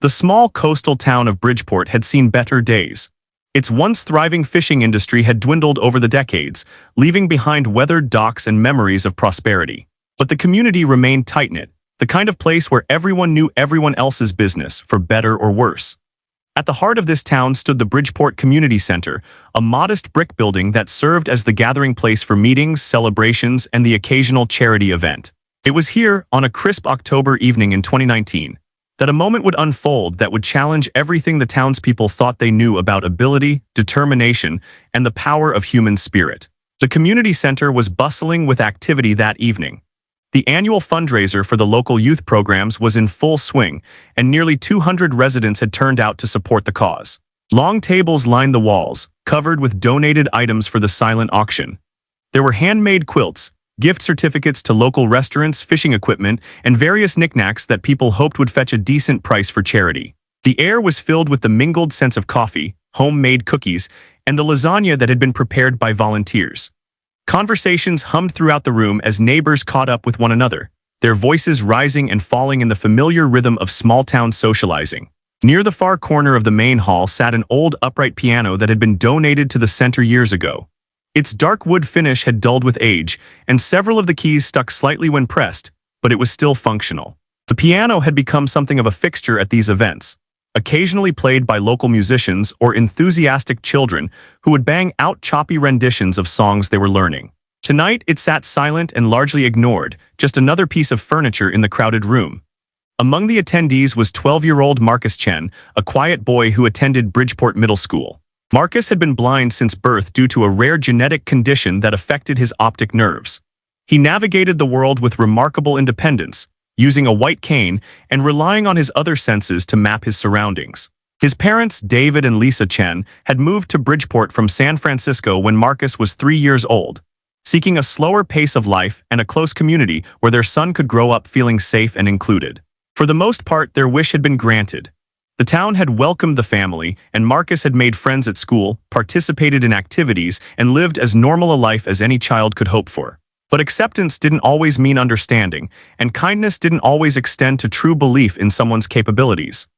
The small coastal town of Bridgeport had seen better days. Its once thriving fishing industry had dwindled over the decades, leaving behind weathered docks and memories of prosperity. But the community remained tight-knit, the kind of place where everyone knew everyone else's business, for better or worse. At the heart of this town stood the Bridgeport Community Center, a modest brick building that served as the gathering place for meetings, celebrations, and the occasional charity event. It was here, on a crisp October evening in 2019, that a moment would unfold that would challenge everything the townspeople thought they knew about ability, determination, and the power of human spirit. The community center was bustling with activity that evening. The annual fundraiser for the local youth programs was in full swing, and nearly 200 residents had turned out to support the cause. Long tables lined the walls, covered with donated items for the silent auction. There were handmade quilts, gift certificates to local restaurants, fishing equipment, and various knickknacks that people hoped would fetch a decent price for charity. The air was filled with the mingled scents of coffee, homemade cookies, and the lasagna that had been prepared by volunteers. Conversations hummed throughout the room as neighbors caught up with one another, their voices rising and falling in the familiar rhythm of small-town socializing. Near the far corner of the main hall sat an old upright piano that had been donated to the center years ago. Its dark wood finish had dulled with age, and several of the keys stuck slightly when pressed, but it was still functional. The piano had become something of a fixture at these events, occasionally played by local musicians or enthusiastic children who would bang out choppy renditions of songs they were learning. Tonight, it sat silent and largely ignored, just another piece of furniture in the crowded room. Among the attendees was 12-year-old Marcus Chen, a quiet boy who attended Bridgeport Middle School. Marcus had been blind since birth due to a rare genetic condition that affected his optic nerves. He navigated the world with remarkable independence, using a white cane and relying on his other senses to map his surroundings. His parents, David and Lisa Chen, had moved to Bridgeport from San Francisco when Marcus was 3 years old, seeking a slower pace of life and a close community where their son could grow up feeling safe and included. For the most part, their wish had been granted. The town had welcomed the family, and Marcus had made friends at school, participated in activities, and lived as normal a life as any child could hope for. But acceptance didn't always mean understanding, and kindness didn't always extend to true belief in someone's capabilities.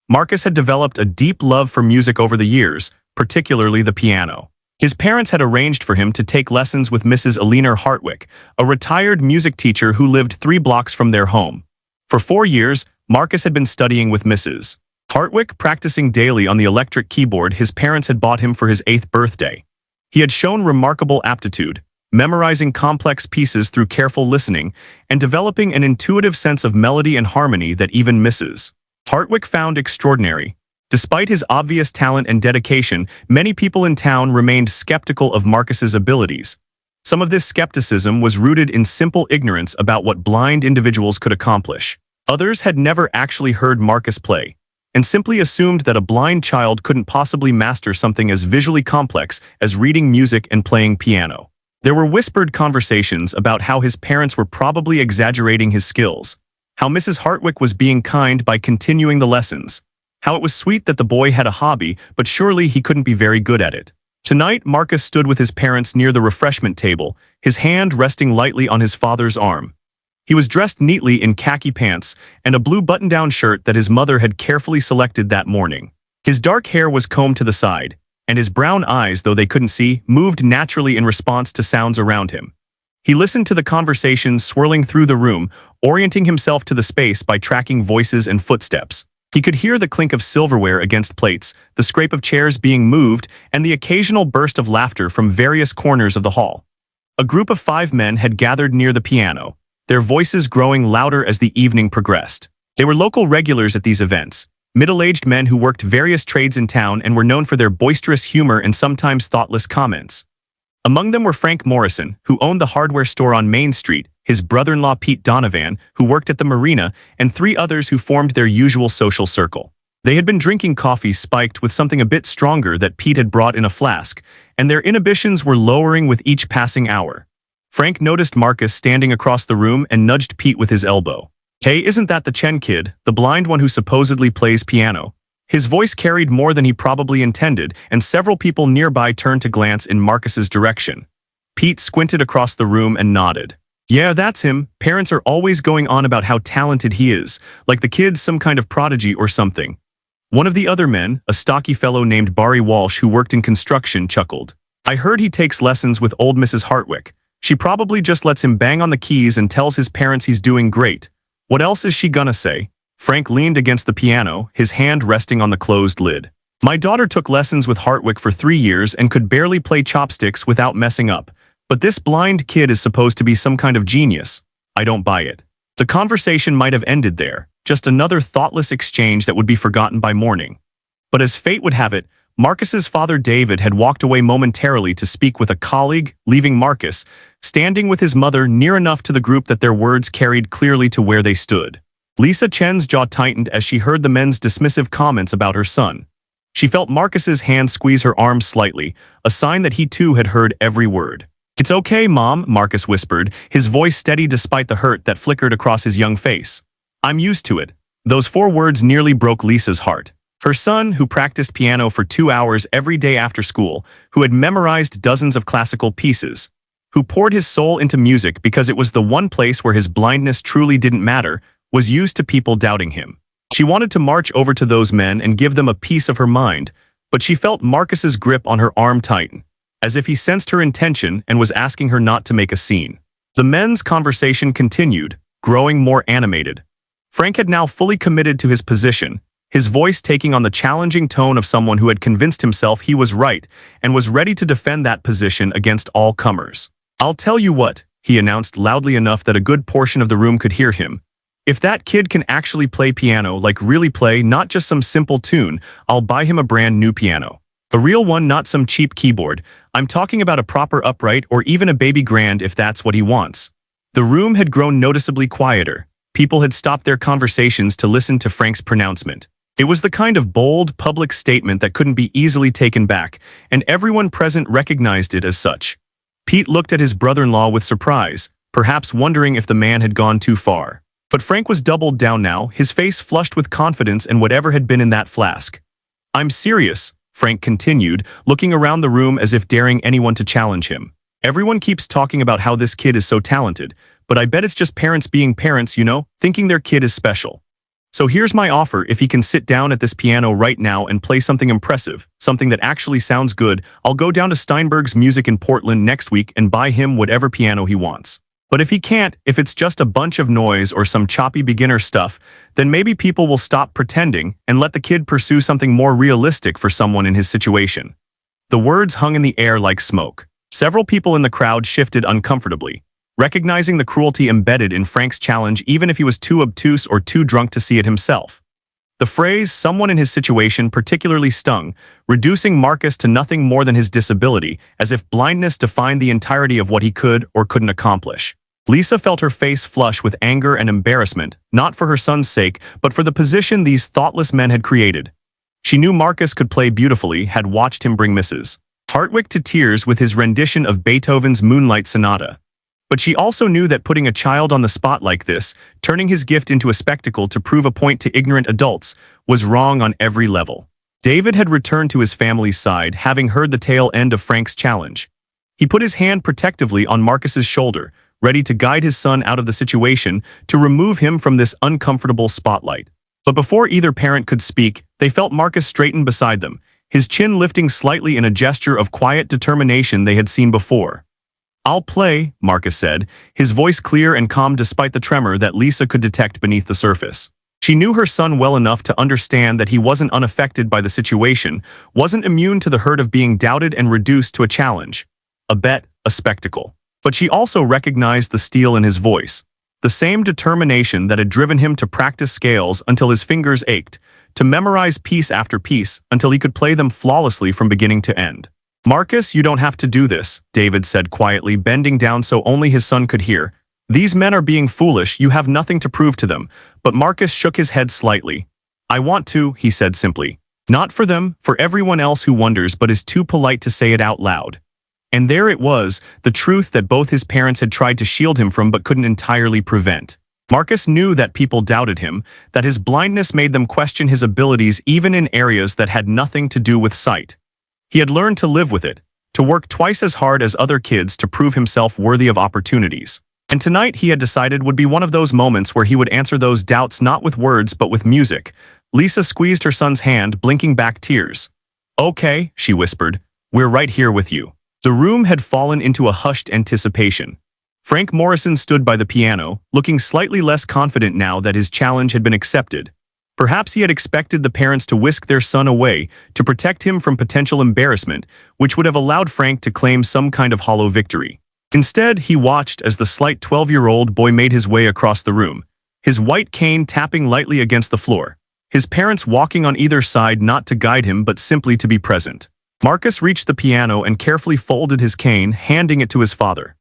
Marcus had developed a deep love for music over the years, particularly the piano. His parents had arranged for him to take lessons with Mrs. Alina Hartwick, a retired music teacher who lived 3 blocks from their home. For 4 years, Marcus had been studying with Mrs. Hartwick, practicing daily on the electric keyboard his parents had bought him for his 8th birthday. He had shown remarkable aptitude, memorizing complex pieces through careful listening, and developing an intuitive sense of melody and harmony that even Mrs. Hartwick found extraordinary. Despite his obvious talent and dedication, many people in town remained skeptical of Marcus's abilities. Some of this skepticism was rooted in simple ignorance about what blind individuals could accomplish. Others had never actually heard Marcus play, and simply assumed that a blind child couldn't possibly master something as visually complex as reading music and playing piano. There were whispered conversations about how his parents were probably exaggerating his skills, how Mrs. Hartwick was being kind by continuing the lessons, how it was sweet that the boy had a hobby, but surely he couldn't be very good at it. Tonight, Marcus stood with his parents near the refreshment table, his hand resting lightly on his father's arm. He was dressed neatly in khaki pants and a blue button-down shirt that his mother had carefully selected that morning. His dark hair was combed to the side, and his brown eyes, though they couldn't see, moved naturally in response to sounds around him. He listened to the conversations swirling through the room, orienting himself to the space by tracking voices and footsteps. He could hear the clink of silverware against plates, the scrape of chairs being moved, and the occasional burst of laughter from various corners of the hall. A group of 5 men had gathered near the piano, their voices growing louder as the evening progressed. They were local regulars at these events, middle-aged men who worked various trades in town and were known for their boisterous humor and sometimes thoughtless comments. Among them were Frank Morrison, who owned the hardware store on Main Street, his brother-in-law Pete Donovan, who worked at the marina, and 3 others who formed their usual social circle. They had been drinking coffee spiked with something a bit stronger that Pete had brought in a flask, and their inhibitions were lowering with each passing hour. Frank noticed Marcus standing across the room and nudged Pete with his elbow. "Hey, isn't that the Chen kid, the blind one who supposedly plays piano?" His voice carried more than he probably intended, and several people nearby turned to glance in Marcus's direction. Pete squinted across the room and nodded. Yeah, that's him. Parents are always going on about how talented he is, like the kid's some kind of prodigy or something. One of the other men, a stocky fellow named Barry Walsh who worked in construction, chuckled. I heard he takes lessons with old Mrs. Hartwick. She probably just lets him bang on the keys and tells his parents he's doing great. What else is she gonna say? Frank leaned against the piano, his hand resting on the closed lid. My daughter took lessons with Hartwick for 3 years and could barely play chopsticks without messing up. But this blind kid is supposed to be some kind of genius. I don't buy it. The conversation might have ended there, just another thoughtless exchange that would be forgotten by morning. But as fate would have it, Marcus's father David had walked away momentarily to speak with a colleague, leaving Marcus, standing with his mother near enough to the group that their words carried clearly to where they stood. Lisa Chen's jaw tightened as she heard the men's dismissive comments about her son. She felt Marcus's hand squeeze her arm slightly, a sign that he too had heard every word. It's okay, Mom, Marcus whispered, his voice steady despite the hurt that flickered across his young face. I'm used to it. Those 4 words nearly broke Lisa's heart. Her son, who practiced piano for 2 hours every day after school, who had memorized dozens of classical pieces, who poured his soul into music because it was the one place where his blindness truly didn't matter, was used to people doubting him. She wanted to march over to those men and give them a piece of her mind, but she felt Marcus's grip on her arm tighten, as if he sensed her intention and was asking her not to make a scene. The men's conversation continued, growing more animated. Frank had now fully committed to his position, his voice taking on the challenging tone of someone who had convinced himself he was right and was ready to defend that position against all comers. I'll tell you what, he announced loudly enough that a good portion of the room could hear him. If that kid can actually play piano, like really play, not just some simple tune, I'll buy him a brand new piano. A real one, not some cheap keyboard. I'm talking about a proper upright or even a baby grand if that's what he wants. The room had grown noticeably quieter. People had stopped their conversations to listen to Frank's pronouncement. It was the kind of bold, public statement that couldn't be easily taken back, and everyone present recognized it as such. Pete looked at his brother-in-law with surprise, perhaps wondering if the man had gone too far. But Frank was doubled down now, his face flushed with confidence and whatever had been in that flask. I'm serious, Frank continued, looking around the room as if daring anyone to challenge him. Everyone keeps talking about how this kid is so talented, but I bet it's just parents being parents, you know, thinking their kid is special. So here's my offer: if he can sit down at this piano right now and play something impressive, something that actually sounds good, I'll go down to Steinberg's Music in Portland next week and buy him whatever piano he wants. But if he can't, if it's just a bunch of noise or some choppy beginner stuff, then maybe people will stop pretending and let the kid pursue something more realistic for someone in his situation. The words hung in the air like smoke. Several people in the crowd shifted uncomfortably, recognizing the cruelty embedded in Frank's challenge even if he was too obtuse or too drunk to see it himself. The phrase "someone in his situation" particularly stung, reducing Marcus to nothing more than his disability, as if blindness defined the entirety of what he could or couldn't accomplish. Lisa felt her face flush with anger and embarrassment, not for her son's sake, but for the position these thoughtless men had created. She knew Marcus could play beautifully, had watched him bring Mrs. Hartwick to tears with his rendition of Beethoven's Moonlight Sonata. But she also knew that putting a child on the spot like this, turning his gift into a spectacle to prove a point to ignorant adults, was wrong on every level. David had returned to his family's side, having heard the tail end of Frank's challenge. He put his hand protectively on Marcus's shoulder, ready to guide his son out of the situation, to remove him from this uncomfortable spotlight. But before either parent could speak, they felt Marcus straighten beside them, his chin lifting slightly in a gesture of quiet determination they had seen before. I'll play, Marcus said, his voice clear and calm despite the tremor that Lisa could detect beneath the surface. She knew her son well enough to understand that he wasn't unaffected by the situation, wasn't immune to the hurt of being doubted and reduced to a challenge, a bet, a spectacle. But she also recognized the steel in his voice, the same determination that had driven him to practice scales until his fingers ached, to memorize piece after piece until he could play them flawlessly from beginning to end. Marcus, you don't have to do this, David said quietly, bending down so only his son could hear. These men are being foolish, you have nothing to prove to them. But Marcus shook his head slightly. I want to, he said simply. Not for them, for everyone else who wonders but is too polite to say it out loud. And there it was, the truth that both his parents had tried to shield him from but couldn't entirely prevent. Marcus knew that people doubted him, that his blindness made them question his abilities even in areas that had nothing to do with sight. He had learned to live with it, to work twice as hard as other kids to prove himself worthy of opportunities. And tonight he had decided would be one of those moments where he would answer those doubts not with words but with music. Lisa squeezed her son's hand, blinking back tears. "Okay," she whispered, "we're right here with you." The room had fallen into a hushed anticipation. Frank Morrison stood by the piano, looking slightly less confident now that his challenge had been accepted. Perhaps he had expected the parents to whisk their son away to protect him from potential embarrassment, which would have allowed Frank to claim some kind of hollow victory. Instead, he watched as the slight 12-year-old boy made his way across the room, his white cane tapping lightly against the floor, his parents walking on either side not to guide him but simply to be present. Marcus reached the piano and carefully folded his cane, handing it to his father.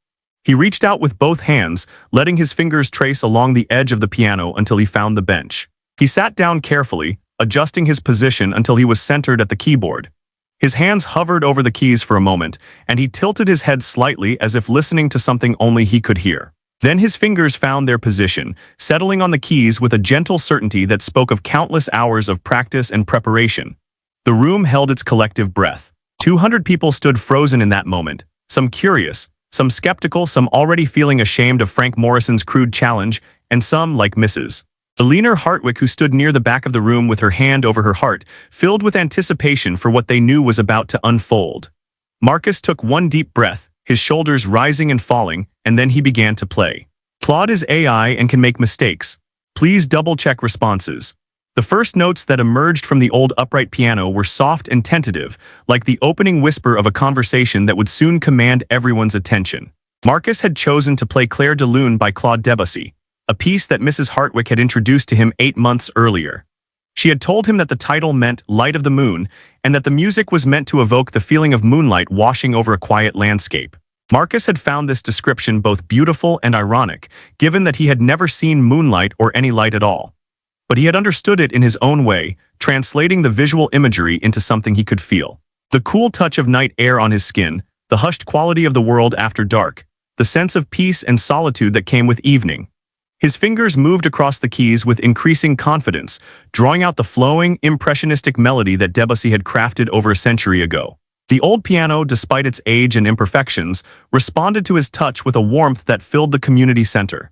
He reached out with both hands, letting his fingers trace along the edge of the piano until he found the bench. He sat down carefully, adjusting his position until he was centered at the keyboard. His hands hovered over the keys for a moment, and he tilted his head slightly as if listening to something only he could hear. Then his fingers found their position, settling on the keys with a gentle certainty that spoke of countless hours of practice and preparation. The room held its collective breath. 200 people stood frozen in that moment, some curious, some skeptical, some already feeling ashamed of Frank Morrison's crude challenge, and some like Mrs. Eleanor Hartwick, who stood near the back of the room with her hand over her heart, filled with anticipation for what they knew was about to unfold. Marcus took one deep breath, his shoulders rising and falling, and then he began to play. Claude is AI and can make mistakes. Please double-check responses. The first notes that emerged from the old upright piano were soft and tentative, like the opening whisper of a conversation that would soon command everyone's attention. Marcus had chosen to play Claire de Lune by Claude Debussy, a piece that Mrs. Hartwick had introduced to him 8 months earlier. She had told him that the title meant Light of the Moon, and that the music was meant to evoke the feeling of moonlight washing over a quiet landscape. Marcus had found this description both beautiful and ironic, given that he had never seen moonlight or any light at all. But he had understood it in his own way, translating the visual imagery into something he could feel. The cool touch of night air on his skin, the hushed quality of the world after dark, the sense of peace and solitude that came with evening. His fingers moved across the keys with increasing confidence, drawing out the flowing, impressionistic melody that Debussy had crafted over a century ago. The old piano, despite its age and imperfections, responded to his touch with a warmth that filled the community center.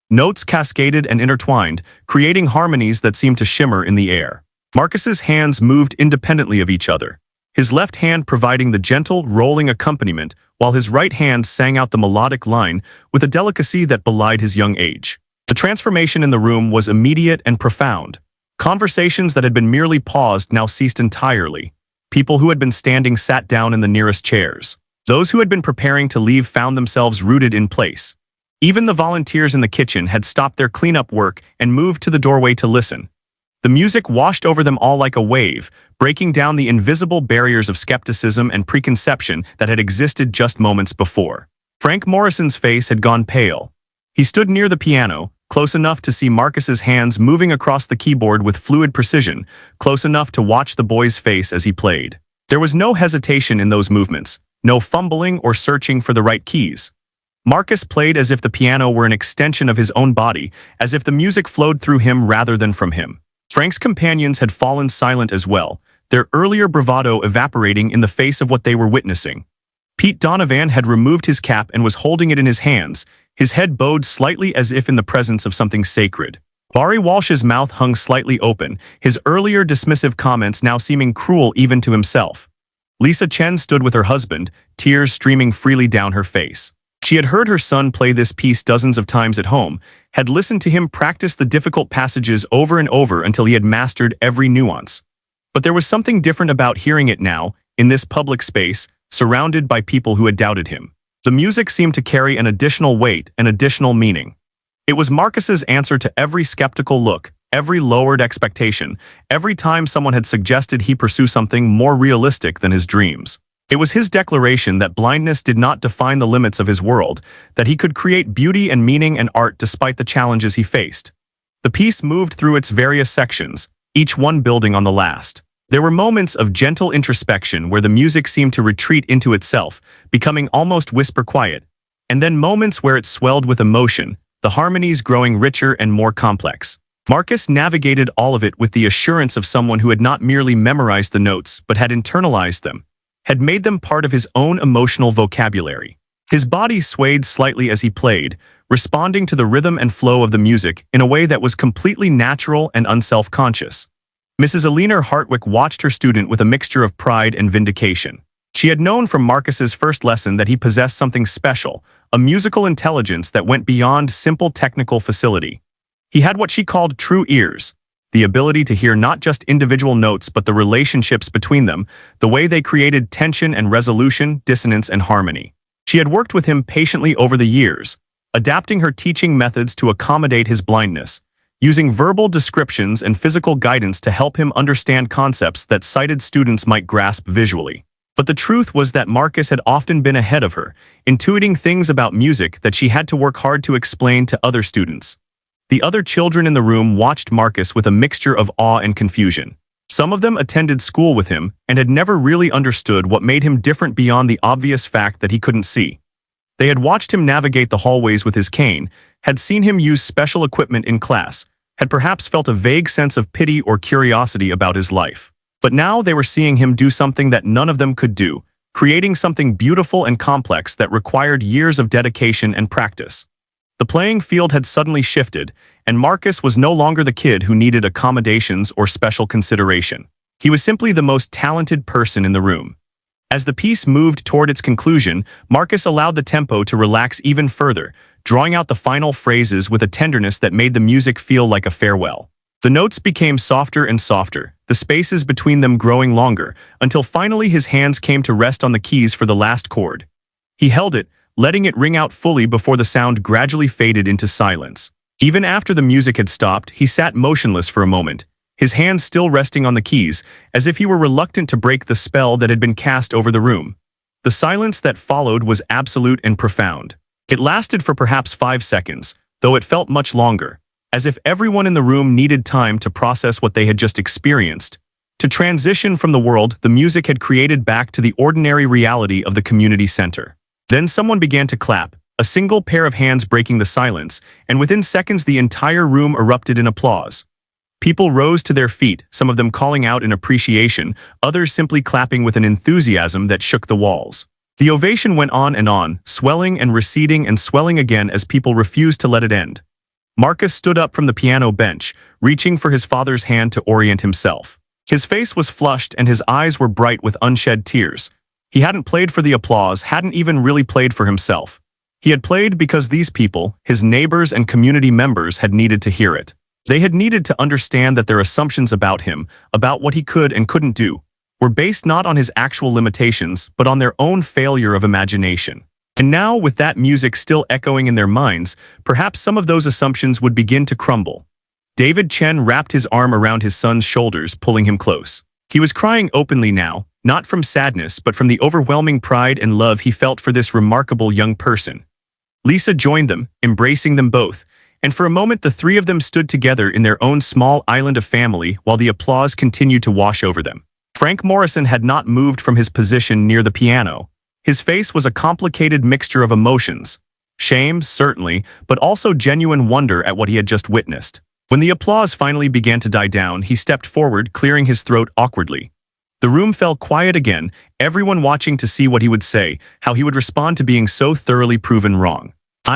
Notes cascaded and intertwined, creating harmonies that seemed to shimmer in the air. Marcus's hands moved independently of each other, his left hand providing the gentle, rolling accompaniment, while his right hand sang out the melodic line with a delicacy that belied his young age. The transformation in the room was immediate and profound. Conversations that had been merely paused now ceased entirely. People who had been standing sat down in the nearest chairs. Those who had been preparing to leave found themselves rooted in place. Even the volunteers in the kitchen had stopped their cleanup work and moved to the doorway to listen. The music washed over them all like a wave, breaking down the invisible barriers of skepticism and preconception that had existed just moments before. Frank Morrison's face had gone pale. He stood near the piano, close enough to see Marcus's hands moving across the keyboard with fluid precision, close enough to watch the boy's face as he played. There was no hesitation in those movements, no fumbling or searching for the right keys. Marcus played as if the piano were an extension of his own body, as if the music flowed through him rather than from him. Frank's companions had fallen silent as well, their earlier bravado evaporating in the face of what they were witnessing. Pete Donovan had removed his cap and was holding it in his hands, his head bowed slightly as if in the presence of something sacred. Barry Walsh's mouth hung slightly open, his earlier dismissive comments now seeming cruel even to himself. Lisa Chen stood with her husband, tears streaming freely down her face. She had heard her son play this piece dozens of times at home, had listened to him practice the difficult passages over and over until he had mastered every nuance. But there was something different about hearing it now, in this public space, surrounded by people who had doubted him. The music seemed to carry an additional weight, an additional meaning. It was Marcus's answer to every skeptical look, every lowered expectation, every time someone had suggested he pursue something more realistic than his dreams. It was his declaration that blindness did not define the limits of his world, that he could create beauty and meaning and art despite the challenges he faced. The piece moved through its various sections, each one building on the last. There were moments of gentle introspection where the music seemed to retreat into itself, becoming almost whisper quiet, and then moments where it swelled with emotion, the harmonies growing richer and more complex. Marcus navigated all of it with the assurance of someone who had not merely memorized the notes but had internalized them, had made them part of his own emotional vocabulary. His body swayed slightly as he played, responding to the rhythm and flow of the music in a way that was completely natural and unself-conscious. Mrs. Alina Hartwick watched her student with a mixture of pride and vindication. She had known from Marcus's first lesson that he possessed something special, a musical intelligence that went beyond simple technical facility. He had what she called true ears, the ability to hear not just individual notes but the relationships between them, the way they created tension and resolution, dissonance and harmony. She had worked with him patiently over the years, adapting her teaching methods to accommodate his blindness, using verbal descriptions and physical guidance to help him understand concepts that sighted students might grasp visually. But the truth was that Marcus had often been ahead of her, intuiting things about music that she had to work hard to explain to other students. The other children in the room watched Marcus with a mixture of awe and confusion. Some of them attended school with him and had never really understood what made him different beyond the obvious fact that he couldn't see. They had watched him navigate the hallways with his cane, had seen him use special equipment in class, had perhaps felt a vague sense of pity or curiosity about his life. But now they were seeing him do something that none of them could do, creating something beautiful and complex that required years of dedication and practice. The playing field had suddenly shifted, and Marcus was no longer the kid who needed accommodations or special consideration. He was simply the most talented person in the room. As the piece moved toward its conclusion, Marcus allowed the tempo to relax even further, drawing out the final phrases with a tenderness that made the music feel like a farewell. The notes became softer and softer, the spaces between them growing longer, until finally his hands came to rest on the keys for the last chord. He held it, letting it ring out fully before the sound gradually faded into silence. Even after the music had stopped, he sat motionless for a moment, his hands still resting on the keys, as if he were reluctant to break the spell that had been cast over the room. The silence that followed was absolute and profound. It lasted for perhaps 5 seconds, though it felt much longer, as if everyone in the room needed time to process what they had just experienced, to transition from the world the music had created back to the ordinary reality of the community center. Then someone began to clap, a single pair of hands breaking the silence, and within seconds the entire room erupted in applause. People rose to their feet, some of them calling out in appreciation, others simply clapping with an enthusiasm that shook the walls. The ovation went on, swelling and receding and swelling again as people refused to let it end. Marcus stood up from the piano bench, reaching for his father's hand to orient himself. His face was flushed and his eyes were bright with unshed tears. He hadn't played for the applause, hadn't even really played for himself. He had played because these people, his neighbors and community members, had needed to hear it. They had needed to understand that their assumptions about him, about what he could and couldn't do, were based not on his actual limitations, but on their own failure of imagination. And now, with that music still echoing in their minds, perhaps some of those assumptions would begin to crumble. David Chen wrapped his arm around his son's shoulders, pulling him close. He was crying openly now, not from sadness but from the overwhelming pride and love he felt for this remarkable young person. Lisa joined them, embracing them both, and for a moment the three of them stood together in their own small island of family while the applause continued to wash over them. Frank Morrison had not moved from his position near the piano. His face was a complicated mixture of emotions. Shame, certainly, but also genuine wonder at what he had just witnessed. When the applause finally began to die down, he stepped forward, clearing his throat awkwardly. The room fell quiet again, everyone watching to see what he would say, how he would respond to being so thoroughly proven wrong.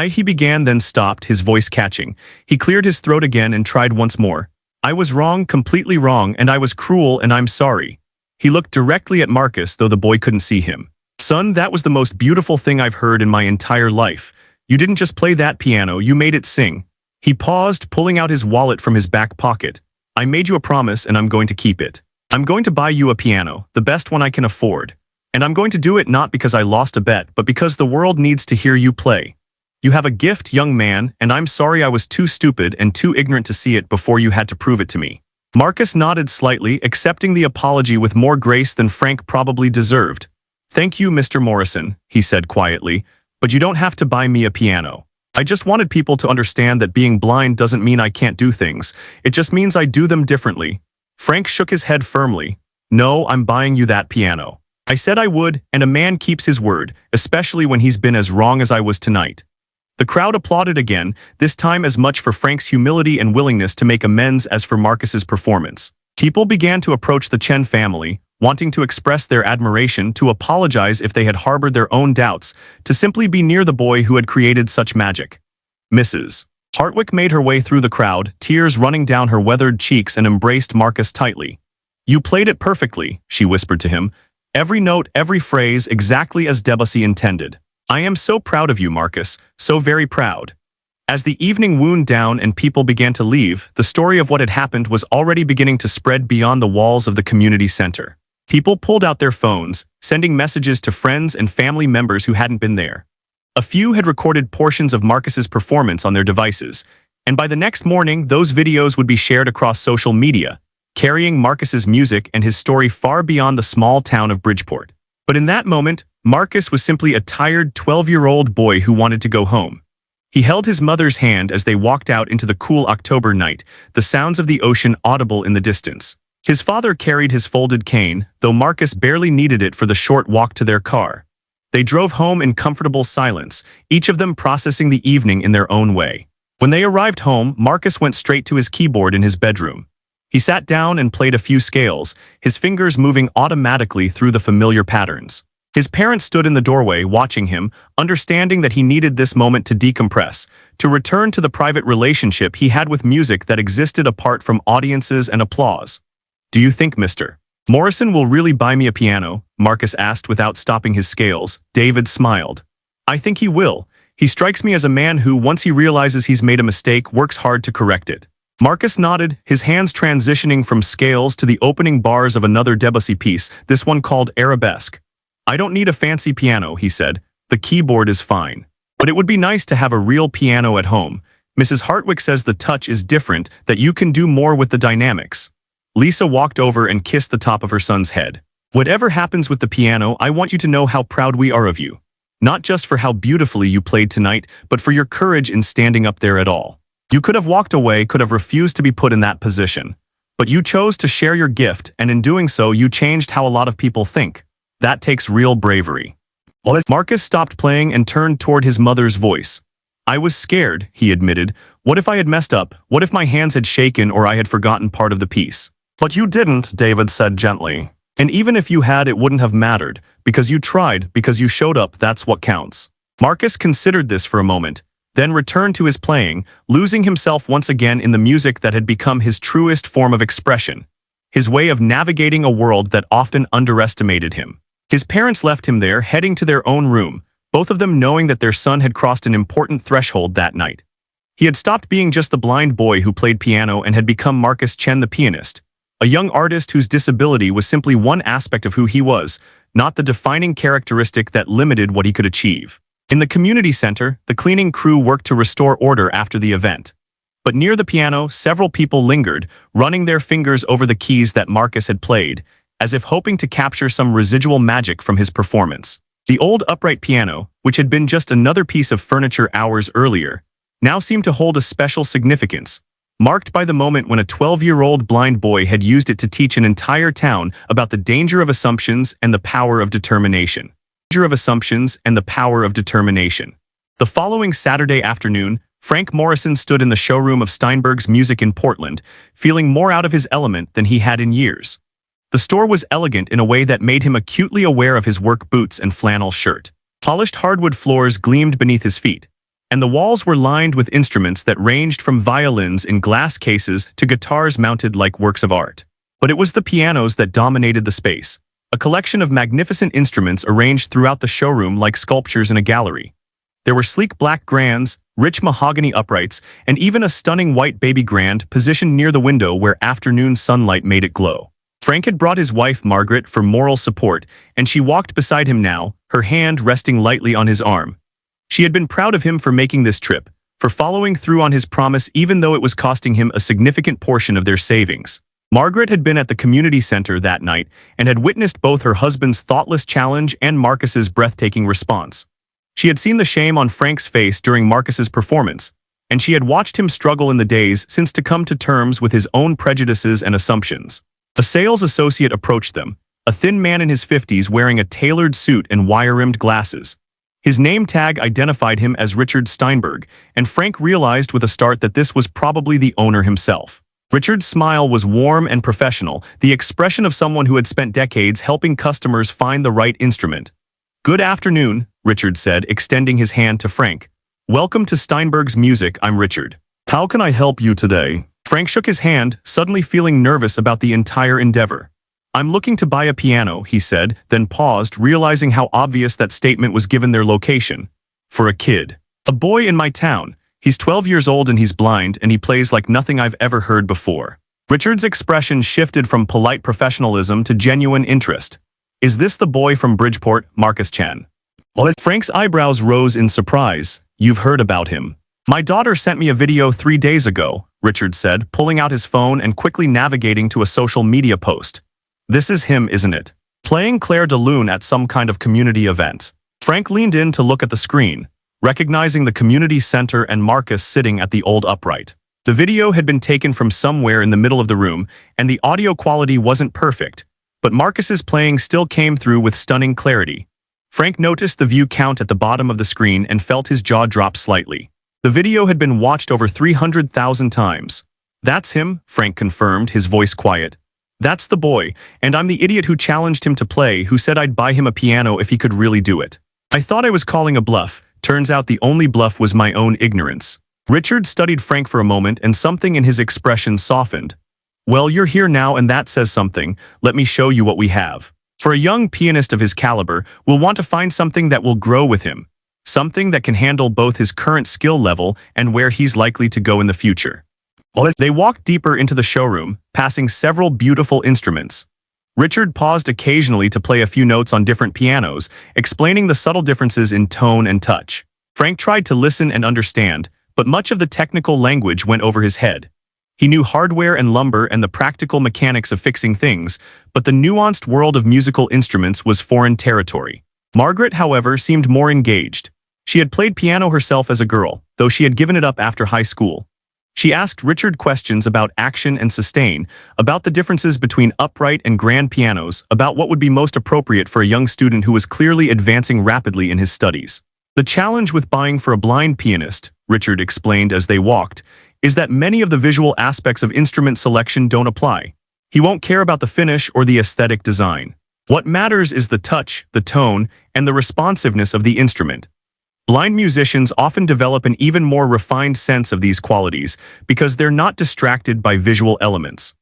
He began, then stopped, his voice catching. He cleared his throat again and tried once more. I was wrong, completely wrong, and I was cruel, and I'm sorry. He looked directly at Marcus, though the boy couldn't see him. Son, that was the most beautiful thing I've heard in my entire life. You didn't just play that piano, you made it sing. He paused, pulling out his wallet from his back pocket. I made you a promise and I'm going to keep it. I'm going to buy you a piano, the best one I can afford. And I'm going to do it not because I lost a bet, but because the world needs to hear you play. You have a gift, young man, and I'm sorry I was too stupid and too ignorant to see it before you had to prove it to me. Marcus nodded slightly, accepting the apology with more grace than Frank probably deserved. Thank you, Mr. Morrison, he said quietly, but you don't have to buy me a piano. I just wanted people to understand that being blind doesn't mean I can't do things. It just means I do them differently. Frank shook his head firmly. No, I'm buying you that piano. I said I would, and a man keeps his word, especially when he's been as wrong as I was tonight. The crowd applauded again, this time as much for Frank's humility and willingness to make amends as for Marcus's performance. People began to approach the Chen family, wanting to express their admiration, to apologize if they had harbored their own doubts, to simply be near the boy who had created such magic. Mrs. Hartwick made her way through the crowd, tears running down her weathered cheeks, and embraced Marcus tightly. "You played it perfectly," she whispered to him. "Every note, every phrase, exactly as Debussy intended. I am so proud of you, Marcus, so very proud." As the evening wound down and people began to leave, the story of what had happened was already beginning to spread beyond the walls of the community center. People pulled out their phones, sending messages to friends and family members who hadn't been there. A few had recorded portions of Marcus's performance on their devices, and by the next morning, those videos would be shared across social media, carrying Marcus's music and his story far beyond the small town of Bridgeport. But in that moment, Marcus was simply a tired 12-year-old boy who wanted to go home. He held his mother's hand as they walked out into the cool October night, the sounds of the ocean audible in the distance. His father carried his folded cane, though Marcus barely needed it for the short walk to their car. They drove home in comfortable silence, each of them processing the evening in their own way. When they arrived home, Marcus went straight to his keyboard in his bedroom. He sat down and played a few scales, his fingers moving automatically through the familiar patterns. His parents stood in the doorway watching him, understanding that he needed this moment to decompress, to return to the private relationship he had with music that existed apart from audiences and applause. "Do you think Mr. Morrison will really buy me a piano?" Marcus asked without stopping his scales. David smiled. "I think he will. He strikes me as a man who, once he realizes he's made a mistake, works hard to correct it." Marcus nodded, his hands transitioning from scales to the opening bars of another Debussy piece, this one called Arabesque. "I don't need a fancy piano," he said. "The keyboard is fine. But it would be nice to have a real piano at home. Mrs. Hartwick says the touch is different, that you can do more with the dynamics." Lisa walked over and kissed the top of her son's head. "Whatever happens with the piano, I want you to know how proud we are of you. Not just for how beautifully you played tonight, but for your courage in standing up there at all. You could have walked away, could have refused to be put in that position. But you chose to share your gift, and in doing so, you changed how a lot of people think. That takes real bravery." Marcus stopped playing and turned toward his mother's voice. "I was scared," he admitted. "What if I had messed up? What if my hands had shaken or I had forgotten part of the piece?" "But you didn't," David said gently. "And even if you had, it wouldn't have mattered, because you tried, because you showed up, that's what counts." Marcus considered this for a moment, then returned to his playing, losing himself once again in the music that had become his truest form of expression, his way of navigating a world that often underestimated him. His parents left him there, heading to their own room, both of them knowing that their son had crossed an important threshold that night. He had stopped being just the blind boy who played piano and had become Marcus Chen the pianist, a young artist whose disability was simply one aspect of who he was, not the defining characteristic that limited what he could achieve. In the community center, the cleaning crew worked to restore order after the event. But near the piano, several people lingered, running their fingers over the keys that Marcus had played, as if hoping to capture some residual magic from his performance. The old upright piano, which had been just another piece of furniture hours earlier, now seemed to hold a special significance, marked by the moment when a 12-year-old blind boy had used it to teach an entire town about the danger of assumptions and the power of determination. The following Saturday afternoon, Frank Morrison stood in the showroom of Steinberg's Music in Portland, feeling more out of his element than he had in years. The store was elegant in a way that made him acutely aware of his work boots and flannel shirt. Polished hardwood floors gleamed beneath his feet, and the walls were lined with instruments that ranged from violins in glass cases to guitars mounted like works of art. But it was the pianos that dominated the space, a collection of magnificent instruments arranged throughout the showroom like sculptures in a gallery. There were sleek black grands, rich mahogany uprights, and even a stunning white baby grand positioned near the window where afternoon sunlight made it glow. Frank had brought his wife Margaret for moral support, and she walked beside him now, her hand resting lightly on his arm. She had been proud of him for making this trip, for following through on his promise even though it was costing him a significant portion of their savings. Margaret had been at the community center that night and had witnessed both her husband's thoughtless challenge and Marcus's breathtaking response. She had seen the shame on Frank's face during Marcus's performance, and she had watched him struggle in the days since to come to terms with his own prejudices and assumptions. A sales associate approached them, a thin man in his 50s wearing a tailored suit and wire-rimmed glasses. His name tag identified him as Richard Steinberg, and Frank realized with a start that this was probably the owner himself. Richard's smile was warm and professional, the expression of someone who had spent decades helping customers find the right instrument. "Good afternoon," Richard said, extending his hand to Frank. "Welcome to Steinberg's Music, I'm Richard. How can I help you today?" Frank shook his hand, suddenly feeling nervous about the entire endeavor. "I'm looking to buy a piano," he said, then paused, realizing how obvious that statement was given their location. "For a kid. A boy in my town. He's 12 years old and he's blind, and he plays like nothing I've ever heard before." Richard's expression shifted from polite professionalism to genuine interest. "Is this the boy from Bridgeport, Marcus Chan?" Frank's eyebrows rose in surprise. "You've heard about him." "My daughter sent me a video 3 days ago," Richard said, pulling out his phone and quickly navigating to a social media post. "This is him, isn't it? Playing Claire de Lune at some kind of community event." Frank leaned in to look at the screen, recognizing the community center and Marcus sitting at the old upright. The video had been taken from somewhere in the middle of the room, and the audio quality wasn't perfect, but Marcus's playing still came through with stunning clarity. Frank noticed the view count at the bottom of the screen and felt his jaw drop slightly. The video had been watched over 300,000 times. "That's him," Frank confirmed, his voice quiet. "That's the boy, and I'm the idiot who challenged him to play, who said I'd buy him a piano if he could really do it. I thought I was calling a bluff. Turns out the only bluff was my own ignorance." Richard studied Frank for a moment, and something in his expression softened. "Well, you're here now, and that says something. Let me show you what we have. For a young pianist of his caliber, we'll want to find something that will grow with him. Something that can handle both his current skill level and where he's likely to go in the future." They walked deeper into the showroom, passing several beautiful instruments. Richard paused occasionally to play a few notes on different pianos, explaining the subtle differences in tone and touch. Frank tried to listen and understand, but much of the technical language went over his head. He knew hardware and lumber and the practical mechanics of fixing things, but the nuanced world of musical instruments was foreign territory. Margaret, however, seemed more engaged. She had played piano herself as a girl, though she had given it up after high school. She asked Richard questions about action and sustain, about the differences between upright and grand pianos, about what would be most appropriate for a young student who was clearly advancing rapidly in his studies. "The challenge with buying for a blind pianist," Richard explained as they walked, "is that many of the visual aspects of instrument selection don't apply. He won't care about the finish or the aesthetic design. What matters is the touch, the tone, and the responsiveness of the instrument. Blind musicians often develop an even more refined sense of these qualities because they're not distracted by visual elements."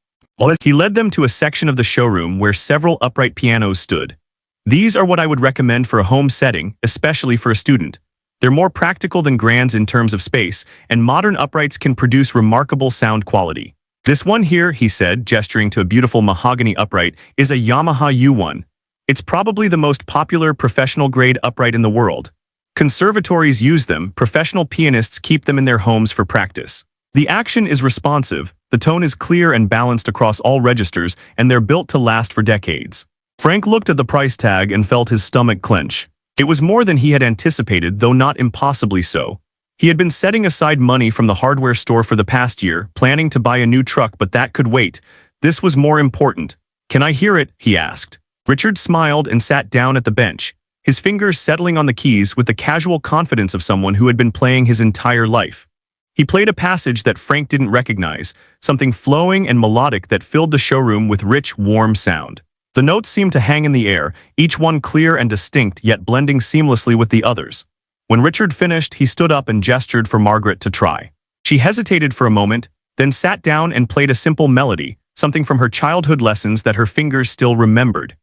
He led them to a section of the showroom where several upright pianos stood. "These are what I would recommend for a home setting, especially for a student. They're more practical than grands in terms of space, and modern uprights can produce remarkable sound quality. This one here," he said, gesturing to a beautiful mahogany upright, "is a Yamaha U1. It's probably the most popular professional-grade upright in the world. Conservatories use them, professional pianists keep them in their homes for practice. The action is responsive, the tone is clear and balanced across all registers, and they're built to last for decades." Frank looked at the price tag and felt his stomach clench. It was more than he had anticipated, though not impossibly so. He had been setting aside money from the hardware store for the past year, planning to buy a new truck, but that could wait. This was more important. "Can I hear it?" he asked. Richard smiled and sat down at the bench, his fingers settling on the keys with the casual confidence of someone who had been playing his entire life. He played a passage that Frank didn't recognize, something flowing and melodic that filled the showroom with rich, warm sound. The notes seemed to hang in the air, each one clear and distinct, yet blending seamlessly with the others. When Richard finished, he stood up and gestured for Margaret to try. She hesitated for a moment, then sat down and played a simple melody, something from her childhood lessons that her fingers still remembered.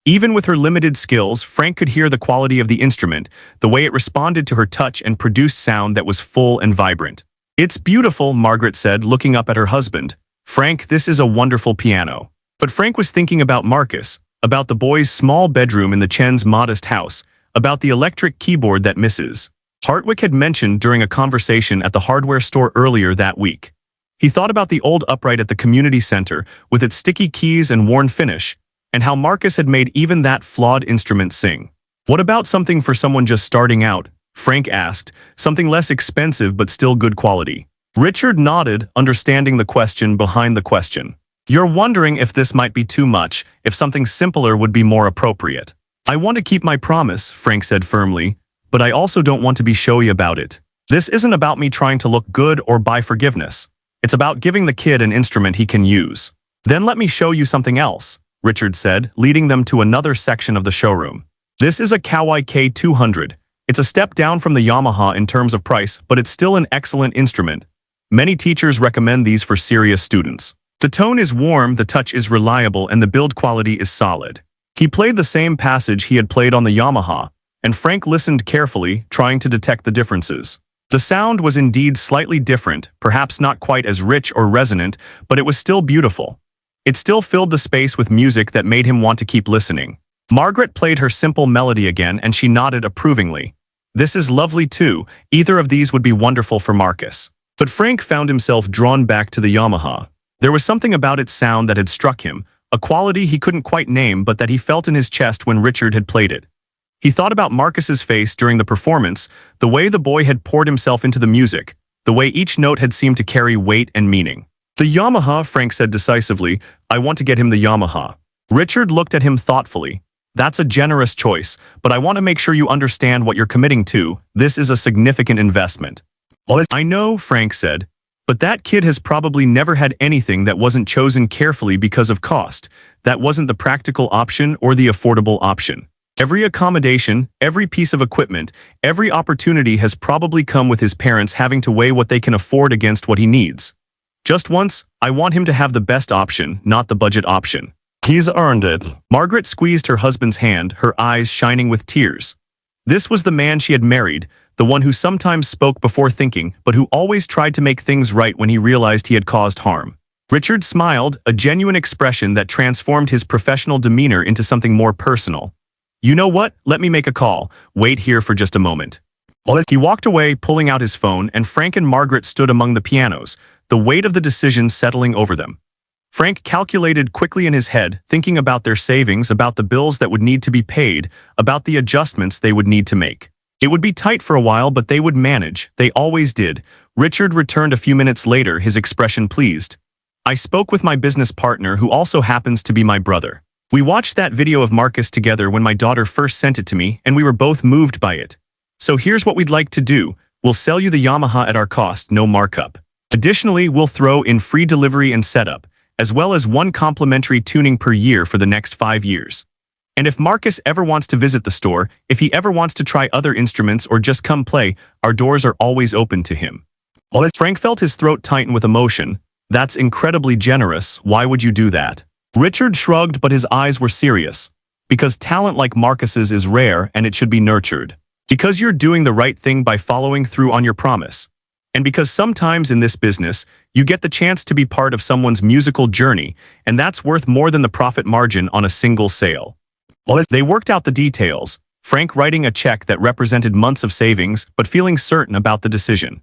Even with her limited skills, Frank could hear the quality of the instrument, the way it responded to her touch and produced sound that was full and vibrant. "It's beautiful," Margaret said, looking up at her husband. "Frank, this is a wonderful piano." But Frank was thinking about Marcus, about the boy's small bedroom in the Chen's modest house, about the electric keyboard that Mrs. Hartwick had mentioned during a conversation at the hardware store earlier that week. He thought about the old upright at the community center, with its sticky keys and worn finish, and how Marcus had made even that flawed instrument sing. "What about something for someone just starting out?" Frank asked, "something less expensive but still good quality." Richard nodded, understanding the question behind the question. "You're wondering if this might be too much, if something simpler would be more appropriate." "I want to keep my promise," Frank said firmly, "but I also don't want to be showy about it. This isn't about me trying to look good or buy forgiveness. It's about giving the kid an instrument he can use. Then let me show you something else, Richard said, leading them to another section of the showroom. This is a Kawai K200. It's a step down from the Yamaha in terms of price, but it's still an excellent instrument. Many teachers recommend these for serious students. The tone is warm, the touch is reliable, and the build quality is solid. He played the same passage he had played on the Yamaha, and Frank listened carefully, trying to detect the differences. The sound was indeed slightly different, perhaps not quite as rich or resonant, but it was still beautiful. It still filled the space with music that made him want to keep listening. Margaret played her simple melody again, and she nodded approvingly. This is lovely too. Either of these would be wonderful for Marcus. But Frank found himself drawn back to the Yamaha. There was something about its sound that had struck him, a quality he couldn't quite name but that he felt in his chest when Richard had played it. He thought about Marcus's face during the performance, the way the boy had poured himself into the music, the way each note had seemed to carry weight and meaning. The Yamaha, Frank said decisively. I want to get him the Yamaha. Richard looked at him thoughtfully. That's a generous choice, but I want to make sure you understand what you're committing to. This is a significant investment. I know, Frank said, but that kid has probably never had anything that wasn't chosen carefully because of cost. That wasn't the practical option or the affordable option. Every accommodation, every piece of equipment, every opportunity has probably come with his parents having to weigh what they can afford against what he needs. Just once, I want him to have the best option, not the budget option. He's earned it. Margaret squeezed her husband's hand, her eyes shining with tears. This was the man she had married, the one who sometimes spoke before thinking, but who always tried to make things right when he realized he had caused harm. Richard smiled, a genuine expression that transformed his professional demeanor into something more personal. You know what? Let me make a call. Wait here for just a moment. He walked away, pulling out his phone, and Frank and Margaret stood among the pianos, the weight of the decision settling over them. Frank calculated quickly in his head, thinking about their savings, about the bills that would need to be paid, about the adjustments they would need to make. It would be tight for a while, but they would manage. They always did. Richard returned a few minutes later, his expression pleased. I spoke with my business partner, who also happens to be my brother. We watched that video of Marcus together when my daughter first sent it to me, and we were both moved by it. So here's what we'd like to do. We'll sell you the Yamaha at our cost, no markup. Additionally, we'll throw in free delivery and setup, as well as one complimentary tuning per year for the next 5 years. And if Marcus ever wants to visit the store, if he ever wants to try other instruments or just come play, our doors are always open to him. Frank felt his throat tighten with emotion. That's incredibly generous. Why would you do that? Richard shrugged, but his eyes were serious. Because talent like Marcus's is rare and it should be nurtured. Because you're doing the right thing by following through on your promise. And because sometimes in this business, you get the chance to be part of someone's musical journey, and that's worth more than the profit margin on a single sale. They worked out the details, Frank writing a check that represented months of savings, but feeling certain about the decision.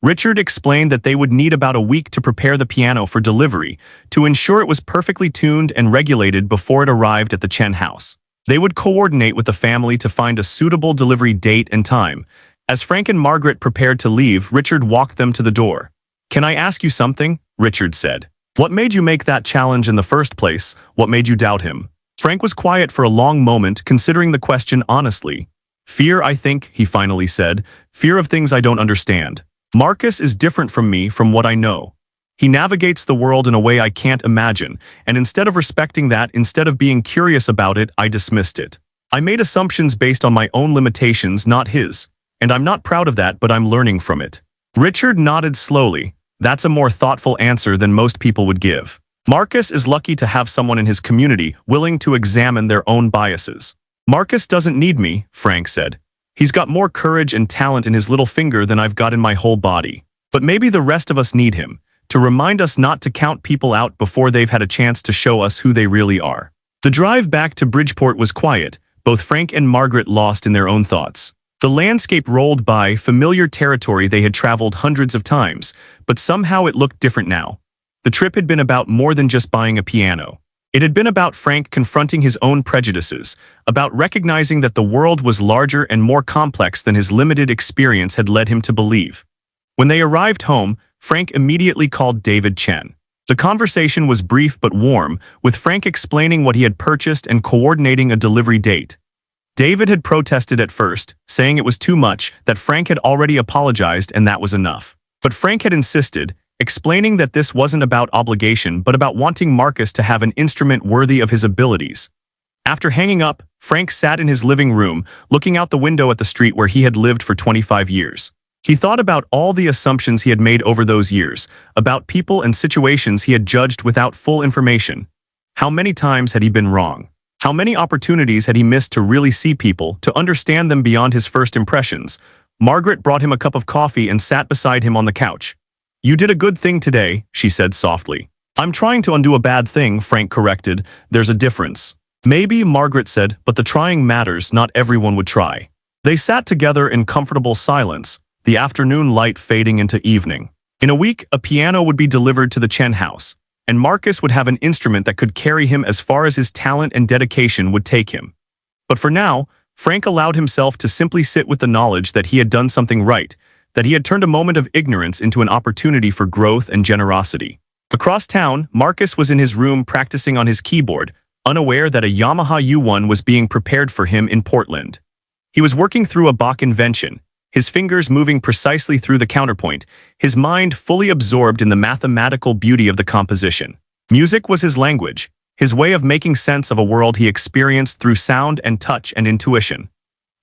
Richard explained that they would need about a week to prepare the piano for delivery, to ensure it was perfectly tuned and regulated before it arrived at the Chen house. They would coordinate with the family to find a suitable delivery date and time. As Frank and Margaret prepared to leave, Richard walked them to the door. Can I ask you something? Richard said. What made you make that challenge in the first place? What made you doubt him? Frank was quiet for a long moment, considering the question honestly. Fear, I think, he finally said. Fear of things I don't understand. Marcus is different from me, from what I know. He navigates the world in a way I can't imagine, and instead of respecting that, instead of being curious about it, I dismissed it. I made assumptions based on my own limitations, not his. And I'm not proud of that, but I'm learning from it. Richard nodded slowly. That's a more thoughtful answer than most people would give. Marcus is lucky to have someone in his community willing to examine their own biases. Marcus doesn't need me, Frank said. He's got more courage and talent in his little finger than I've got in my whole body. But maybe the rest of us need him, to remind us not to count people out before they've had a chance to show us who they really are. The drive back to Bridgeport was quiet, both Frank and Margaret lost in their own thoughts. The landscape rolled by, familiar territory they had traveled hundreds of times, but somehow it looked different now. The trip had been about more than just buying a piano. It had been about Frank confronting his own prejudices, about recognizing that the world was larger and more complex than his limited experience had led him to believe. When they arrived home, Frank immediately called David Chen. The conversation was brief but warm, with Frank explaining what he had purchased and coordinating a delivery date. David had protested at first, saying it was too much, that Frank had already apologized and that was enough. But Frank had insisted, explaining that this wasn't about obligation but about wanting Marcus to have an instrument worthy of his abilities. After hanging up, Frank sat in his living room, looking out the window at the street where he had lived for 25 years. He thought about all the assumptions he had made over those years, about people and situations he had judged without full information. How many times had he been wrong? How many opportunities had he missed to really see people, to understand them beyond his first impressions? Margaret brought him a cup of coffee and sat beside him on the couch. "You did a good thing today," she said softly. "I'm trying to undo a bad thing," Frank corrected. "There's a difference." "Maybe," Margaret said, "but the trying matters. Not everyone would try." They sat together in comfortable silence, the afternoon light fading into evening. In a week, a piano would be delivered to the Chen house, and Marcus would have an instrument that could carry him as far as his talent and dedication would take him. But for now, Frank allowed himself to simply sit with the knowledge that he had done something right, that he had turned a moment of ignorance into an opportunity for growth and generosity. Across town, Marcus was in his room practicing on his keyboard, unaware that a Yamaha U1 was being prepared for him in Portland. He was working through a Bach invention, his fingers moving precisely through the counterpoint, his mind fully absorbed in the mathematical beauty of the composition. Music was his language, his way of making sense of a world he experienced through sound and touch and intuition.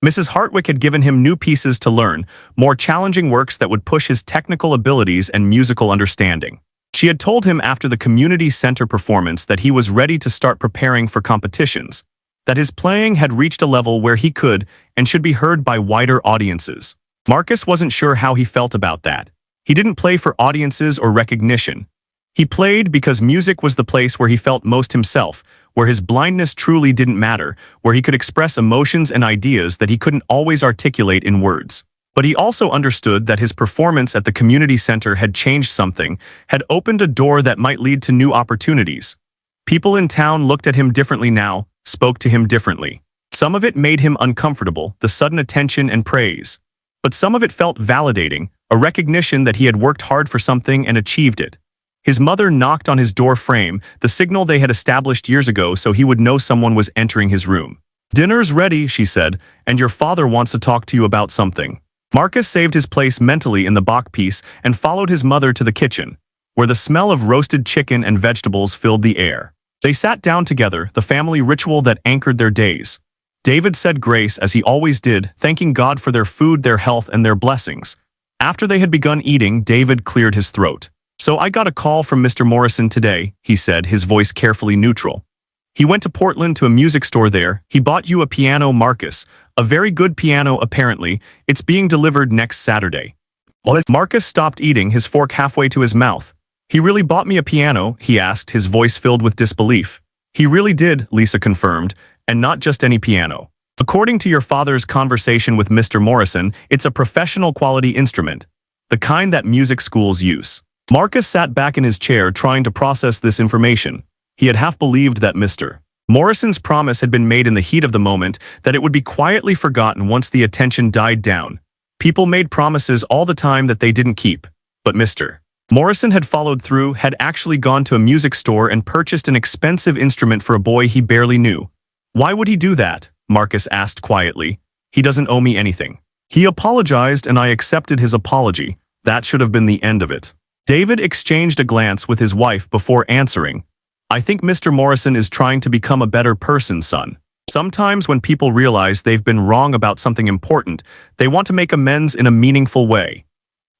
Mrs. Hartwick had given him new pieces to learn, more challenging works that would push his technical abilities and musical understanding. She had told him after the community center performance that he was ready to start preparing for competitions, that his playing had reached a level where he could and should be heard by wider audiences. Marcus wasn't sure how he felt about that. He didn't play for audiences or recognition. He played because music was the place where he felt most himself, where his blindness truly didn't matter, where he could express emotions and ideas that he couldn't always articulate in words. But he also understood that his performance at the community center had changed something, had opened a door that might lead to new opportunities. People in town looked at him differently now, spoke to him differently. Some of it made him uncomfortable, the sudden attention and praise. But some of it felt validating, a recognition that he had worked hard for something and achieved it. His mother knocked on his door frame, the signal they had established years ago so he would know someone was entering his room. "Dinner's ready," she said, "and your father wants to talk to you about something." Marcus saved his place mentally in the Bach piece and followed his mother to the kitchen, where the smell of roasted chicken and vegetables filled the air. They sat down together, the family ritual that anchored their days. David said grace as he always did, thanking God for their food, their health, and their blessings. After they had begun eating, David cleared his throat. "So I got a call from Mr. Morrison today," he said, his voice carefully neutral. "He went to Portland to a music store there. He bought you a piano, Marcus. A very good piano, apparently. It's being delivered next Saturday." Marcus stopped eating, his fork halfway to his mouth. "He really bought me a piano?" he asked, his voice filled with disbelief. "He really did," Lisa confirmed, "and not just any piano. According to your father's conversation with Mr. Morrison, it's a professional quality instrument, the kind that music schools use." Marcus sat back in his chair trying to process this information. He had half believed that Mr. Morrison's promise had been made in the heat of the moment, that it would be quietly forgotten once the attention died down. People made promises all the time that they didn't keep. But Mr. Morrison had followed through, had actually gone to a music store and purchased an expensive instrument for a boy he barely knew. "Why would he do that?" Marcus asked quietly. "He doesn't owe me anything." He apologized and I accepted his apology. That should have been the end of it. David exchanged a glance with his wife before answering. "I think Mr. Morrison is trying to become a better person, son. Sometimes when people realize they've been wrong about something important, they want to make amends in a meaningful way.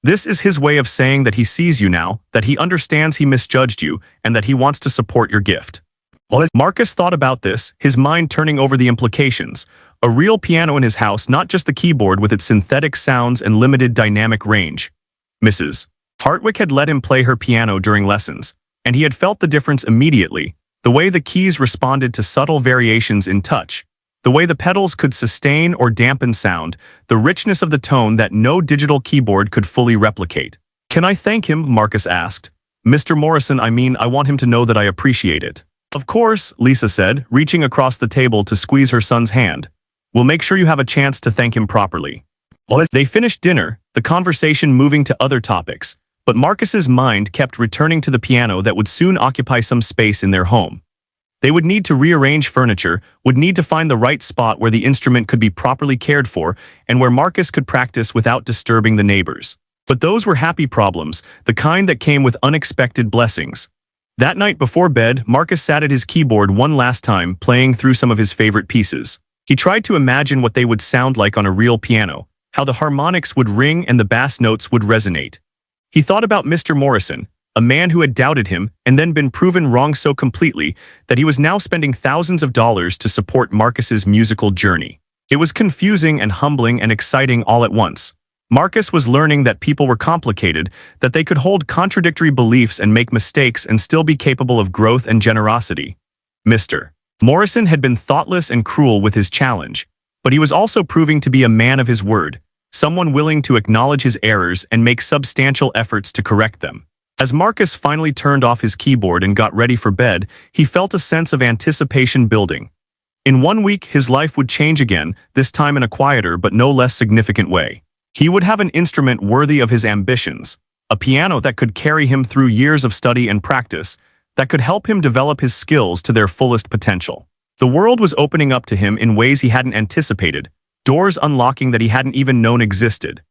This is his way of saying that he sees you now, that he understands he misjudged you, and that he wants to support your gift." Marcus thought about this, his mind turning over the implications. A real piano in his house, not just the keyboard with its synthetic sounds and limited dynamic range. Mrs. Hartwick had let him play her piano during lessons, and he had felt the difference immediately, the way the keys responded to subtle variations in touch, the way the pedals could sustain or dampen sound, the richness of the tone that no digital keyboard could fully replicate. "Can I thank him?" Marcus asked. "Mr. Morrison, I want him to know that I appreciate it." "Of course," Lisa said, reaching across the table to squeeze her son's hand. "We'll make sure you have a chance to thank him properly." They finished dinner, the conversation moving to other topics, but Marcus's mind kept returning to the piano that would soon occupy some space in their home. They would need to rearrange furniture, would need to find the right spot where the instrument could be properly cared for, and where Marcus could practice without disturbing the neighbors. But those were happy problems, the kind that came with unexpected blessings. That night before bed, Marcus sat at his keyboard one last time, playing through some of his favorite pieces. He tried to imagine what they would sound like on a real piano, how the harmonics would ring and the bass notes would resonate. He thought about Mr. Morrison, a man who had doubted him and then been proven wrong so completely that he was now spending thousands of dollars to support Marcus's musical journey. It was confusing and humbling and exciting all at once. Marcus was learning that people were complicated, that they could hold contradictory beliefs and make mistakes and still be capable of growth and generosity. Mr. Morrison had been thoughtless and cruel with his challenge, but he was also proving to be a man of his word, someone willing to acknowledge his errors and make substantial efforts to correct them. As Marcus finally turned off his keyboard and got ready for bed, he felt a sense of anticipation building. In 1 week, his life would change again, this time in a quieter but no less significant way. He would have an instrument worthy of his ambitions, a piano that could carry him through years of study and practice, that could help him develop his skills to their fullest potential. The world was opening up to him in ways he hadn't anticipated, doors unlocking that he hadn't even known existed.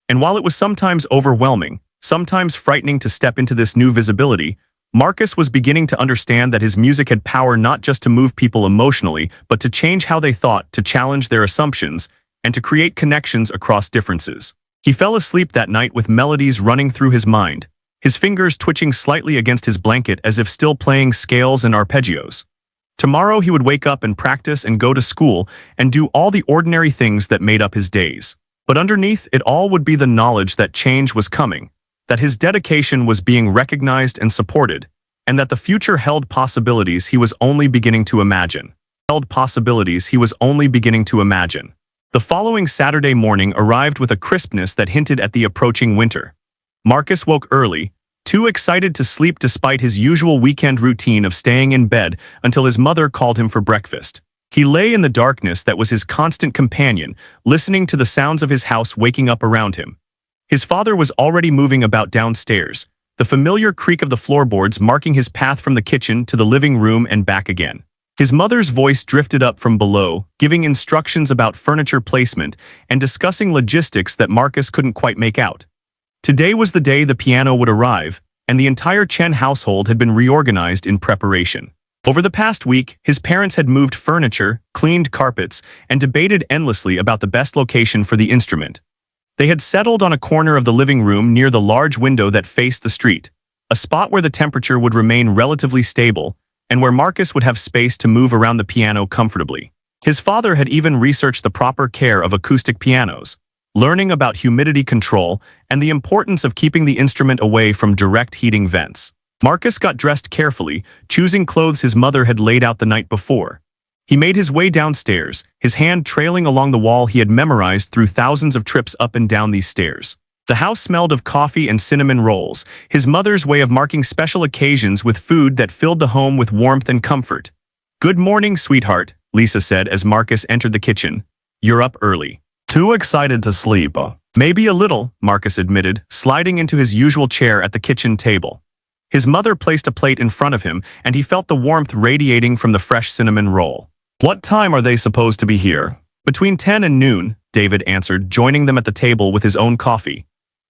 And while it was sometimes overwhelming, sometimes frightening to step into this new visibility, Marcus was beginning to understand that his music had power not just to move people emotionally, but to change how they thought, to challenge their assumptions, and to create connections across differences. He fell asleep that night with melodies running through his mind, his fingers twitching slightly against his blanket as if still playing scales and arpeggios. Tomorrow he would wake up and practice and go to school and do all the ordinary things that made up his days. But underneath it all would be the knowledge that change was coming, that his dedication was being recognized and supported, and that the future held possibilities he was only beginning to imagine. The following Saturday morning arrived with a crispness that hinted at the approaching winter. Marcus woke early, too excited to sleep despite his usual weekend routine of staying in bed until his mother called him for breakfast. He lay in the darkness that was his constant companion, listening to the sounds of his house waking up around him. His father was already moving about downstairs, the familiar creak of the floorboards marking his path from the kitchen to the living room and back again. His mother's voice drifted up from below, giving instructions about furniture placement and discussing logistics that Marcus couldn't quite make out. Today was the day the piano would arrive, and the entire Chen household had been reorganized in preparation. Over the past week, his parents had moved furniture, cleaned carpets, and debated endlessly about the best location for the instrument. They had settled on a corner of the living room near the large window that faced the street, a spot where the temperature would remain relatively stable, and where Marcus would have space to move around the piano comfortably. His father had even researched the proper care of acoustic pianos, learning about humidity control and the importance of keeping the instrument away from direct heating vents. Marcus got dressed carefully, choosing clothes his mother had laid out the night before. He made his way downstairs, his hand trailing along the wall he had memorized through thousands of trips up and down these stairs. The house smelled of coffee and cinnamon rolls, his mother's way of marking special occasions with food that filled the home with warmth and comfort. "Good morning, sweetheart," Lisa said as Marcus entered the kitchen. "You're up early." "Too excited to sleep." "Maybe a little," Marcus admitted, sliding into his usual chair at the kitchen table. His mother placed a plate in front of him, and he felt the warmth radiating from the fresh cinnamon roll. "What time are they supposed to be here?" "Between 10 and noon," David answered, joining them at the table with his own coffee.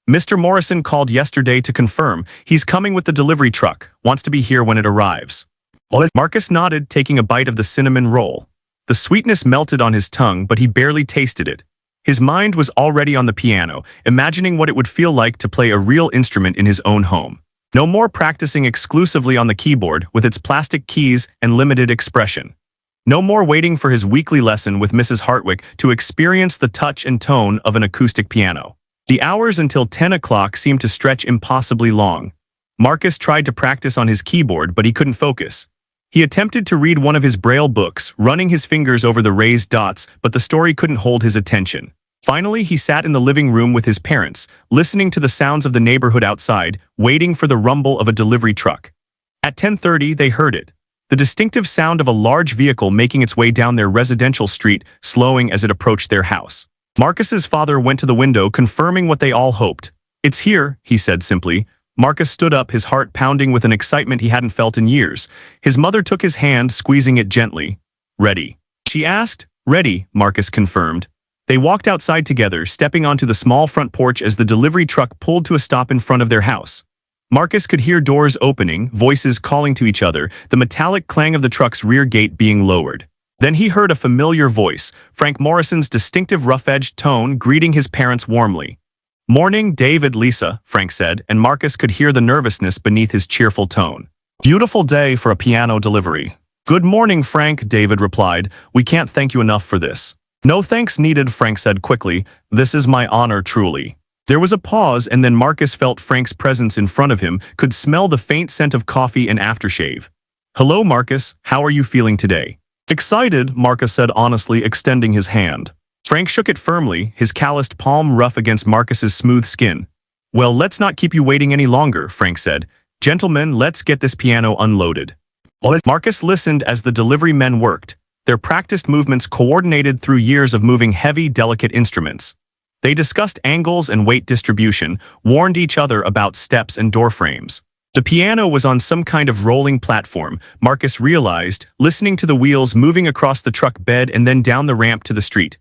"Mr. Morrison called yesterday to confirm. He's coming with the delivery truck, wants to be here when it arrives." Marcus nodded, taking a bite of the cinnamon roll. The sweetness melted on his tongue, but he barely tasted it. His mind was already on the piano, imagining what it would feel like to play a real instrument in his own home. No more practicing exclusively on the keyboard with its plastic keys and limited expression. No more waiting for his weekly lesson with Mrs. Hartwick to experience the touch and tone of an acoustic piano. The hours until 10 o'clock seemed to stretch impossibly long. Marcus tried to practice on his keyboard, but he couldn't focus. He attempted to read one of his Braille books, running his fingers over the raised dots, but the story couldn't hold his attention. Finally, he sat in the living room with his parents, listening to the sounds of the neighborhood outside, waiting for the rumble of a delivery truck. At 10:30, they heard it. The distinctive sound of a large vehicle making its way down their residential street, slowing as it approached their house. Marcus's father went to the window, confirming what they all hoped. "It's here," he said simply. Marcus stood up, his heart pounding with an excitement he hadn't felt in years. His mother took his hand, squeezing it gently. "Ready?" she asked. "Ready," Marcus confirmed. They walked outside together, stepping onto the small front porch as the delivery truck pulled to a stop in front of their house. Marcus could hear doors opening, voices calling to each other, the metallic clang of the truck's rear gate being lowered. Then he heard a familiar voice, Frank Morrison's distinctive rough-edged tone greeting his parents warmly. "Morning, David, Lisa," Frank said, and Marcus could hear the nervousness beneath his cheerful tone. "Beautiful day for a piano delivery." "Good morning, Frank," David replied. "We can't thank you enough for this." "No thanks needed," Frank said quickly. "This is my honor, truly." There was a pause, and then Marcus felt Frank's presence in front of him, could smell the faint scent of coffee and aftershave. "Hello, Marcus. How are you feeling today?" "Excited," Marcus said honestly, extending his hand. Frank shook it firmly, his calloused palm rough against Marcus's smooth skin. "Well, let's not keep you waiting any longer," Frank said. "Gentlemen, let's get this piano unloaded." Marcus listened as the delivery men worked, their practiced movements coordinated through years of moving heavy, delicate instruments. They discussed angles and weight distribution, warned each other about steps and door frames. The piano was on some kind of rolling platform, Marcus realized, listening to the wheels moving across the truck bed and then down the ramp to the street.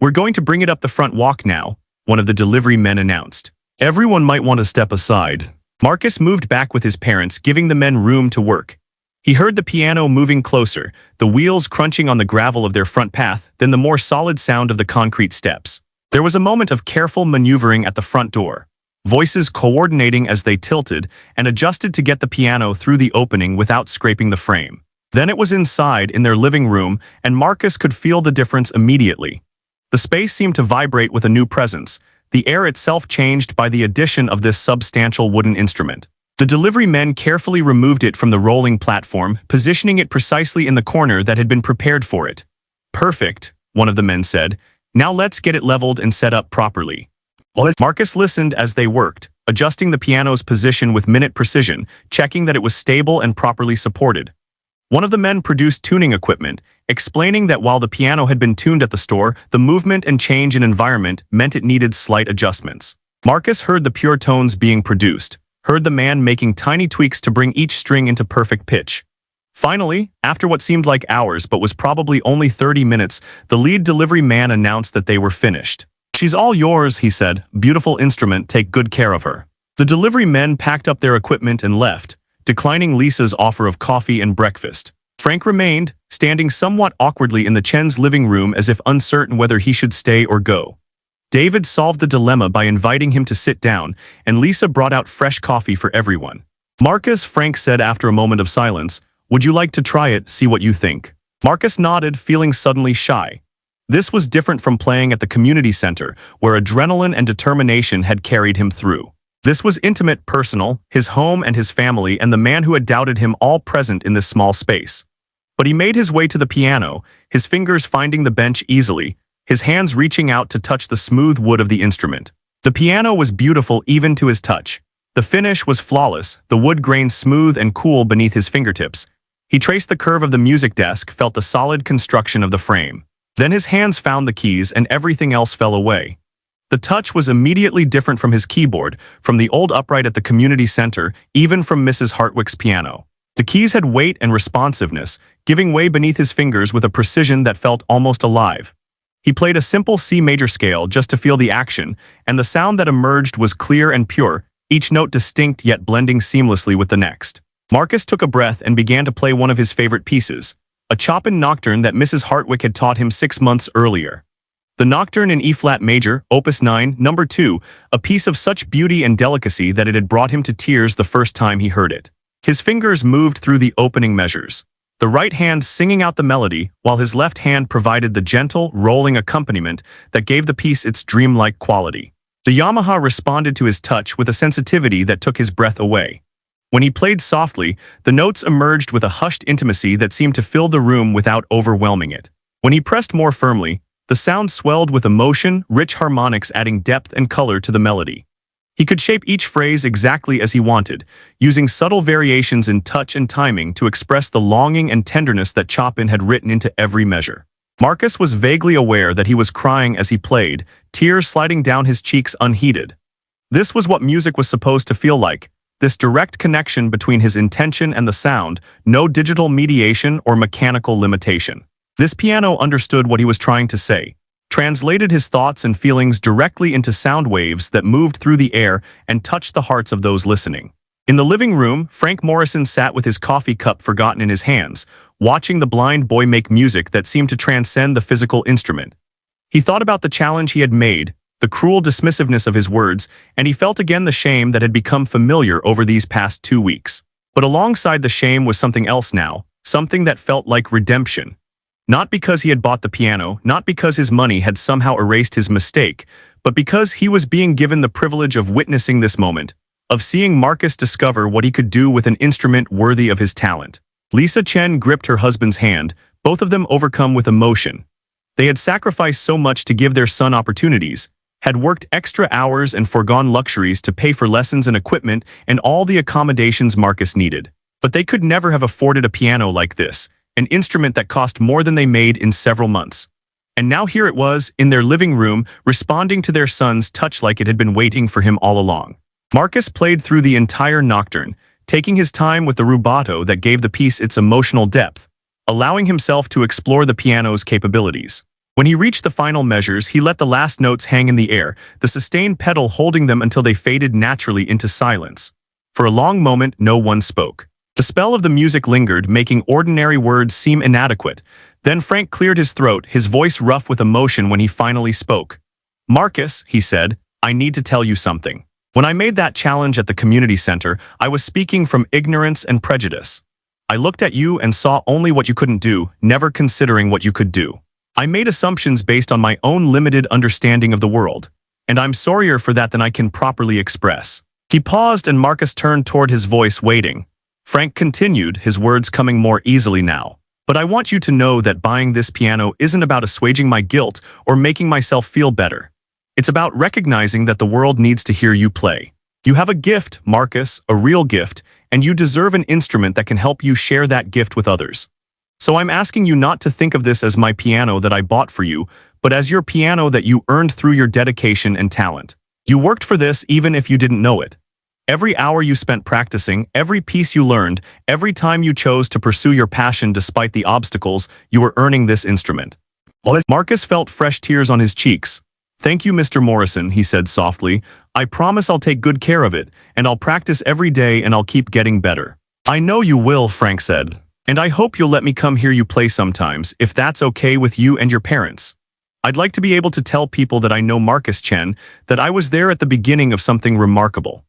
"We're going to bring it up the front walk now," one of the delivery men announced. "Everyone might want to step aside." Marcus moved back with his parents, giving the men room to work. He heard the piano moving closer, the wheels crunching on the gravel of their front path, then the more solid sound of the concrete steps. There was a moment of careful maneuvering at the front door, voices coordinating as they tilted and adjusted to get the piano through the opening without scraping the frame. Then it was inside, in their living room, and Marcus could feel the difference immediately. The space seemed to vibrate with a new presence, the air itself changed by the addition of this substantial wooden instrument. The delivery men carefully removed it from the rolling platform, positioning it precisely in the corner that had been prepared for it. "Perfect," one of the men said. "Now let's get it leveled and set up properly." Marcus listened as they worked, adjusting the piano's position with minute precision, checking that it was stable and properly supported. One of the men produced tuning equipment, explaining that while the piano had been tuned at the store, the movement and change in environment meant it needed slight adjustments. Marcus heard the pure tones being produced, heard the man making tiny tweaks to bring each string into perfect pitch. Finally, after what seemed like hours but was probably only 30 minutes, the lead delivery man announced that they were finished. "She's all yours," he said. "Beautiful instrument, take good care of her." The delivery men packed up their equipment and left, declining Lisa's offer of coffee and breakfast. Frank remained, standing somewhat awkwardly in the Chen's living room as if uncertain whether he should stay or go. David solved the dilemma by inviting him to sit down, and Lisa brought out fresh coffee for everyone. "Marcus," Frank said after a moment of silence, "would you like to try it, see what you think?" Marcus nodded, feeling suddenly shy. This was different from playing at the community center, where adrenaline and determination had carried him through. This was intimate, personal, his home and his family and the man who had doubted him all present in this small space. But he made his way to the piano, his fingers finding the bench easily, his hands reaching out to touch the smooth wood of the instrument. The piano was beautiful even to his touch. The finish was flawless, the wood grain smooth and cool beneath his fingertips. He traced the curve of the music desk, felt the solid construction of the frame. Then his hands found the keys and everything else fell away. The touch was immediately different from his keyboard, from the old upright at the community center, even from Mrs. Hartwick's piano. The keys had weight and responsiveness, giving way beneath his fingers with a precision that felt almost alive. He played a simple C major scale just to feel the action, and the sound that emerged was clear and pure, each note distinct yet blending seamlessly with the next. Marcus took a breath and began to play one of his favorite pieces, a Chopin nocturne that Mrs. Hartwick had taught him 6 months earlier. The nocturne in E-flat major, Opus 9, number 2, a piece of such beauty and delicacy that it had brought him to tears the first time he heard it. His fingers moved through the opening measures, the right hand singing out the melody, while his left hand provided the gentle, rolling accompaniment that gave the piece its dreamlike quality. The Yamaha responded to his touch with a sensitivity that took his breath away. When he played softly, the notes emerged with a hushed intimacy that seemed to fill the room without overwhelming it. When he pressed more firmly, the sound swelled with emotion, rich harmonics adding depth and color to the melody. He could shape each phrase exactly as he wanted, using subtle variations in touch and timing to express the longing and tenderness that Chopin had written into every measure. Marcus was vaguely aware that he was crying as he played, tears sliding down his cheeks unheeded. This was what music was supposed to feel like, this direct connection between his intention and the sound, no digital mediation or mechanical limitation. This piano understood what he was trying to say, translated his thoughts and feelings directly into sound waves that moved through the air and touched the hearts of those listening. In the living room, Frank Morrison sat with his coffee cup forgotten in his hands, watching the blind boy make music that seemed to transcend the physical instrument. He thought about the challenge he had made, the cruel dismissiveness of his words, and he felt again the shame that had become familiar over these past 2 weeks. But alongside the shame was something else now, something that felt like redemption. Not because he had bought the piano, not because his money had somehow erased his mistake, but because he was being given the privilege of witnessing this moment, of seeing Marcus discover what he could do with an instrument worthy of his talent. Lisa Chen gripped her husband's hand, both of them overcome with emotion. They had sacrificed so much to give their son opportunities, had worked extra hours and foregone luxuries to pay for lessons and equipment and all the accommodations Marcus needed. But they could never have afforded a piano like this, an instrument that cost more than they made in several months. And now here it was, in their living room, responding to their son's touch like it had been waiting for him all along. Marcus played through the entire nocturne, taking his time with the rubato that gave the piece its emotional depth, allowing himself to explore the piano's capabilities. When he reached the final measures, he let the last notes hang in the air, the sustained pedal holding them until they faded naturally into silence. For a long moment, no one spoke. The spell of the music lingered, making ordinary words seem inadequate. Then Frank cleared his throat, his voice rough with emotion when he finally spoke. "Marcus," he said, "I need to tell you something. When I made that challenge at the community center, I was speaking from ignorance and prejudice. I looked at you and saw only what you couldn't do, never considering what you could do. I made assumptions based on my own limited understanding of the world, and I'm sorrier for that than I can properly express." He paused and Marcus turned toward his voice, waiting. Frank continued, his words coming more easily now. "But I want you to know that buying this piano isn't about assuaging my guilt or making myself feel better. It's about recognizing that the world needs to hear you play. You have a gift, Marcus, a real gift, and you deserve an instrument that can help you share that gift with others. So I'm asking you not to think of this as my piano that I bought for you, but as your piano that you earned through your dedication and talent. You worked for this even if you didn't know it. Every hour you spent practicing, every piece you learned, every time you chose to pursue your passion despite the obstacles, you were earning this instrument." Marcus felt fresh tears on his cheeks. "Thank you, Mr. Morrison," he said softly. "I promise I'll take good care of it, and I'll practice every day and I'll keep getting better." "I know you will," Frank said. "And I hope you'll let me come hear you play sometimes, if that's okay with you and your parents. I'd like to be able to tell people that I know Marcus Chen, that I was there at the beginning of something remarkable."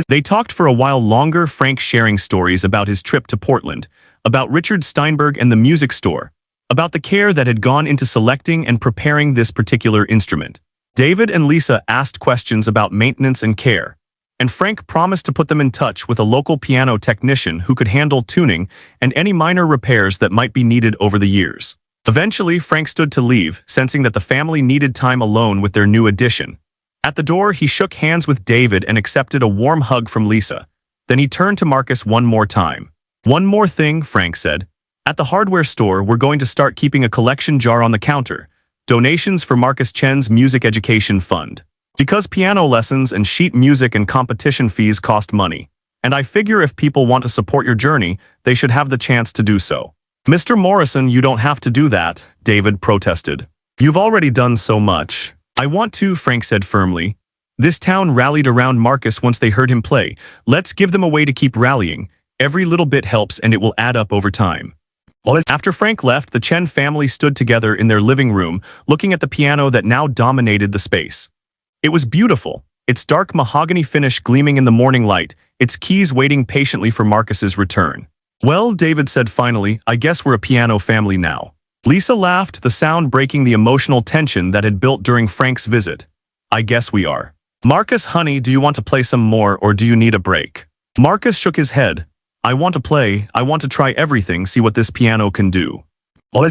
They talked for a while longer, Frank sharing stories about his trip to Portland, about Richard Steinberg and the music store, about the care that had gone into selecting and preparing this particular instrument. David and Lisa asked questions about maintenance and care, and Frank promised to put them in touch with a local piano technician who could handle tuning and any minor repairs that might be needed over the years. Eventually, Frank stood to leave, sensing that the family needed time alone with their new addition. At the door, he shook hands with David and accepted a warm hug from Lisa. Then he turned to Marcus one more time. "One more thing," Frank said. "At the hardware store, we're going to start keeping a collection jar on the counter. Donations for Marcus Chen's music education fund. Because piano lessons and sheet music and competition fees cost money. And I figure if people want to support your journey, they should have the chance to do so." "Mr. Morrison, you don't have to do that," David protested. "You've already done so much." "I want to," Frank said firmly. This town rallied around Marcus once they heard him play. Let's give them a way to keep rallying. Every little bit helps and it will add up over time. After Frank left, the Chen family stood together in their living room, looking at the piano that now dominated the space. It was beautiful, its dark mahogany finish gleaming in the morning light, its keys waiting patiently for Marcus's return. "Well," David said finally, "I guess we're a piano family now." Lisa laughed, the sound breaking the emotional tension that had built during Frank's visit. "I guess we are." "Marcus, honey, do you want to play some more or do you need a break?" Marcus shook his head. "I want to play, I want to try everything, see what this piano can do."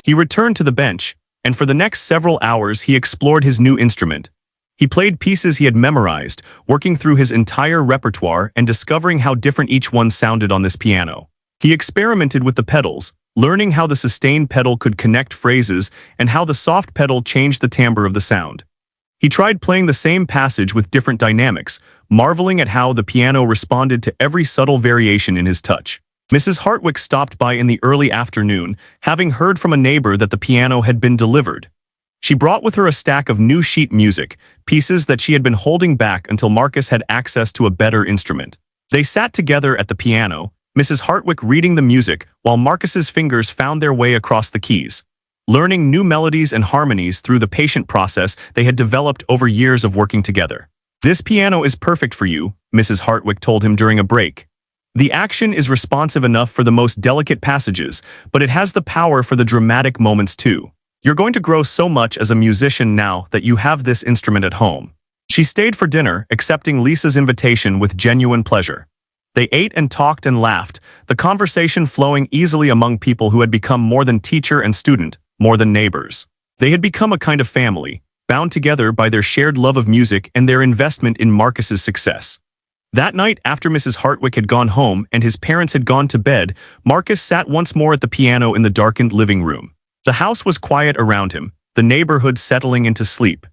He returned to the bench, and for the next several hours he explored his new instrument. He played pieces he had memorized, working through his entire repertoire and discovering how different each one sounded on this piano. He experimented with the pedals, learning how the sustained pedal could connect phrases and how the soft pedal changed the timbre of the sound. He tried playing the same passage with different dynamics, marveling at how the piano responded to every subtle variation in his touch. Mrs. Hartwick stopped by in the early afternoon, having heard from a neighbor that the piano had been delivered. She brought with her a stack of new sheet music, pieces that she had been holding back until Marcus had access to a better instrument. They sat together at the piano, Mrs. Hartwick reading the music while Marcus's fingers found their way across the keys. Learning new melodies and harmonies through the patient process they had developed over years of working together. "This piano is perfect for you," Mrs. Hartwick told him during a break. "The action is responsive enough for the most delicate passages, but it has the power for the dramatic moments too. You're going to grow so much as a musician now that you have this instrument at home." She stayed for dinner, accepting Lisa's invitation with genuine pleasure. They ate and talked and laughed, the conversation flowing easily among people who had become more than teacher and student, more than neighbors. They had become a kind of family, bound together by their shared love of music and their investment in Marcus's success. That night, after Mrs. Hartwick had gone home and his parents had gone to bed, Marcus sat once more at the piano in the darkened living room. The house was quiet around him, the neighborhood settling into sleep.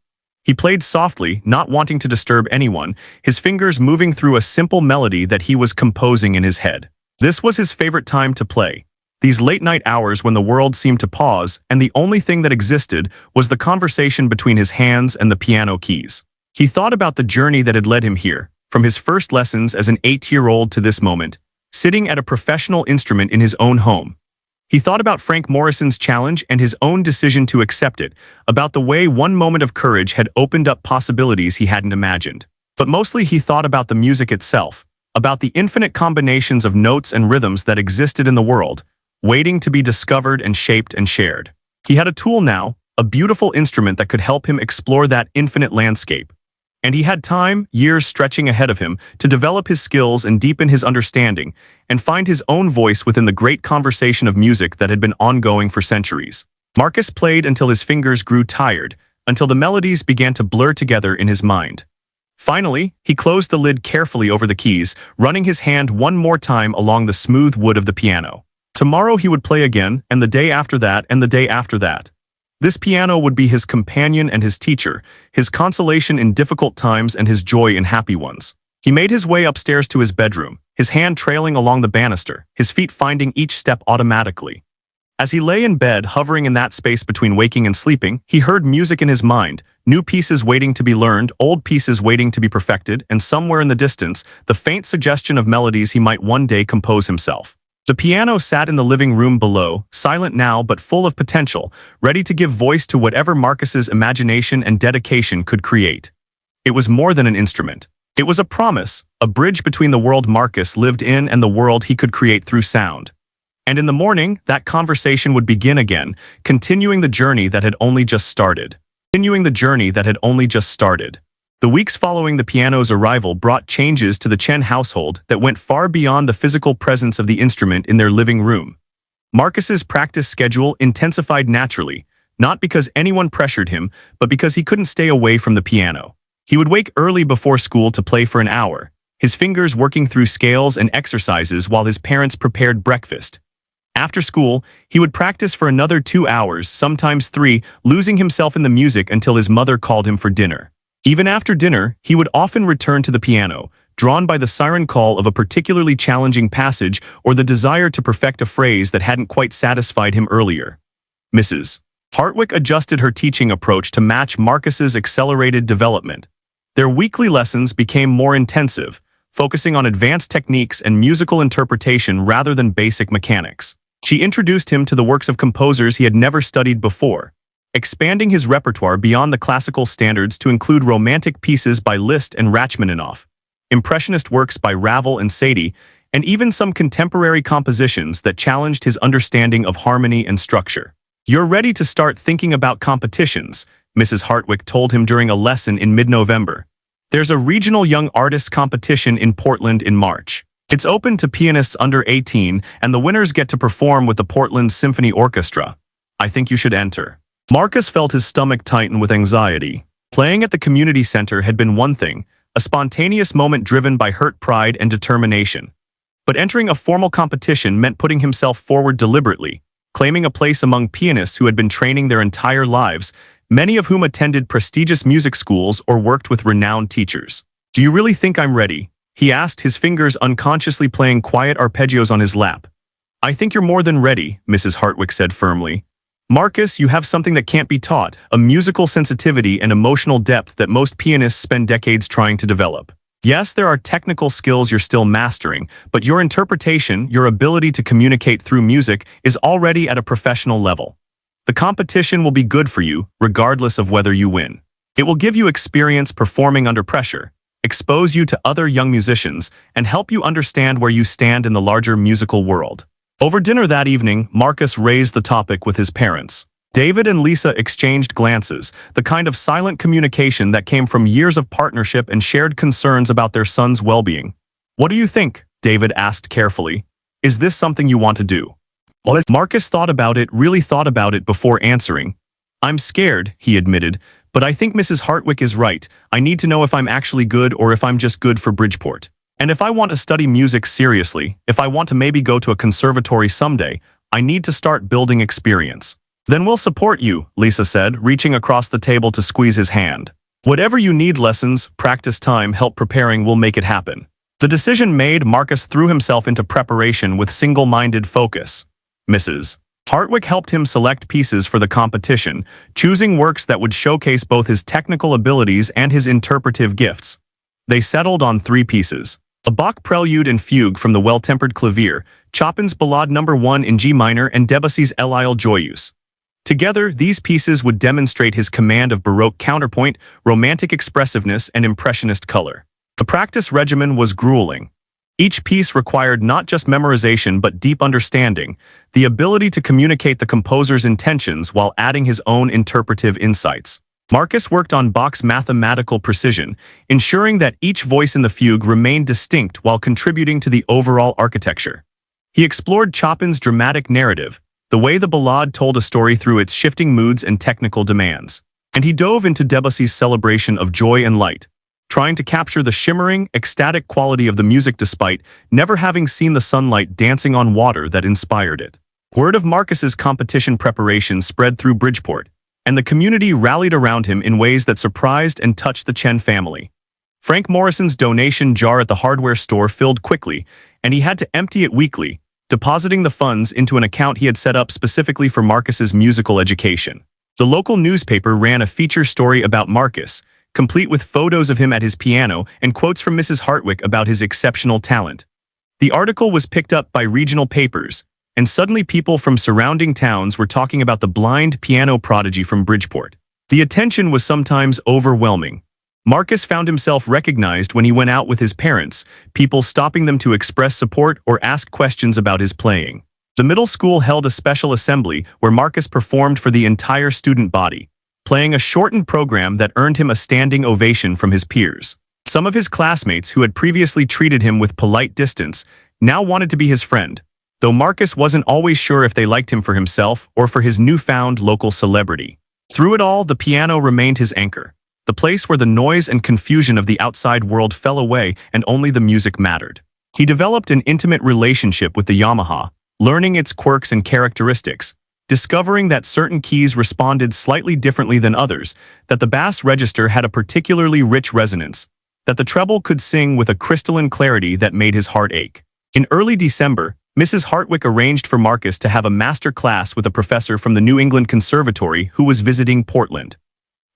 He played softly, not wanting to disturb anyone, his fingers moving through a simple melody that he was composing in his head. This was his favorite time to play. These late-night hours when the world seemed to pause and the only thing that existed was the conversation between his hands and the piano keys. He thought about the journey that had led him here, from his first lessons as an 8-year-old to this moment, sitting at a professional instrument in his own home. He thought about Frank Morrison's challenge and his own decision to accept it, about the way one moment of courage had opened up possibilities he hadn't imagined. But mostly he thought about the music itself, about the infinite combinations of notes and rhythms that existed in the world, waiting to be discovered and shaped and shared. He had a tool now, a beautiful instrument that could help him explore that infinite landscape. And he had time, years stretching ahead of him, to develop his skills and deepen his understanding, and find his own voice within the great conversation of music that had been ongoing for centuries. Marcus played until his fingers grew tired, until the melodies began to blur together in his mind. Finally, he closed the lid carefully over the keys, running his hand one more time along the smooth wood of the piano. Tomorrow he would play again, and the day after that, and the day after that. This piano would be his companion and his teacher, his consolation in difficult times and his joy in happy ones. He made his way upstairs to his bedroom, his hand trailing along the banister, his feet finding each step automatically. As he lay in bed, hovering in that space between waking and sleeping, he heard music in his mind, new pieces waiting to be learned, old pieces waiting to be perfected, and somewhere in the distance, the faint suggestion of melodies he might one day compose himself. The piano sat in the living room below, silent now but full of potential, ready to give voice to whatever Marcus's imagination and dedication could create. It was more than an instrument. It was a promise, a bridge between the world Marcus lived in and the world he could create through sound. And in the morning, that conversation would begin again, continuing the journey that had only just started. The weeks following the piano's arrival brought changes to the Chen household that went far beyond the physical presence of the instrument in their living room. Marcus's practice schedule intensified naturally, not because anyone pressured him, but because he couldn't stay away from the piano. He would wake early before school to play for an hour, his fingers working through scales and exercises while his parents prepared breakfast. After school, he would practice for another 2 hours, sometimes 3, losing himself in the music until his mother called him for dinner. Even after dinner, he would often return to the piano, drawn by the siren call of a particularly challenging passage or the desire to perfect a phrase that hadn't quite satisfied him earlier. Mrs. Hartwick adjusted her teaching approach to match Marcus's accelerated development. Their weekly lessons became more intensive, focusing on advanced techniques and musical interpretation rather than basic mechanics. She introduced him to the works of composers he had never studied before, expanding his repertoire beyond the classical standards to include romantic pieces by Liszt and Rachmaninoff, impressionist works by Ravel and Satie, and even some contemporary compositions that challenged his understanding of harmony and structure. "You're ready to start thinking about competitions," Mrs. Hartwick told him during a lesson in mid-November. "There's a regional young artists competition in Portland in March. It's open to pianists under 18, and the winners get to perform with the Portland Symphony Orchestra. I think you should enter." Marcus felt his stomach tighten with anxiety. Playing at the community center had been one thing, a spontaneous moment driven by hurt pride and determination. But entering a formal competition meant putting himself forward deliberately, claiming a place among pianists who had been training their entire lives, many of whom attended prestigious music schools or worked with renowned teachers. "Do you really think I'm ready?" he asked, his fingers unconsciously playing quiet arpeggios on his lap. "I think you're more than ready," Mrs. Hartwick said firmly. Marcus, you have something that can't be taught, a musical sensitivity and emotional depth that most pianists spend decades trying to develop. Yes, there are technical skills you're still mastering, but your interpretation, your ability to communicate through music, is already at a professional level. The competition will be good for you, regardless of whether you win. It will give you experience performing under pressure, expose you to other young musicians, and help you understand where you stand in the larger musical world. Over dinner that evening, Marcus raised the topic with his parents. David and Lisa exchanged glances, the kind of silent communication that came from years of partnership and shared concerns about their son's well-being. "What do you think?" David asked carefully. "Is this something you want to do?" Marcus really thought about it before answering. "I'm scared," he admitted, "but I think Mrs. Hartwick is right. I need to know if I'm actually good or if I'm just good for Bridgeport. And if I want to study music seriously, if I want to maybe go to a conservatory someday, I need to start building experience." "Then we'll support you," Lisa said, reaching across the table to squeeze his hand. "Whatever you need, lessons, practice time, help preparing, will make it happen." The decision made, Marcus threw himself into preparation with single-minded focus. Mrs. Hartwick helped him select pieces for the competition, choosing works that would showcase both his technical abilities and his interpretive gifts. They settled on 3 pieces: a Bach prelude and fugue from the Well-Tempered Clavier, Chopin's Ballade No. 1 in G minor, and Debussy's L'Île Joyeuse. Together, these pieces would demonstrate his command of Baroque counterpoint, romantic expressiveness, and impressionist color. The practice regimen was grueling. Each piece required not just memorization but deep understanding, the ability to communicate the composer's intentions while adding his own interpretive insights. Marcus worked on Bach's mathematical precision, ensuring that each voice in the fugue remained distinct while contributing to the overall architecture. He explored Chopin's dramatic narrative, the way the ballade told a story through its shifting moods and technical demands. And he dove into Debussy's celebration of joy and light, trying to capture the shimmering, ecstatic quality of the music despite never having seen the sunlight dancing on water that inspired it. Word of Marcus's competition preparation spread through Bridgeport, and the community rallied around him in ways that surprised and touched the Chen family. Frank Morrison's donation jar at the hardware store filled quickly, and he had to empty it weekly, depositing the funds into an account he had set up specifically for Marcus's musical education. The local newspaper ran a feature story about Marcus, complete with photos of him at his piano and quotes from Mrs. Hartwick about his exceptional talent. The article was picked up by regional papers, and suddenly people from surrounding towns were talking about the blind piano prodigy from Bridgeport. The attention was sometimes overwhelming. Marcus found himself recognized when he went out with his parents, people stopping them to express support or ask questions about his playing. The middle school held a special assembly where Marcus performed for the entire student body, playing a shortened program that earned him a standing ovation from his peers. Some of his classmates who had previously treated him with polite distance now wanted to be his friend, though Marcus wasn't always sure if they liked him for himself or for his newfound local celebrity. Through it all, the piano remained his anchor, the place where the noise and confusion of the outside world fell away and only the music mattered. He developed an intimate relationship with the Yamaha, learning its quirks and characteristics, discovering that certain keys responded slightly differently than others, that the bass register had a particularly rich resonance, that the treble could sing with a crystalline clarity that made his heart ache. In early December, Mrs. Hartwick arranged for Marcus to have a master class with a professor from the New England Conservatory who was visiting Portland.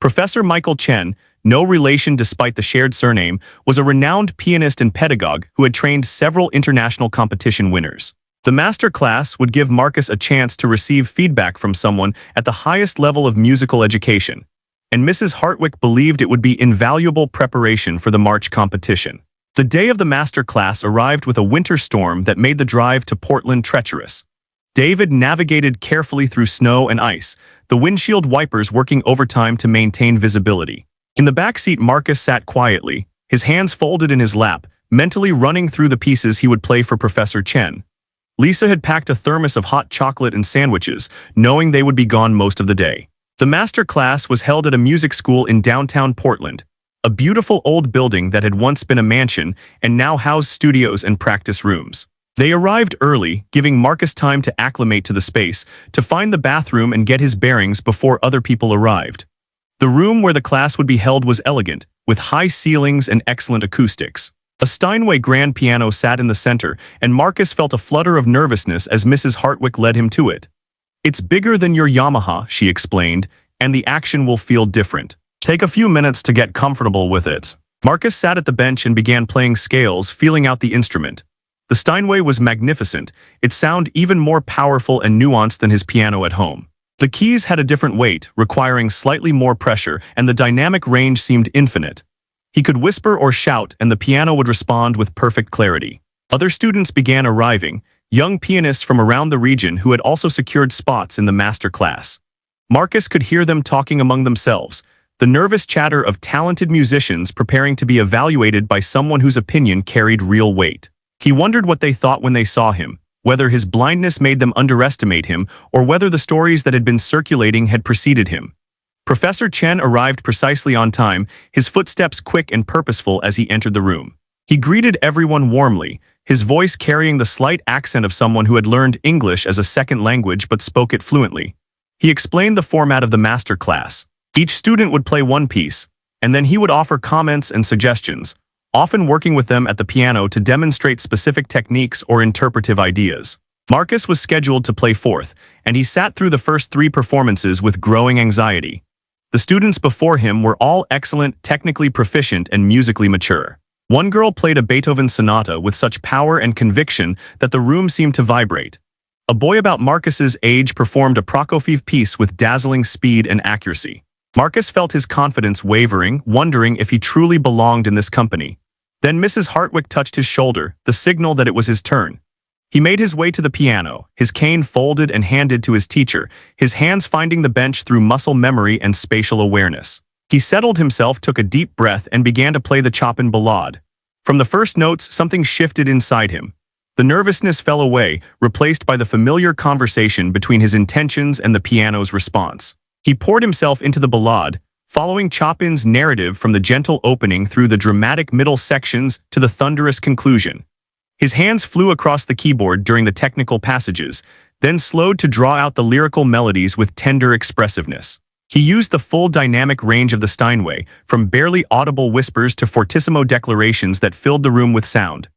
Professor Michael Chen, no relation despite the shared surname, was a renowned pianist and pedagogue who had trained several international competition winners. The master class would give Marcus a chance to receive feedback from someone at the highest level of musical education, and Mrs. Hartwick believed it would be invaluable preparation for the March competition. The day of the master class arrived with a winter storm that made the drive to Portland treacherous. David navigated carefully through snow and ice, the windshield wipers working overtime to maintain visibility. In the back seat, Marcus sat quietly, his hands folded in his lap, mentally running through the pieces he would play for Professor Chen. Lisa had packed a thermos of hot chocolate and sandwiches, knowing they would be gone most of the day. The master class was held at a music school in downtown Portland, a beautiful old building that had once been a mansion and now housed studios and practice rooms. They arrived early, giving Marcus time to acclimate to the space, to find the bathroom and get his bearings before other people arrived. The room where the class would be held was elegant, with high ceilings and excellent acoustics. A Steinway grand piano sat in the center, and Marcus felt a flutter of nervousness as Mrs. Hartwick led him to it. It's bigger than your Yamaha, she explained, and the action will feel different. Take a few minutes to get comfortable with it. Marcus sat at the bench and began playing scales, feeling out the instrument. The Steinway was magnificent, its sound even more powerful and nuanced than his piano at home. The keys had a different weight, requiring slightly more pressure, and the dynamic range seemed infinite. He could whisper or shout, and the piano would respond with perfect clarity. Other students began arriving, young pianists from around the region who had also secured spots in the master class. Marcus could hear them talking among themselves, the nervous chatter of talented musicians preparing to be evaluated by someone whose opinion carried real weight. He wondered what they thought when they saw him, whether his blindness made them underestimate him, or whether the stories that had been circulating had preceded him. Professor Chen arrived precisely on time, his footsteps quick and purposeful as he entered the room. He greeted everyone warmly, his voice carrying the slight accent of someone who had learned English as a second language but spoke it fluently. He explained the format of the master class. Each student would play one piece, and then he would offer comments and suggestions, often working with them at the piano to demonstrate specific techniques or interpretive ideas. Marcus was scheduled to play fourth, and he sat through the first 3 performances with growing anxiety. The students before him were all excellent, technically proficient, and musically mature. One girl played a Beethoven sonata with such power and conviction that the room seemed to vibrate. A boy about Marcus's age performed a Prokofiev piece with dazzling speed and accuracy. Marcus felt his confidence wavering, wondering if he truly belonged in this company. Then Mrs. Hartwick touched his shoulder, the signal that it was his turn. He made his way to the piano, his cane folded and handed to his teacher, his hands finding the bench through muscle memory and spatial awareness. He settled himself, took a deep breath, and began to play the Chopin Ballade. From the first notes, something shifted inside him. The nervousness fell away, replaced by the familiar conversation between his intentions and the piano's response. He poured himself into the ballade, following Chopin's narrative from the gentle opening through the dramatic middle sections to the thunderous conclusion. His hands flew across the keyboard during the technical passages, then slowed to draw out the lyrical melodies with tender expressiveness. He used the full dynamic range of the Steinway, from barely audible whispers to fortissimo declarations that filled the room with sound.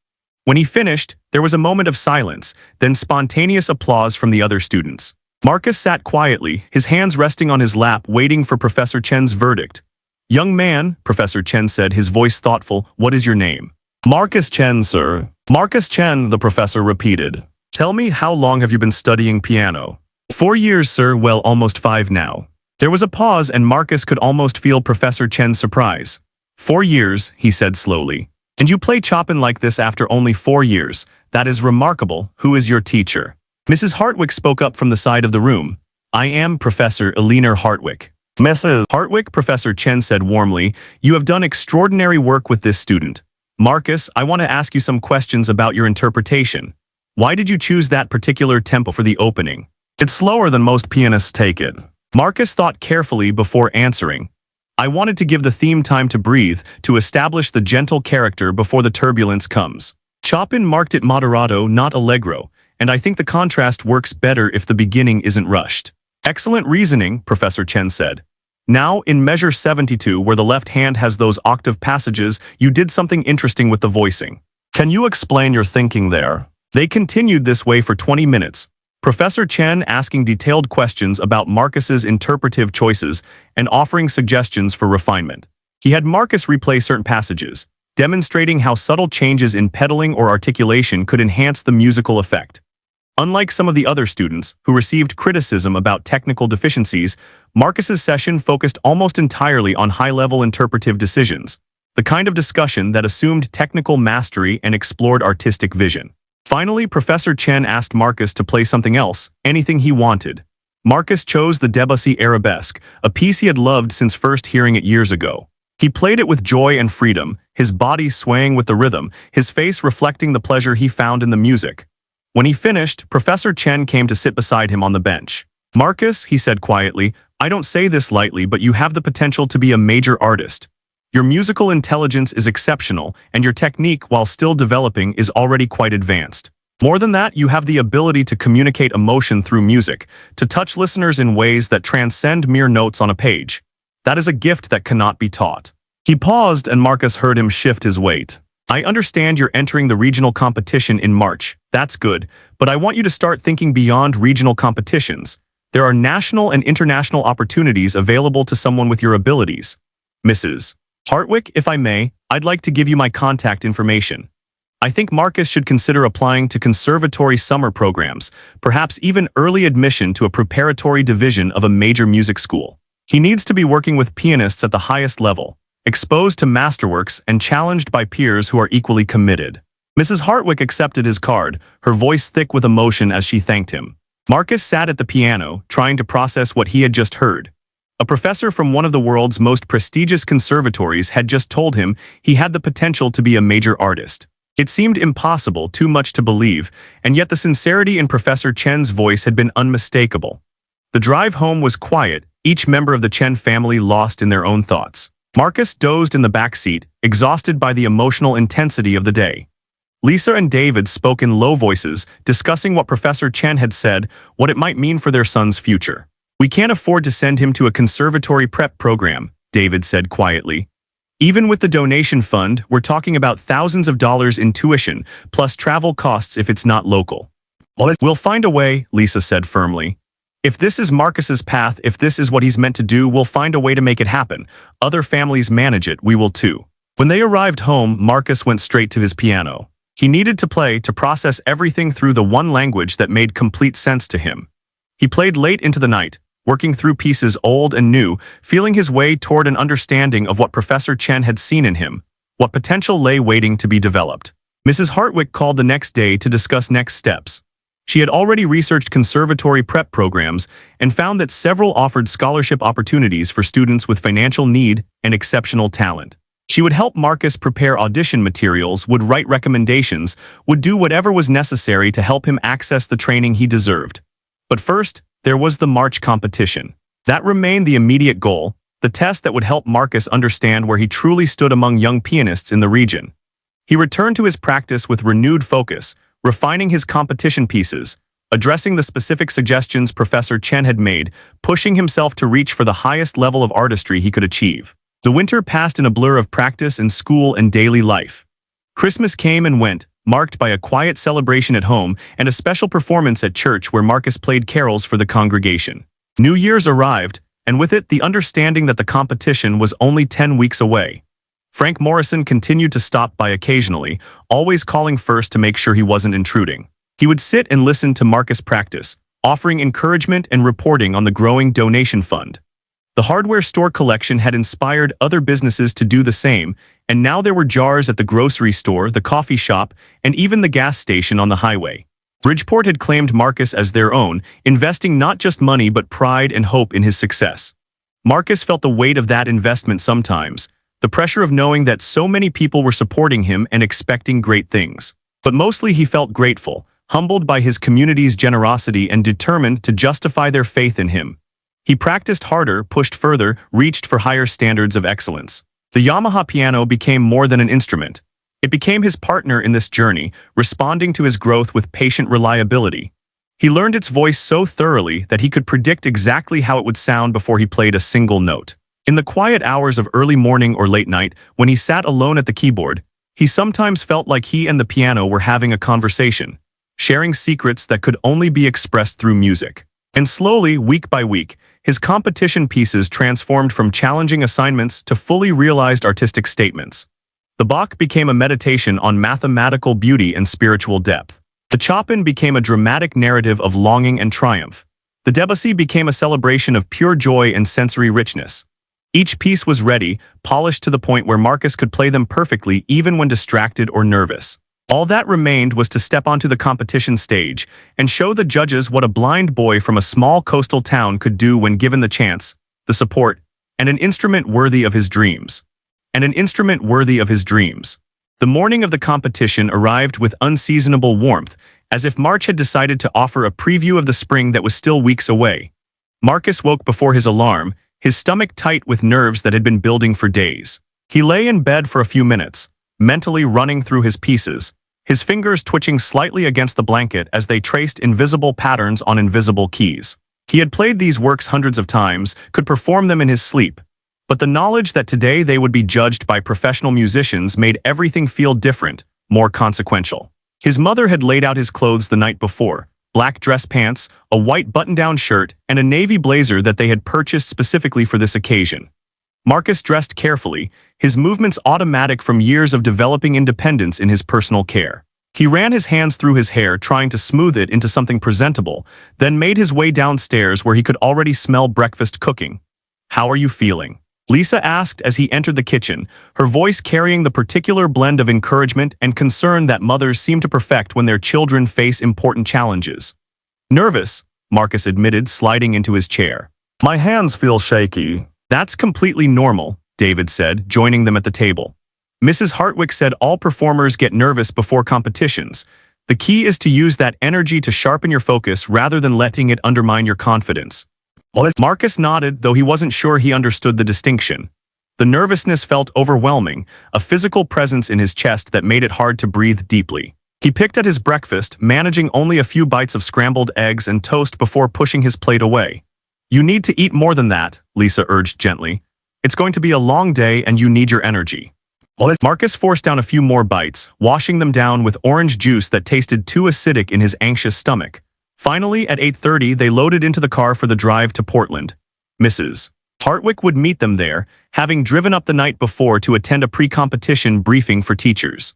When he finished, there was a moment of silence, then spontaneous applause from the other students. Marcus sat quietly, his hands resting on his lap, waiting for Professor Chen's verdict. "Young man," Professor Chen said, his voice thoughtful, "what is your name?" "Marcus Chen, sir." "Marcus Chen," the professor repeated. "Tell me, how long have you been studying piano?" "4 years, sir, well, almost 5 now." There was a pause, and Marcus could almost feel Professor Chen's surprise. "4 years," he said slowly. "And you play Chopin like this after only 4 years. That is remarkable. Who is your teacher?" Mrs. Hartwick spoke up from the side of the room. "I am Professor Elinor Hartwick." "Mrs. Hartwick," Professor Chen said warmly, "you have done extraordinary work with this student. Marcus, I want to ask you some questions about your interpretation. Why did you choose that particular tempo for the opening? It's slower than most pianists take it." Marcus thought carefully before answering. "I wanted to give the theme time to breathe, to establish the gentle character before the turbulence comes. Chopin marked it moderato, not allegro, and I think the contrast works better if the beginning isn't rushed." "Excellent reasoning," Professor Chen said. "Now, in measure 72, where the left hand has those octave passages, you did something interesting with the voicing. Can you explain your thinking there?" They continued this way for 20 minutes, Professor Chen asking detailed questions about Marcus's interpretive choices and offering suggestions for refinement. He had Marcus replay certain passages, demonstrating how subtle changes in pedaling or articulation could enhance the musical effect. Unlike some of the other students, who received criticism about technical deficiencies, Marcus's session focused almost entirely on high-level interpretive decisions, the kind of discussion that assumed technical mastery and explored artistic vision. Finally, Professor Chen asked Marcus to play something else, anything he wanted. Marcus chose the Debussy Arabesque, a piece he had loved since first hearing it years ago. He played it with joy and freedom, his body swaying with the rhythm, his face reflecting the pleasure he found in the music. When he finished, Professor Chen came to sit beside him on the bench. "Marcus," he said quietly, "I don't say this lightly, but you have the potential to be a major artist. Your musical intelligence is exceptional, and your technique, while still developing, is already quite advanced. More than that, you have the ability to communicate emotion through music, to touch listeners in ways that transcend mere notes on a page. That is a gift that cannot be taught." He paused, and Marcus heard him shift his weight. "I understand you're entering the regional competition in March. That's good, but I want you to start thinking beyond regional competitions. There are national and international opportunities available to someone with your abilities. Mrs. Hartwick, if I may, I'd like to give you my contact information. I think Marcus should consider applying to conservatory summer programs, perhaps even early admission to a preparatory division of a major music school. He needs to be working with pianists at the highest level, exposed to masterworks and challenged by peers who are equally committed. Mrs. Hartwick accepted his card, her voice thick with emotion as she thanked him. Marcus sat at the piano, trying to process what he had just heard. A professor from one of the world's most prestigious conservatories had just told him he had the potential to be a major artist. It seemed impossible, too much to believe, and yet the sincerity in Professor Chen's voice had been unmistakable. The drive home was quiet, each member of the Chen family lost in their own thoughts. Marcus dozed in the back seat, exhausted by the emotional intensity of the day. Lisa and David spoke in low voices, discussing what Professor Chen had said, what it might mean for their son's future. "We can't afford to send him to a conservatory prep program," David said quietly. "Even with the donation fund, we're talking about thousands of dollars in tuition, plus travel costs if it's not local." "We'll find a way," Lisa said firmly. "If this is Marcus's path, if this is what he's meant to do, we'll find a way to make it happen. Other families manage it, we will too." When they arrived home, Marcus went straight to his piano. He needed to play to process everything through the one language that made complete sense to him. He played late into the night, working through pieces old and new, feeling his way toward an understanding of what Professor Chen had seen in him, what potential lay waiting to be developed. Mrs. Hartwick called the next day to discuss next steps. She had already researched conservatory prep programs and found that several offered scholarship opportunities for students with financial need and exceptional talent. She would help Marcus prepare audition materials, would write recommendations, would do whatever was necessary to help him access the training he deserved. But first, there was the March competition. That remained the immediate goal, the test that would help Marcus understand where he truly stood among young pianists in the region. He returned to his practice with renewed focus, refining his competition pieces, addressing the specific suggestions Professor Chen had made, pushing himself to reach for the highest level of artistry he could achieve. The winter passed in a blur of practice and school and daily life. Christmas came and went, marked by a quiet celebration at home and a special performance at church where Marcus played carols for the congregation. New Year's arrived, and with it the understanding that the competition was only 10 weeks away. Frank Morrison continued to stop by occasionally, always calling first to make sure he wasn't intruding. He would sit and listen to Marcus practice, offering encouragement and reporting on the growing donation fund. The hardware store collection had inspired other businesses to do the same, and now there were jars at the grocery store, the coffee shop, and even the gas station on the highway. Bridgeport had claimed Marcus as their own, investing not just money but pride and hope in his success. Marcus felt the weight of that investment sometimes, the pressure of knowing that so many people were supporting him and expecting great things. But mostly he felt grateful, humbled by his community's generosity and determined to justify their faith in him. He practiced harder, pushed further, reached for higher standards of excellence. The Yamaha piano became more than an instrument. It became his partner in this journey, responding to his growth with patient reliability. He learned its voice so thoroughly that he could predict exactly how it would sound before he played a single note. In the quiet hours of early morning or late night, when he sat alone at the keyboard, he sometimes felt like he and the piano were having a conversation, sharing secrets that could only be expressed through music. And slowly, week by week, his competition pieces transformed from challenging assignments to fully realized artistic statements. The Bach became a meditation on mathematical beauty and spiritual depth. The Chopin became a dramatic narrative of longing and triumph. The Debussy became a celebration of pure joy and sensory richness. Each piece was ready, polished to the point where Marcus could play them perfectly even when distracted or nervous. All that remained was to step onto the competition stage and show the judges what a blind boy from a small coastal town could do when given the chance, the support, and an instrument worthy of his dreams. The morning of the competition arrived with unseasonable warmth, as if March had decided to offer a preview of the spring that was still weeks away. Marcus woke before his alarm, his stomach tight with nerves that had been building for days. He lay in bed for a few minutes, mentally running through his pieces, his fingers twitching slightly against the blanket as they traced invisible patterns on invisible keys. He had played these works hundreds of times, could perform them in his sleep, but the knowledge that today they would be judged by professional musicians made everything feel different, more consequential. His mother had laid out his clothes the night before, black dress pants, a white button-down shirt, and a navy blazer that they had purchased specifically for this occasion. Marcus dressed carefully, his movements automatic from years of developing independence in his personal care. He ran his hands through his hair, trying to smooth it into something presentable, then made his way downstairs where he could already smell breakfast cooking. "How are you feeling?" Lisa asked as he entered the kitchen, her voice carrying the particular blend of encouragement and concern that mothers seem to perfect when their children face important challenges. "Nervous," Marcus admitted, sliding into his chair. "My hands feel shaky." "That's completely normal," David said, joining them at the table. Mrs. Hartwick said all performers get nervous before competitions. The key is to use that energy to sharpen your focus rather than letting it undermine your confidence. Marcus nodded, though he wasn't sure he understood the distinction. The nervousness felt overwhelming, a physical presence in his chest that made it hard to breathe deeply. He picked at his breakfast, managing only a few bites of scrambled eggs and toast before pushing his plate away. "You need to eat more than that," Lisa urged gently. "It's going to be a long day and you need your energy." Marcus forced down a few more bites, washing them down with orange juice that tasted too acidic in his anxious stomach. Finally, at 8:30, they loaded into the car for the drive to Portland. Mrs. Hartwick would meet them there, having driven up the night before to attend a pre-competition briefing for teachers.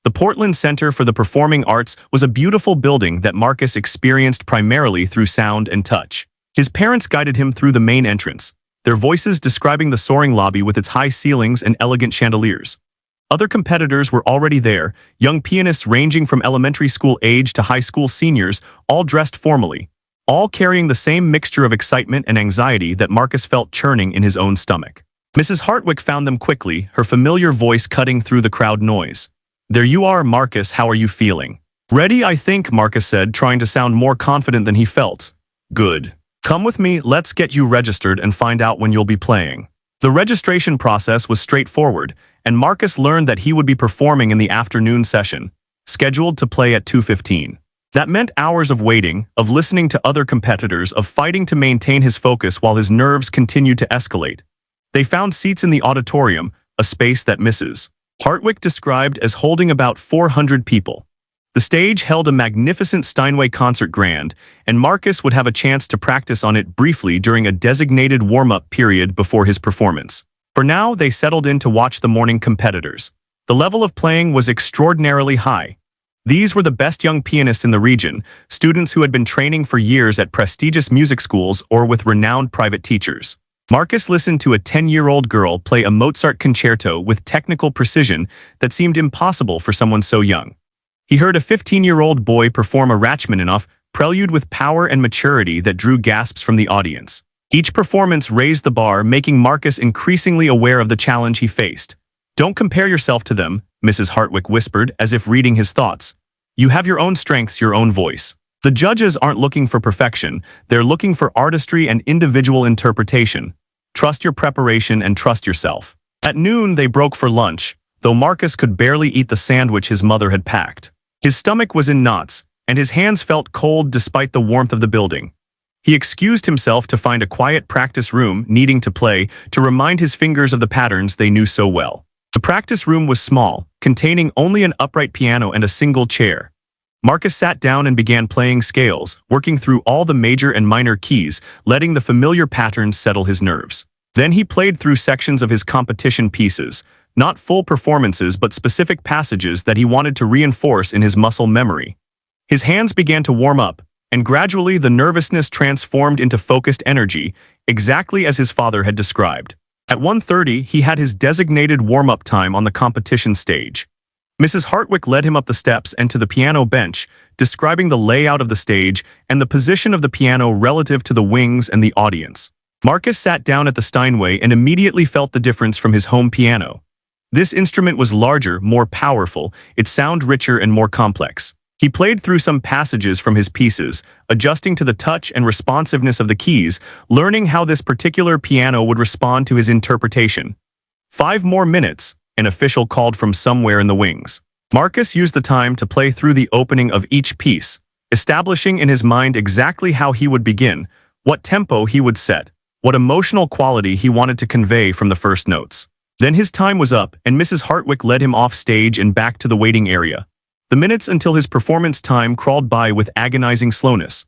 The Portland Center for the Performing Arts was a beautiful building that Marcus experienced primarily through sound and touch. His parents guided him through the main entrance, their voices describing the soaring lobby with its high ceilings and elegant chandeliers. Other competitors were already there, young pianists ranging from elementary school age to high school seniors, all dressed formally, all carrying the same mixture of excitement and anxiety that Marcus felt churning in his own stomach. Mrs. Hartwick found them quickly, her familiar voice cutting through the crowd noise. "There you are, Marcus, how are you feeling?" "Ready, I think," Marcus said, trying to sound more confident than he felt. "Good. Come with me, let's get you registered and find out when you'll be playing." The registration process was straightforward, and Marcus learned that he would be performing in the afternoon session, scheduled to play at 2:15. That meant hours of waiting, of listening to other competitors, of fighting to maintain his focus while his nerves continued to escalate. They found seats in the auditorium, a space that Mrs. Hartwick described as holding about 400 people. The stage held a magnificent Steinway concert grand, and Marcus would have a chance to practice on it briefly during a designated warm-up period before his performance. For now, they settled in to watch the morning competitors. The level of playing was extraordinarily high. These were the best young pianists in the region, students who had been training for years at prestigious music schools or with renowned private teachers. Marcus listened to a 10-year-old girl play a Mozart concerto with technical precision that seemed impossible for someone so young. He heard a 15-year-old boy perform a Rachmaninoff prelude with power and maturity that drew gasps from the audience. Each performance raised the bar, making Marcus increasingly aware of the challenge he faced. "Don't compare yourself to them," Mrs. Hartwick whispered, as if reading his thoughts. "You have your own strengths, your own voice. The judges aren't looking for perfection, they're looking for artistry and individual interpretation. Trust your preparation and trust yourself." At noon, they broke for lunch, though Marcus could barely eat the sandwich his mother had packed. His stomach was in knots, and his hands felt cold despite the warmth of the building. He excused himself to find a quiet practice room, needing to play, to remind his fingers of the patterns they knew so well. The practice room was small, containing only an upright piano and a single chair. Marcus sat down and began playing scales, working through all the major and minor keys, letting the familiar patterns settle his nerves. Then he played through sections of his competition pieces, not full performances but specific passages that he wanted to reinforce in his muscle memory. His hands began to warm up, and gradually the nervousness transformed into focused energy, exactly as his father had described. At 1:30, he had his designated warm-up time on the competition stage. Mrs. Hartwick led him up the steps and to the piano bench, describing the layout of the stage and the position of the piano relative to the wings and the audience. Marcus sat down at the Steinway and immediately felt the difference from his home piano. This instrument was larger, more powerful, its sound richer and more complex. He played through some passages from his pieces, adjusting to the touch and responsiveness of the keys, learning how this particular piano would respond to his interpretation. 5 more minutes, an official called from somewhere in the wings. Marcus used the time to play through the opening of each piece, establishing in his mind exactly how he would begin, what tempo he would set, what emotional quality he wanted to convey from the first notes. Then his time was up, and Mrs. Hartwick led him off stage and back to the waiting area. The The minutes until his performance time crawled by with agonizing slowness.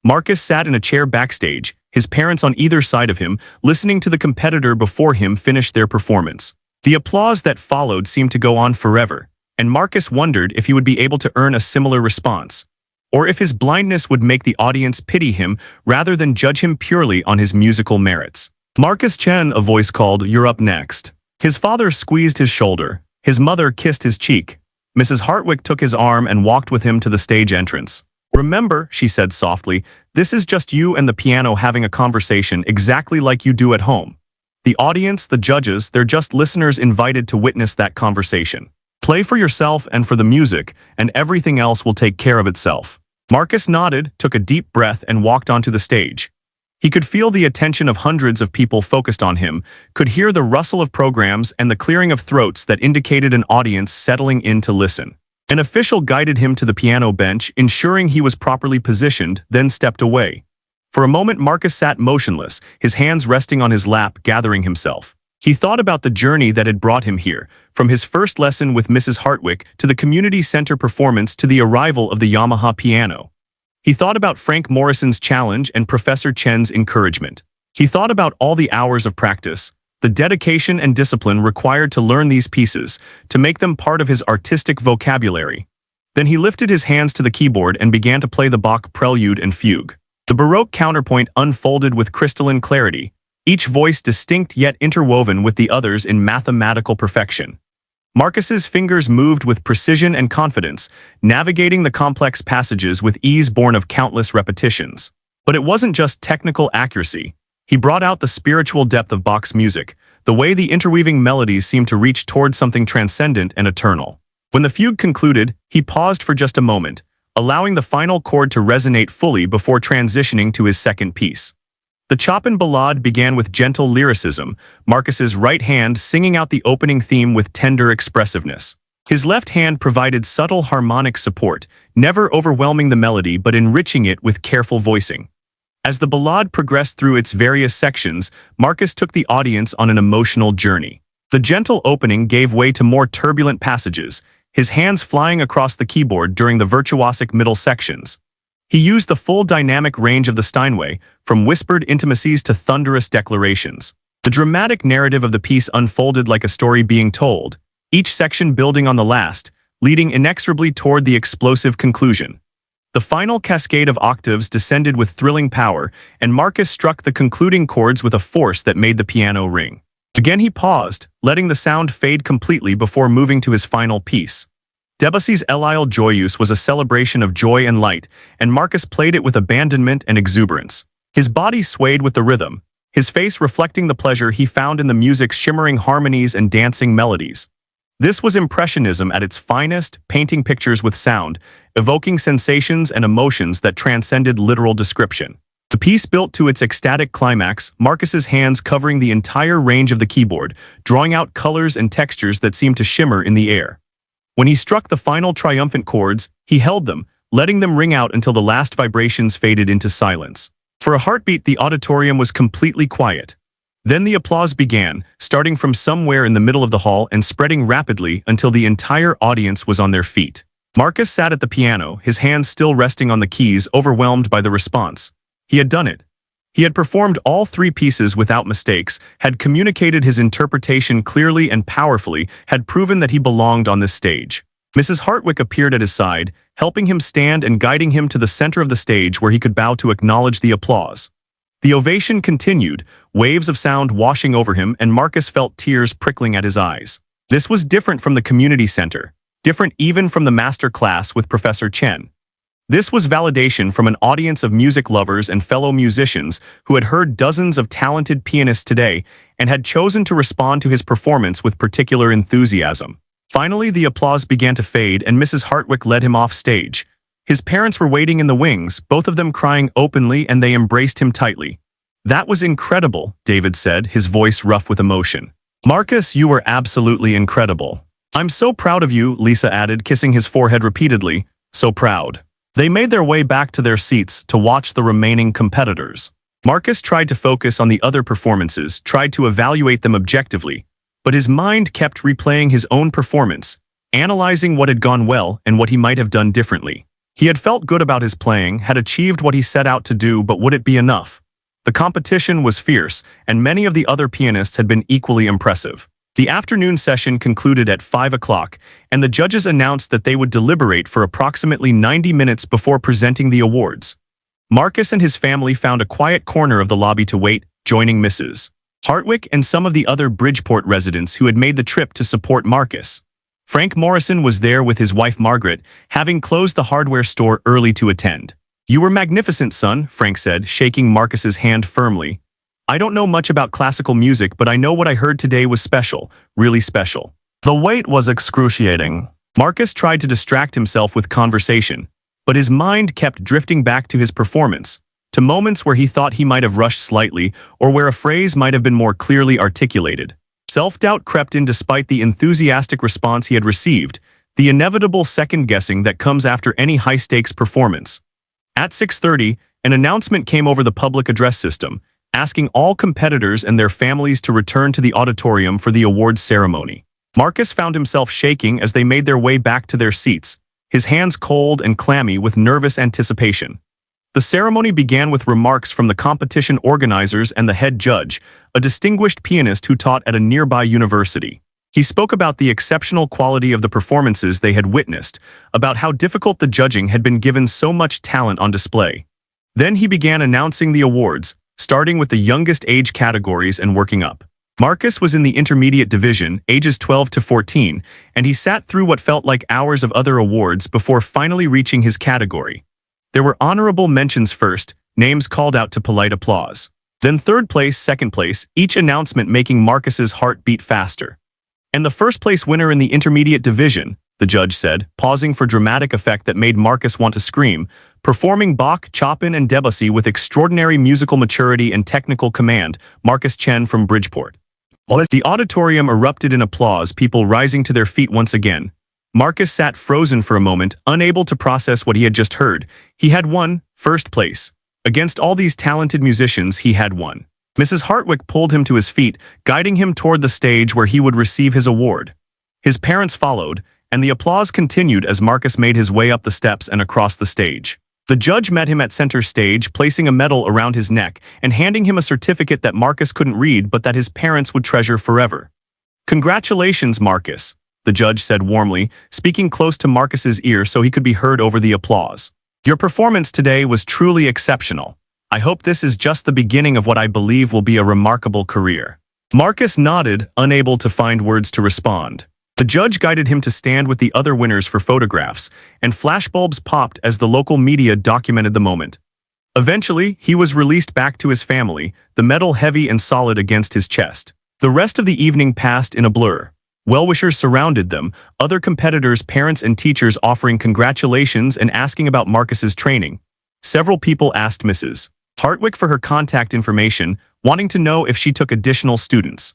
Marcus sat in a chair backstage, his parents on either side of him, listening to the competitor before him finish their performance. The applause that followed seemed to go on forever, and Marcus wondered if he would be able to earn a similar response, or if his blindness would make the audience pity him rather than judge him purely on his musical merits. "Marcus Chen," a voice called, "you're up next." His father squeezed his shoulder. His mother kissed his cheek. Mrs. Hartwick took his arm and walked with him to the stage entrance. "Remember," she said softly, "this is just you and the piano having a conversation exactly like you do at home. The audience, the judges, they're just listeners invited to witness that conversation. Play for yourself and for the music, and everything else will take care of itself." Marcus nodded, took a deep breath, and walked onto the stage. He could feel the attention of hundreds of people focused on him, could hear the rustle of programs and the clearing of throats that indicated an audience settling in to listen. An official guided him to the piano bench, ensuring he was properly positioned, then stepped away. For a moment, Marcus sat motionless, his hands resting on his lap, gathering himself. He thought about the journey that had brought him here, from his first lesson with Mrs. Hartwick to the community center performance to the arrival of the Yamaha piano. He thought about Frank Morrison's challenge and Professor Chen's encouragement. He thought about all the hours of practice, the dedication and discipline required to learn these pieces, to make them part of his artistic vocabulary. Then he lifted his hands to the keyboard and began to play the Bach prelude and fugue. The Baroque counterpoint unfolded with crystalline clarity, each voice distinct yet interwoven with the others in mathematical perfection. Marcus's fingers moved with precision and confidence, navigating the complex passages with ease born of countless repetitions. But it wasn't just technical accuracy. He brought out the spiritual depth of Bach's music, the way the interweaving melodies seemed to reach toward something transcendent and eternal. When the fugue concluded, he paused for just a moment, allowing the final chord to resonate fully before transitioning to his second piece. The Chopin Ballade began with gentle lyricism, Marcus's right hand singing out the opening theme with tender expressiveness. His left hand provided subtle harmonic support, never overwhelming the melody but enriching it with careful voicing. As the ballade progressed through its various sections, Marcus took the audience on an emotional journey. The gentle opening gave way to more turbulent passages, his hands flying across the keyboard during the virtuosic middle sections. He used the full dynamic range of the Steinway, from whispered intimacies to thunderous declarations. The dramatic narrative of the piece unfolded like a story being told, each section building on the last, leading inexorably toward the explosive conclusion. The final cascade of octaves descended with thrilling power, and Marcus struck the concluding chords with a force that made the piano ring. Again he paused, letting the sound fade completely before moving to his final piece. Debussy's L'Île Joyeuse was a celebration of joy and light, and Marcus played it with abandonment and exuberance. His body swayed with the rhythm, his face reflecting the pleasure he found in the music's shimmering harmonies and dancing melodies. This was Impressionism at its finest, painting pictures with sound, evoking sensations and emotions that transcended literal description. The piece built to its ecstatic climax, Marcus's hands covering the entire range of the keyboard, drawing out colors and textures that seemed to shimmer in the air. When he struck the final triumphant chords, he held them, letting them ring out until the last vibrations faded into silence. For a heartbeat, the auditorium was completely quiet. Then the applause began, starting from somewhere in the middle of the hall and spreading rapidly until the entire audience was on their feet. Marcus sat at the piano, his hands still resting on the keys, overwhelmed by the response. He had done it. He had performed all three pieces without mistakes, had communicated his interpretation clearly and powerfully, had proven that he belonged on this stage. Mrs. Hartwick appeared at his side, helping him stand and guiding him to the center of the stage where he could bow to acknowledge the applause. The ovation continued, waves of sound washing over him, and Marcus felt tears prickling at his eyes. This was different from the community center, different even from the master class with Professor Chen. This was validation from an audience of music lovers and fellow musicians who had heard dozens of talented pianists today and had chosen to respond to his performance with particular enthusiasm. Finally, the applause began to fade and Mrs. Hartwick led him off stage. His parents were waiting in the wings, both of them crying openly, and they embraced him tightly. "That was incredible," David said, his voice rough with emotion. "Marcus, you were absolutely incredible." "I'm so proud of you," Lisa added, kissing his forehead repeatedly. "So proud." They made their way back to their seats to watch the remaining competitors. Marcus tried to focus on the other performances, tried to evaluate them objectively, but his mind kept replaying his own performance, analyzing what had gone well and what he might have done differently. He had felt good about his playing, had achieved what he set out to do, but would it be enough? The competition was fierce, and many of the other pianists had been equally impressive. The afternoon session concluded at 5 o'clock, and the judges announced that they would deliberate for approximately 90 minutes before presenting the awards. Marcus and his family found a quiet corner of the lobby to wait, joining Mrs. Hartwick and some of the other Bridgeport residents who had made the trip to support Marcus. Frank Morrison was there with his wife Margaret, having closed the hardware store early to attend. "You were magnificent, son," Frank said, shaking Marcus's hand firmly. "I don't know much about classical music, but I know what I heard today was special, really special." The wait was excruciating. Marcus tried to distract himself with conversation, but his mind kept drifting back to his performance, to moments where he thought he might have rushed slightly or where a phrase might have been more clearly articulated. Self-doubt crept in despite the enthusiastic response he had received, the inevitable second-guessing that comes after any high-stakes performance. At 6:30, an announcement came over the public address system, asking all competitors and their families to return to the auditorium for the awards ceremony. Marcus found himself shaking as they made their way back to their seats, his hands cold and clammy with nervous anticipation. The ceremony began with remarks from the competition organizers and the head judge, a distinguished pianist who taught at a nearby university. He spoke about the exceptional quality of the performances they had witnessed, about how difficult the judging had been given so much talent on display. Then he began announcing the awards, starting with the youngest age categories and working up. Marcus was in the intermediate division, ages 12 to 14, and he sat through what felt like hours of other awards before finally reaching his category. There were honorable mentions first, names called out to polite applause. Then third place, second place, each announcement making Marcus's heart beat faster. "And the first place winner in the intermediate division," the judge said, pausing for dramatic effect that made Marcus want to scream, performing Bach, Chopin, and Debussy with extraordinary musical maturity and technical command, Marcus Chen from Bridgeport. The auditorium erupted in applause, people rising to their feet once again. Marcus sat frozen for a moment, unable to process what he had just heard. He had won first place. Against all these talented musicians, he had won. Mrs. Hartwick pulled him to his feet, guiding him toward the stage where he would receive his award. His parents followed, and the applause continued as Marcus made his way up the steps and across the stage. The judge met him at center stage, placing a medal around his neck and handing him a certificate that Marcus couldn't read but that his parents would treasure forever. "Congratulations, Marcus," the judge said warmly, speaking close to Marcus's ear so he could be heard over the applause. "Your performance today was truly exceptional. I hope this is just the beginning of what I believe will be a remarkable career." Marcus nodded, unable to find words to respond. The judge guided him to stand with the other winners for photographs, and flashbulbs popped as the local media documented the moment. Eventually, he was released back to his family, the medal heavy and solid against his chest. The rest of the evening passed in a blur. Well-wishers surrounded them, other competitors' parents and teachers offering congratulations and asking about Marcus's training. Several people asked Mrs. Hartwick for her contact information, wanting to know if she took additional students.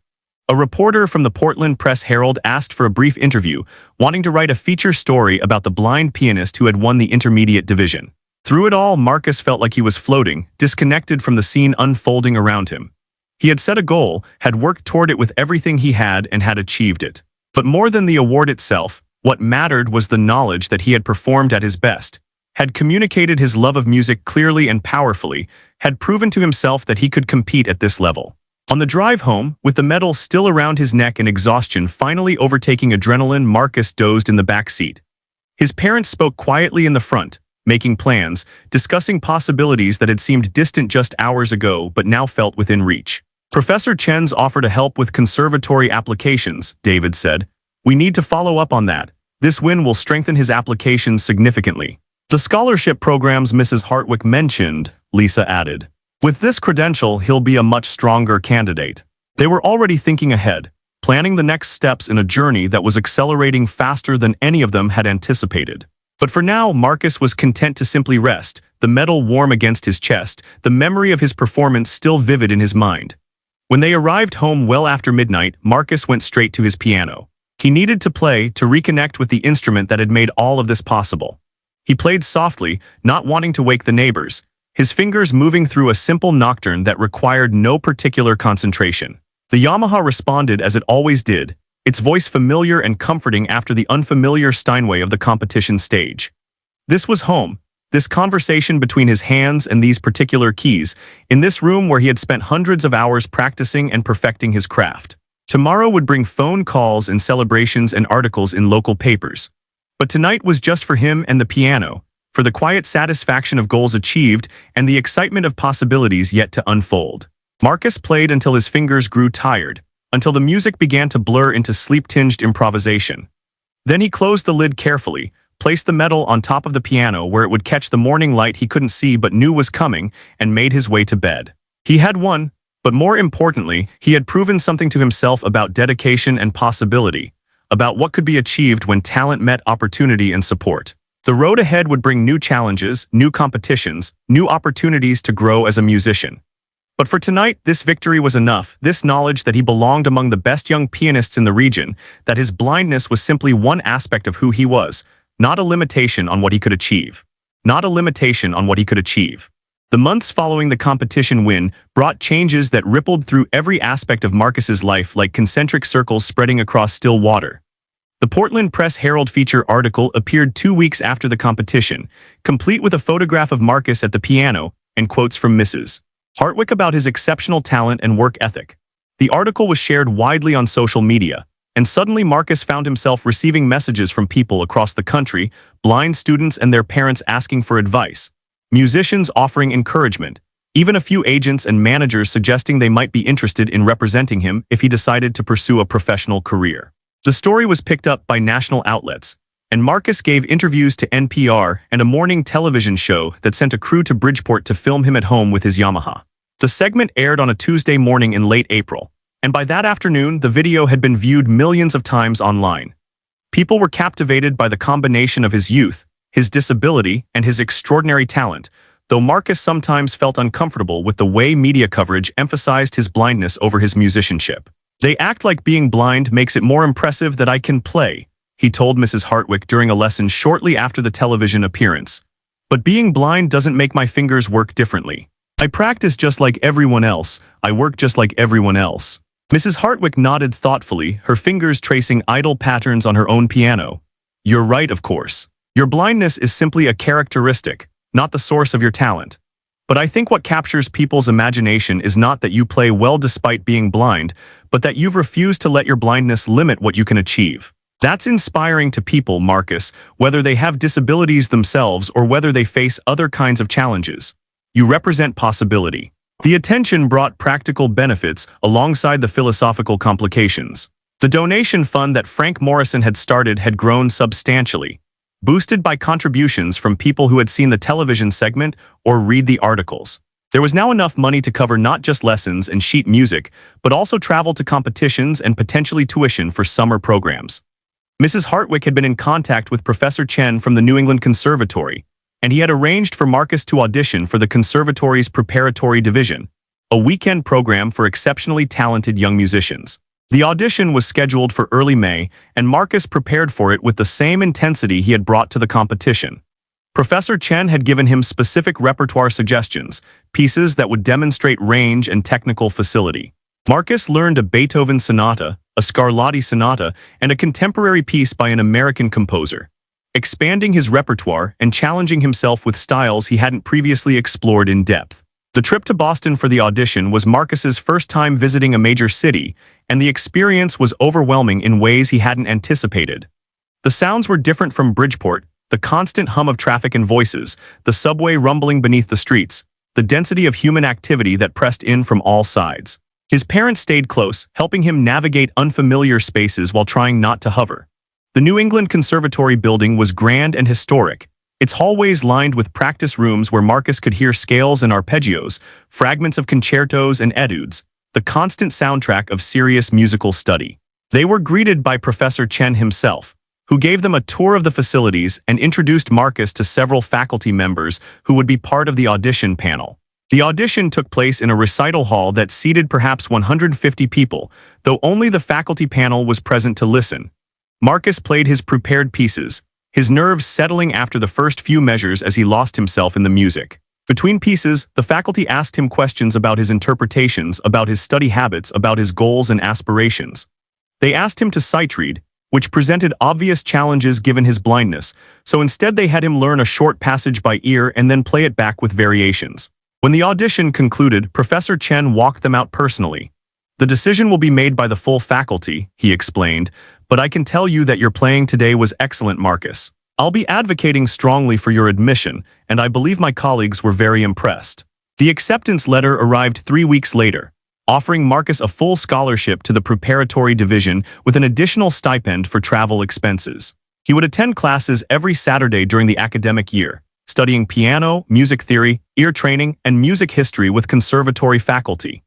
A reporter from the Portland Press-Herald asked for a brief interview, wanting to write a feature story about the blind pianist who had won the intermediate division. Through it all, Marcus felt like he was floating, disconnected from the scene unfolding around him. He had set a goal, had worked toward it with everything he had, and had achieved it. But more than the award itself, what mattered was the knowledge that he had performed at his best, had communicated his love of music clearly and powerfully, had proven to himself that he could compete at this level. On the drive home, with the medal still around his neck and exhaustion finally overtaking adrenaline, Marcus dozed in the back seat. His parents spoke quietly in the front, making plans, discussing possibilities that had seemed distant just hours ago but now felt within reach. "Professor Chen's offer to help with conservatory applications," David said. "We need to follow up on that. This win will strengthen his applications significantly." "The scholarship programs Mrs. Hartwick mentioned," Lisa added. "With this credential, he'll be a much stronger candidate." They were already thinking ahead, planning the next steps in a journey that was accelerating faster than any of them had anticipated. But for now, Marcus was content to simply rest, the medal warm against his chest, the memory of his performance still vivid in his mind. When they arrived home well after midnight, Marcus went straight to his piano. He needed to play, to reconnect with the instrument that had made all of this possible. He played softly, not wanting to wake the neighbors, his fingers moving through a simple nocturne that required no particular concentration. The Yamaha responded as it always did, its voice familiar and comforting after the unfamiliar Steinway of the competition stage. This was home, this conversation between his hands and these particular keys, in this room where he had spent hundreds of hours practicing and perfecting his craft. Tomorrow would bring phone calls and celebrations and articles in local papers. But tonight was just for him and the piano, for the quiet satisfaction of goals achieved and the excitement of possibilities yet to unfold. Marcus played until his fingers grew tired, until the music began to blur into sleep-tinged improvisation. Then he closed the lid carefully, placed the metal on top of the piano where it would catch the morning light he couldn't see but knew was coming, and made his way to bed. He had won, but more importantly, he had proven something to himself about dedication and possibility, about what could be achieved when talent met opportunity and support. The road ahead would bring new challenges, new competitions, new opportunities to grow as a musician. But for tonight, this victory was enough, this knowledge that he belonged among the best young pianists in the region, that his blindness was simply one aspect of who he was, not a limitation on what he could achieve. Not a limitation on what he could achieve. The months following the competition win brought changes that rippled through every aspect of Marcus's life like concentric circles spreading across still water. The Portland Press Herald feature article appeared 2 weeks after the competition, complete with a photograph of Marcus at the piano and quotes from Mrs. Hartwick about his exceptional talent and work ethic. The article was shared widely on social media, and suddenly Marcus found himself receiving messages from people across the country, blind students and their parents asking for advice, musicians offering encouragement, even a few agents and managers suggesting they might be interested in representing him if he decided to pursue a professional career. The story was picked up by national outlets, and Marcus gave interviews to NPR and a morning television show that sent a crew to Bridgeport to film him at home with his Yamaha. The segment aired on a Tuesday morning in late April, and by that afternoon, the video had been viewed millions of times online. People were captivated by the combination of his youth, his disability, and his extraordinary talent, though Marcus sometimes felt uncomfortable with the way media coverage emphasized his blindness over his musicianship. "They act like being blind makes it more impressive that I can play," he told Mrs. Hartwick during a lesson shortly after the television appearance. "But being blind doesn't make my fingers work differently. I practice just like everyone else, I work just like everyone else." Mrs. Hartwick nodded thoughtfully, her fingers tracing idle patterns on her own piano. "You're right, of course. Your blindness is simply a characteristic, not the source of your talent. But I think what captures people's imagination is not that you play well despite being blind, but that you've refused to let your blindness limit what you can achieve. That's inspiring to people, Marcus, whether they have disabilities themselves or whether they face other kinds of challenges. You represent possibility." The attention brought practical benefits alongside the philosophical complications. The donation fund that Frank Morrison had started had grown substantially, boosted by contributions from people who had seen the television segment or read the articles. There was now enough money to cover not just lessons and sheet music, but also travel to competitions and potentially tuition for summer programs. Mrs. Hartwick had been in contact with Professor Chen from the New England Conservatory, and he had arranged for Marcus to audition for the conservatory's preparatory division, a weekend program for exceptionally talented young musicians. The audition was scheduled for early May, and Marcus prepared for it with the same intensity he had brought to the competition. Professor Chen had given him specific repertoire suggestions, pieces that would demonstrate range and technical facility. Marcus learned a Beethoven sonata, a Scarlatti sonata, and a contemporary piece by an American composer, expanding his repertoire and challenging himself with styles he hadn't previously explored in depth. The trip to Boston for the audition was Marcus's first time visiting a major city, and the experience was overwhelming in ways he hadn't anticipated. The sounds were different from Bridgeport, the constant hum of traffic and voices, the subway rumbling beneath the streets, the density of human activity that pressed in from all sides. His parents stayed close, helping him navigate unfamiliar spaces while trying not to hover. The New England Conservatory building was grand and historic, its hallways lined with practice rooms where Marcus could hear scales and arpeggios, fragments of concertos and etudes, the constant soundtrack of serious musical study. They were greeted by Professor Chen himself, who gave them a tour of the facilities and introduced Marcus to several faculty members who would be part of the audition panel. The audition took place in a recital hall that seated perhaps 150 people, though only the faculty panel was present to listen. Marcus played his prepared pieces, his nerves settling after the first few measures as he lost himself in the music. Between pieces, the faculty asked him questions about his interpretations, about his study habits, about his goals and aspirations. They asked him to sight read, which presented obvious challenges given his blindness, so instead they had him learn a short passage by ear and then play it back with variations. When the audition concluded, Professor Chen walked them out personally. "The decision will be made by the full faculty," he explained, "but I can tell you that your playing today was excellent, Marcus. I'll be advocating strongly for your admission, and I believe my colleagues were very impressed." The acceptance letter arrived 3 weeks later, offering Marcus a full scholarship to the preparatory division with an additional stipend for travel expenses. He would attend classes every Saturday during the academic year, studying piano, music theory, ear training, and music history with conservatory faculty.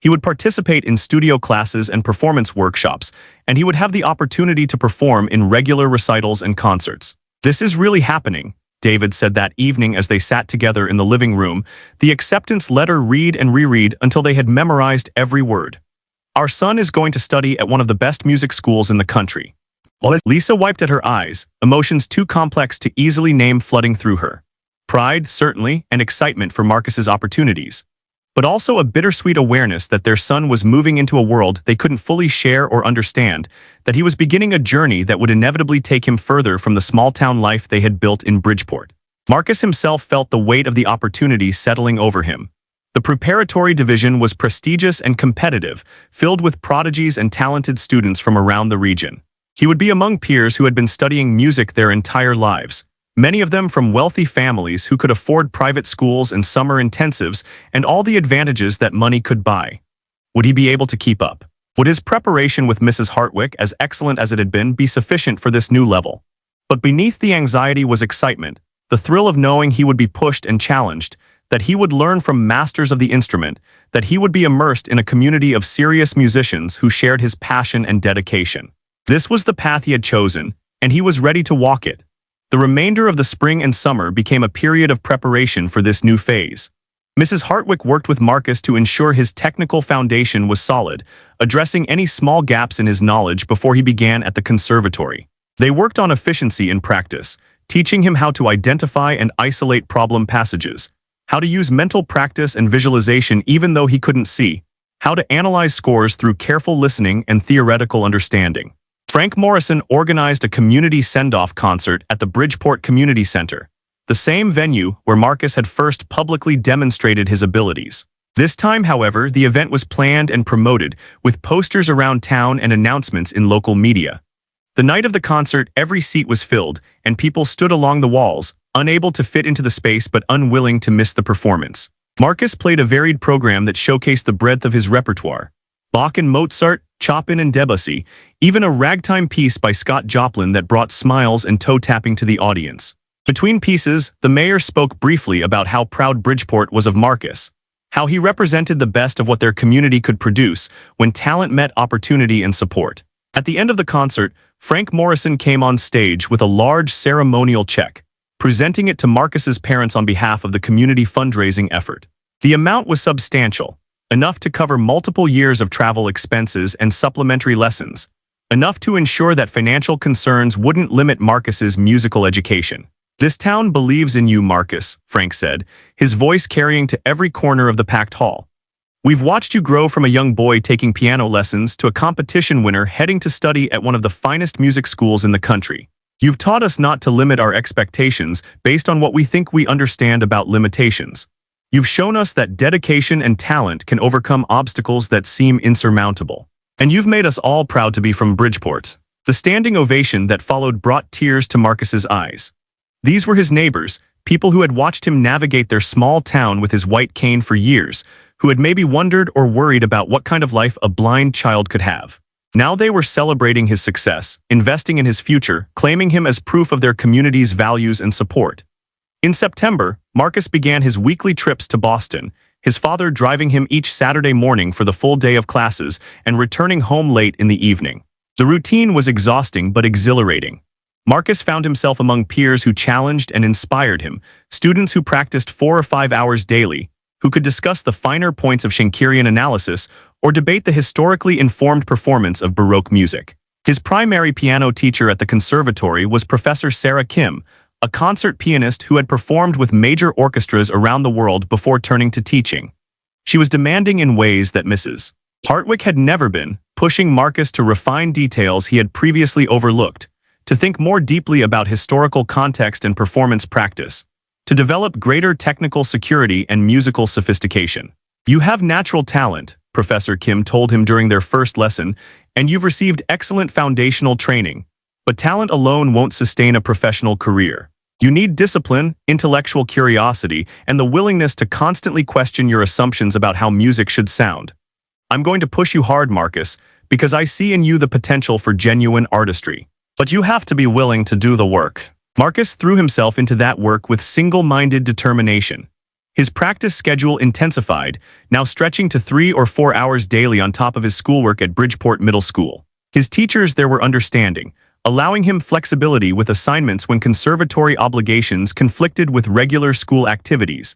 He would participate in studio classes and performance workshops, and he would have the opportunity to perform in regular recitals and concerts. "This is really happening," David said that evening as they sat together in the living room, the acceptance letter read and reread until they had memorized every word. "Our son is going to study at one of the best music schools in the country." Lisa wiped at her eyes, emotions too complex to easily name flooding through her. Pride, certainly, and excitement for Marcus's opportunities, but also a bittersweet awareness that their son was moving into a world they couldn't fully share or understand, that he was beginning a journey that would inevitably take him further from the small-town life they had built in Bridgeport. Marcus himself felt the weight of the opportunity settling over him. The preparatory division was prestigious and competitive, filled with prodigies and talented students from around the region. He would be among peers who had been studying music their entire lives, many of them from wealthy families who could afford private schools and summer intensives and all the advantages that money could buy. Would he be able to keep up? Would his preparation with Mrs. Hartwick, as excellent as it had been, be sufficient for this new level? But beneath the anxiety was excitement, the thrill of knowing he would be pushed and challenged, that he would learn from masters of the instrument, that he would be immersed in a community of serious musicians who shared his passion and dedication. This was the path he had chosen, and he was ready to walk it. The remainder of the spring and summer became a period of preparation for this new phase. Mrs. Hartwick worked with Marcus to ensure his technical foundation was solid, addressing any small gaps in his knowledge before he began at the conservatory. They worked on efficiency in practice, teaching him how to identify and isolate problem passages, how to use mental practice and visualization even though he couldn't see, how to analyze scores through careful listening and theoretical understanding. Frank Morrison organized a community send-off concert at the Bridgeport Community Center, the same venue where Marcus had first publicly demonstrated his abilities. This time, however, the event was planned and promoted, with posters around town and announcements in local media. The night of the concert, every seat was filled, and people stood along the walls, unable to fit into the space but unwilling to miss the performance. Marcus played a varied program that showcased the breadth of his repertoire. Bach and Mozart, Chopin and Debussy, even a ragtime piece by Scott Joplin that brought smiles and toe-tapping to the audience. Between pieces, the mayor spoke briefly about how proud Bridgeport was of Marcus, how he represented the best of what their community could produce when talent met opportunity and support. At the end of the concert, Frank Morrison came on stage with a large ceremonial check, presenting it to Marcus's parents on behalf of the community fundraising effort. The amount was substantial, enough to cover multiple years of travel expenses and supplementary lessons, enough to ensure that financial concerns wouldn't limit Marcus's musical education. "This town believes in you, Marcus," Frank said, his voice carrying to every corner of the packed hall. "We've watched you grow from a young boy taking piano lessons to a competition winner heading to study at one of the finest music schools in the country. You've taught us not to limit our expectations based on what we think we understand about limitations. You've shown us that dedication and talent can overcome obstacles that seem insurmountable. And you've made us all proud to be from Bridgeport." The standing ovation that followed brought tears to Marcus's eyes. These were his neighbors, people who had watched him navigate their small town with his white cane for years, who had maybe wondered or worried about what kind of life a blind child could have. Now they were celebrating his success, investing in his future, claiming him as proof of their community's values and support. In September, Marcus began his weekly trips to Boston, his father driving him each Saturday morning for the full day of classes and returning home late in the evening. The routine was exhausting but exhilarating. Marcus found himself among peers who challenged and inspired him, students who practiced 4 or 5 hours daily, who could discuss the finer points of Schenkerian analysis or debate the historically informed performance of Baroque music. His primary piano teacher at the conservatory was Professor Sarah Kim, a concert pianist who had performed with major orchestras around the world before turning to teaching. She was demanding in ways that Mrs. Hartwick had never been, pushing Marcus to refine details he had previously overlooked, to think more deeply about historical context and performance practice, to develop greater technical security and musical sophistication. "You have natural talent," Professor Kim told him during their first lesson, "and you've received excellent foundational training. But talent alone won't sustain a professional career. You need discipline, intellectual curiosity, and the willingness to constantly question your assumptions about how music should sound. I'm going to push you hard, Marcus, because I see in you the potential for genuine artistry. But you have to be willing to do the work." Marcus threw himself into that work with single-minded determination. His practice schedule intensified, now stretching to 3 or 4 hours daily on top of his schoolwork at Bridgeport Middle School. His teachers there were understanding, allowing him flexibility with assignments when conservatory obligations conflicted with regular school activities.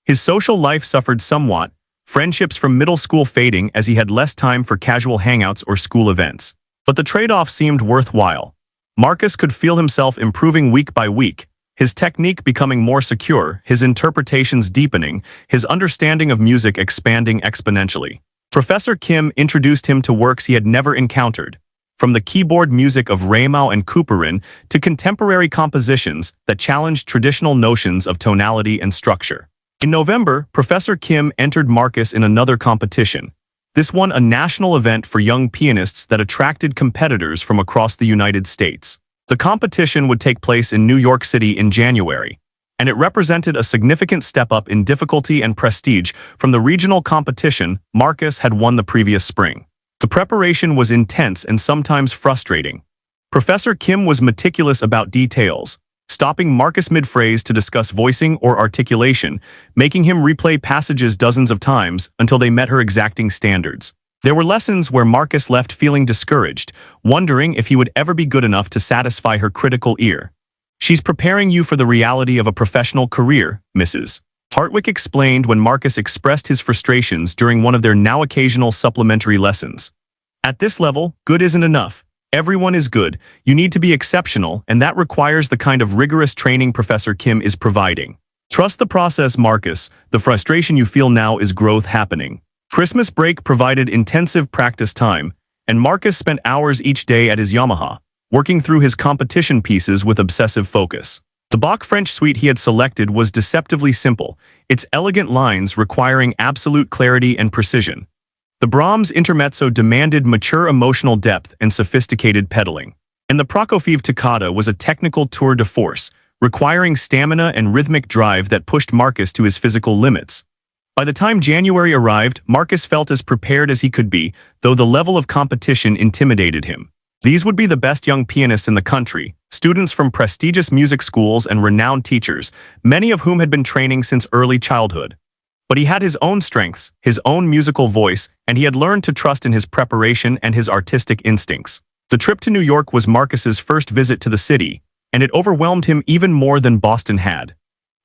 His social life suffered somewhat, friendships from middle school fading as he had less time for casual hangouts or school events. But the trade-off seemed worthwhile. Marcus could feel himself improving week by week, his technique becoming more secure, his interpretations deepening, his understanding of music expanding exponentially. Professor Kim introduced him to works he had never encountered, from the keyboard music of Rameau and Couperin to contemporary compositions that challenged traditional notions of tonality and structure. In November, Professor Kim entered Marcus in another competition. This one a national event for young pianists that attracted competitors from across the United States. The competition would take place in New York City in January, and it represented a significant step up in difficulty and prestige from the regional competition Marcus had won the previous spring. The preparation was intense and sometimes frustrating. Professor Kim was meticulous about details, stopping Marcus mid-phrase to discuss voicing or articulation, making him replay passages dozens of times until they met her exacting standards. There were lessons where Marcus left feeling discouraged, wondering if he would ever be good enough to satisfy her critical ear. "She's preparing you for the reality of a professional career, Mrs. Hartwick explained when Marcus expressed his frustrations during one of their now occasional supplementary lessons. "At this level, good isn't enough. Everyone is good. You need to be exceptional, and that requires the kind of rigorous training Professor Kim is providing. Trust the process, Marcus. The frustration you feel now is growth happening." Christmas break provided intensive practice time, and Marcus spent hours each day at his Yamaha, working through his competition pieces with obsessive focus. The Bach French suite he had selected was deceptively simple, its elegant lines requiring absolute clarity and precision. The Brahms intermezzo demanded mature emotional depth and sophisticated pedaling. And the Prokofiev toccata was a technical tour de force, requiring stamina and rhythmic drive that pushed Marcus to his physical limits. By the time January arrived, Marcus felt as prepared as he could be, though the level of competition intimidated him. These would be the best young pianists in the country, students from prestigious music schools and renowned teachers, many of whom had been training since early childhood. But he had his own strengths, his own musical voice, and he had learned to trust in his preparation and his artistic instincts. The trip to New York was Marcus's first visit to the city, and it overwhelmed him even more than Boston had.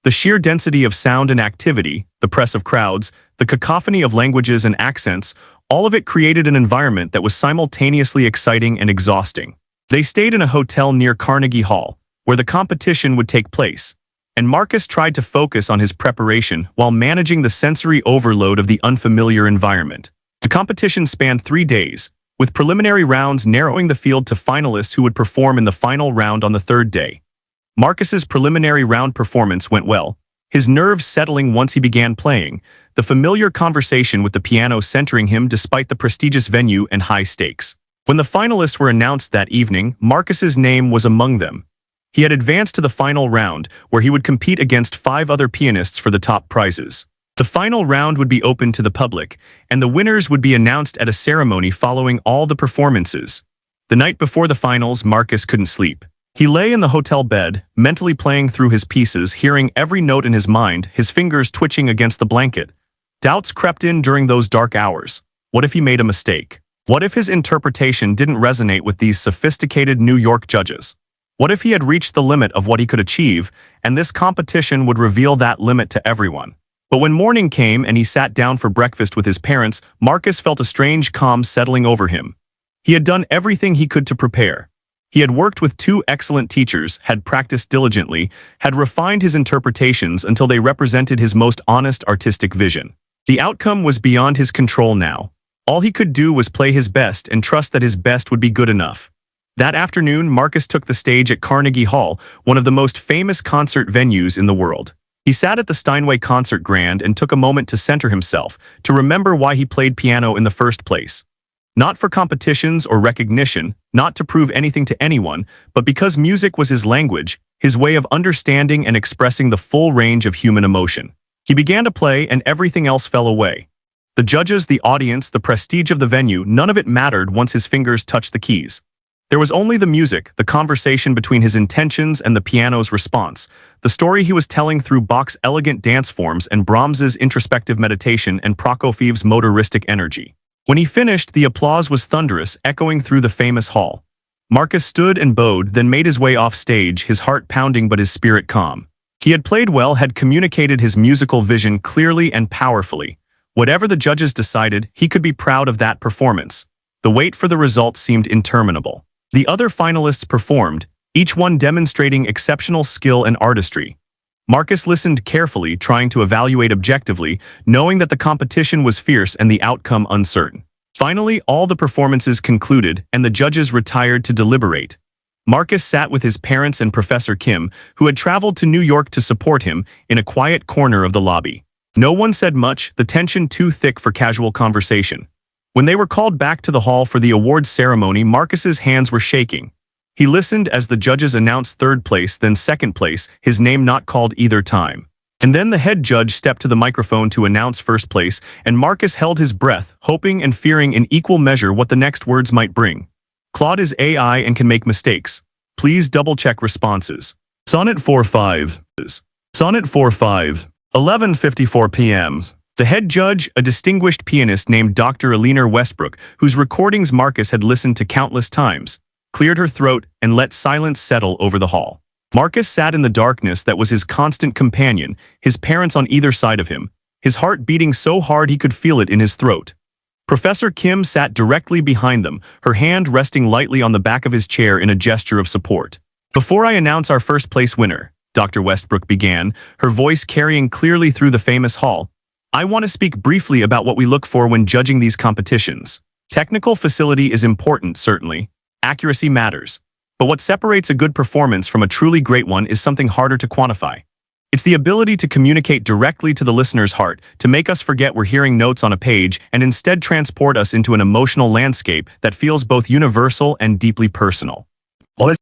The sheer density of sound and activity, the press of crowds, the cacophony of languages and accents, all of it created an environment that was simultaneously exciting and exhausting. They stayed in a hotel near Carnegie Hall, where the competition would take place, and Marcus tried to focus on his preparation while managing the sensory overload of the unfamiliar environment. The competition spanned 3 days, with preliminary rounds narrowing the field to finalists who would perform in the final round on the 3rd day. Marcus's preliminary round performance went well, his nerves settling once he began playing, the familiar conversation with the piano centering him despite the prestigious venue and high stakes. When the finalists were announced that evening, Marcus's name was among them. He had advanced to the final round, where he would compete against 5 other pianists for the top prizes. The final round would be open to the public, and the winners would be announced at a ceremony following all the performances. The night before the finals, Marcus couldn't sleep. He lay in the hotel bed, mentally playing through his pieces, hearing every note in his mind, his fingers twitching against the blanket. Doubts crept in during those dark hours. What if he made a mistake? What if his interpretation didn't resonate with these sophisticated New York judges? What if he had reached the limit of what he could achieve, and this competition would reveal that limit to everyone? But when morning came and he sat down for breakfast with his parents, Marcus felt a strange calm settling over him. He had done everything he could to prepare. He had worked with 2 excellent teachers, had practiced diligently, had refined his interpretations until they represented his most honest artistic vision. The outcome was beyond his control now. All he could do was play his best and trust that his best would be good enough. That afternoon, Marcus took the stage at Carnegie Hall, one of the most famous concert venues in the world. He sat at the Steinway Concert Grand and took a moment to center himself, to remember why he played piano in the first place. Not for competitions or recognition, not to prove anything to anyone, but because music was his language, his way of understanding and expressing the full range of human emotion. He began to play and everything else fell away. The judges, the audience, the prestige of the venue, none of it mattered once his fingers touched the keys. There was only the music, the conversation between his intentions and the piano's response, the story he was telling through Bach's elegant dance forms and Brahms's introspective meditation and Prokofiev's motoristic energy. When he finished, the applause was thunderous, echoing through the famous hall. Marcus stood and bowed, then made his way off stage, his heart pounding but his spirit calm. He had played well, had communicated his musical vision clearly and powerfully. Whatever the judges decided, he could be proud of that performance. The wait for the results seemed interminable. The other finalists performed, each one demonstrating exceptional skill and artistry. Marcus listened carefully, trying to evaluate objectively, knowing that the competition was fierce and the outcome uncertain. Finally, all the performances concluded, and the judges retired to deliberate. Marcus sat with his parents and Professor Kim, who had traveled to New York to support him, in a quiet corner of the lobby. No one said much, the tension too thick for casual conversation. When they were called back to the hall for the awards ceremony, Marcus's hands were shaking. He listened as the judges announced third place, then second place, his name not called either time. And then the head judge stepped to the microphone to announce first place, and Marcus held his breath, hoping and fearing in equal measure what the next words might bring. Claude is AI and can make mistakes. Please double-check responses. Sonnet 4-5. Sonnet 4-5. 11:54 p.m. The head judge, a distinguished pianist named Dr. Eleanor Westbrook, whose recordings Marcus had listened to countless times, cleared her throat and let silence settle over the hall. Marcus sat in the darkness that was his constant companion, his parents on either side of him, his heart beating so hard he could feel it in his throat. Professor Kim sat directly behind them, her hand resting lightly on the back of his chair in a gesture of support. Before I announce our first place winner, Dr. Westbrook began, her voice carrying clearly through the famous hall, I want to speak briefly about what we look for when judging these competitions. Technical facility is important, certainly. Accuracy matters. But what separates a good performance from a truly great one is something harder to quantify. It's the ability to communicate directly to the listener's heart, to make us forget we're hearing notes on a page and instead transport us into an emotional landscape that feels both universal and deeply personal.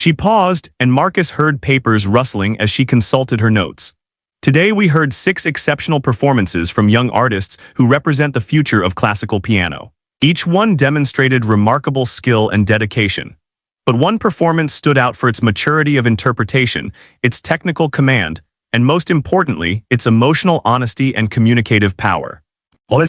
She paused, and Marcus heard papers rustling as she consulted her notes. Today we heard 6 exceptional performances from young artists who represent the future of classical piano. Each one demonstrated remarkable skill and dedication. But one performance stood out for its maturity of interpretation, its technical command, and most importantly, its emotional honesty and communicative power.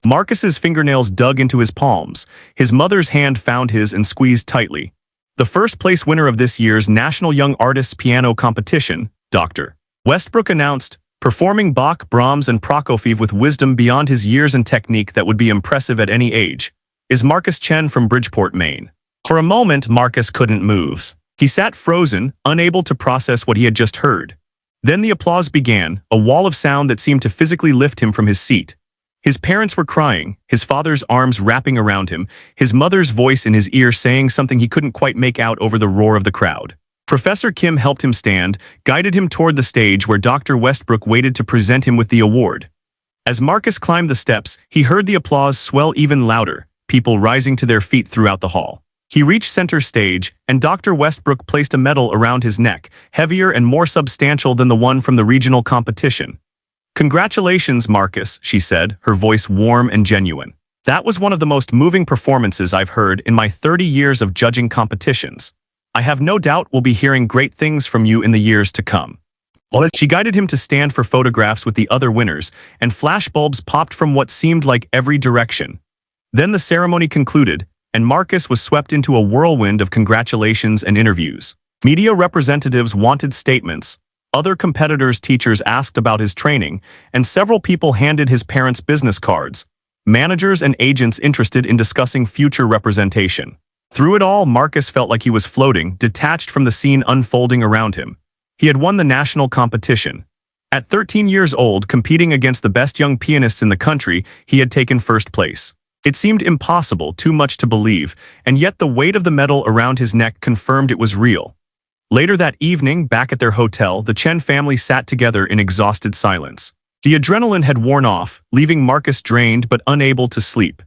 Marcus's fingernails dug into his palms. His mother's hand found his and squeezed tightly. The first-place winner of this year's National Young Artists Piano Competition, Dr. Westbrook announced, performing Bach, Brahms, and Prokofiev with wisdom beyond his years and technique that would be impressive at any age, is Marcus Chen from Bridgeport, Maine. For a moment, Marcus couldn't move. He sat frozen, unable to process what he had just heard. Then the applause began, a wall of sound that seemed to physically lift him from his seat. His parents were crying, his father's arms wrapping around him, his mother's voice in his ear saying something he couldn't quite make out over the roar of the crowd. Professor Kim helped him stand, guided him toward the stage where Dr. Westbrook waited to present him with the award. As Marcus climbed the steps, he heard the applause swell even louder, people rising to their feet throughout the hall. He reached center stage, and Dr. Westbrook placed a medal around his neck, heavier and more substantial than the one from the regional competition. Congratulations, Marcus, she said, her voice warm and genuine. That was one of the most moving performances I've heard in my 30 years of judging competitions. I have no doubt we'll be hearing great things from you in the years to come. She guided him to stand for photographs with the other winners, and flashbulbs popped from what seemed like every direction. Then the ceremony concluded, and Marcus was swept into a whirlwind of congratulations and interviews. Media representatives wanted statements. Other competitors' teachers asked about his training, and several people handed his parents business cards. Managers and agents interested in discussing future representation. Through it all, Marcus felt like he was floating, detached from the scene unfolding around him. He had won the national competition. At 13 years old, competing against the best young pianists in the country, he had taken first place. It seemed impossible, too much to believe, and yet the weight of the medal around his neck confirmed it was real. Later that evening, back at their hotel, the Chen family sat together in exhausted silence. The adrenaline had worn off, leaving Marcus drained but unable to sleep.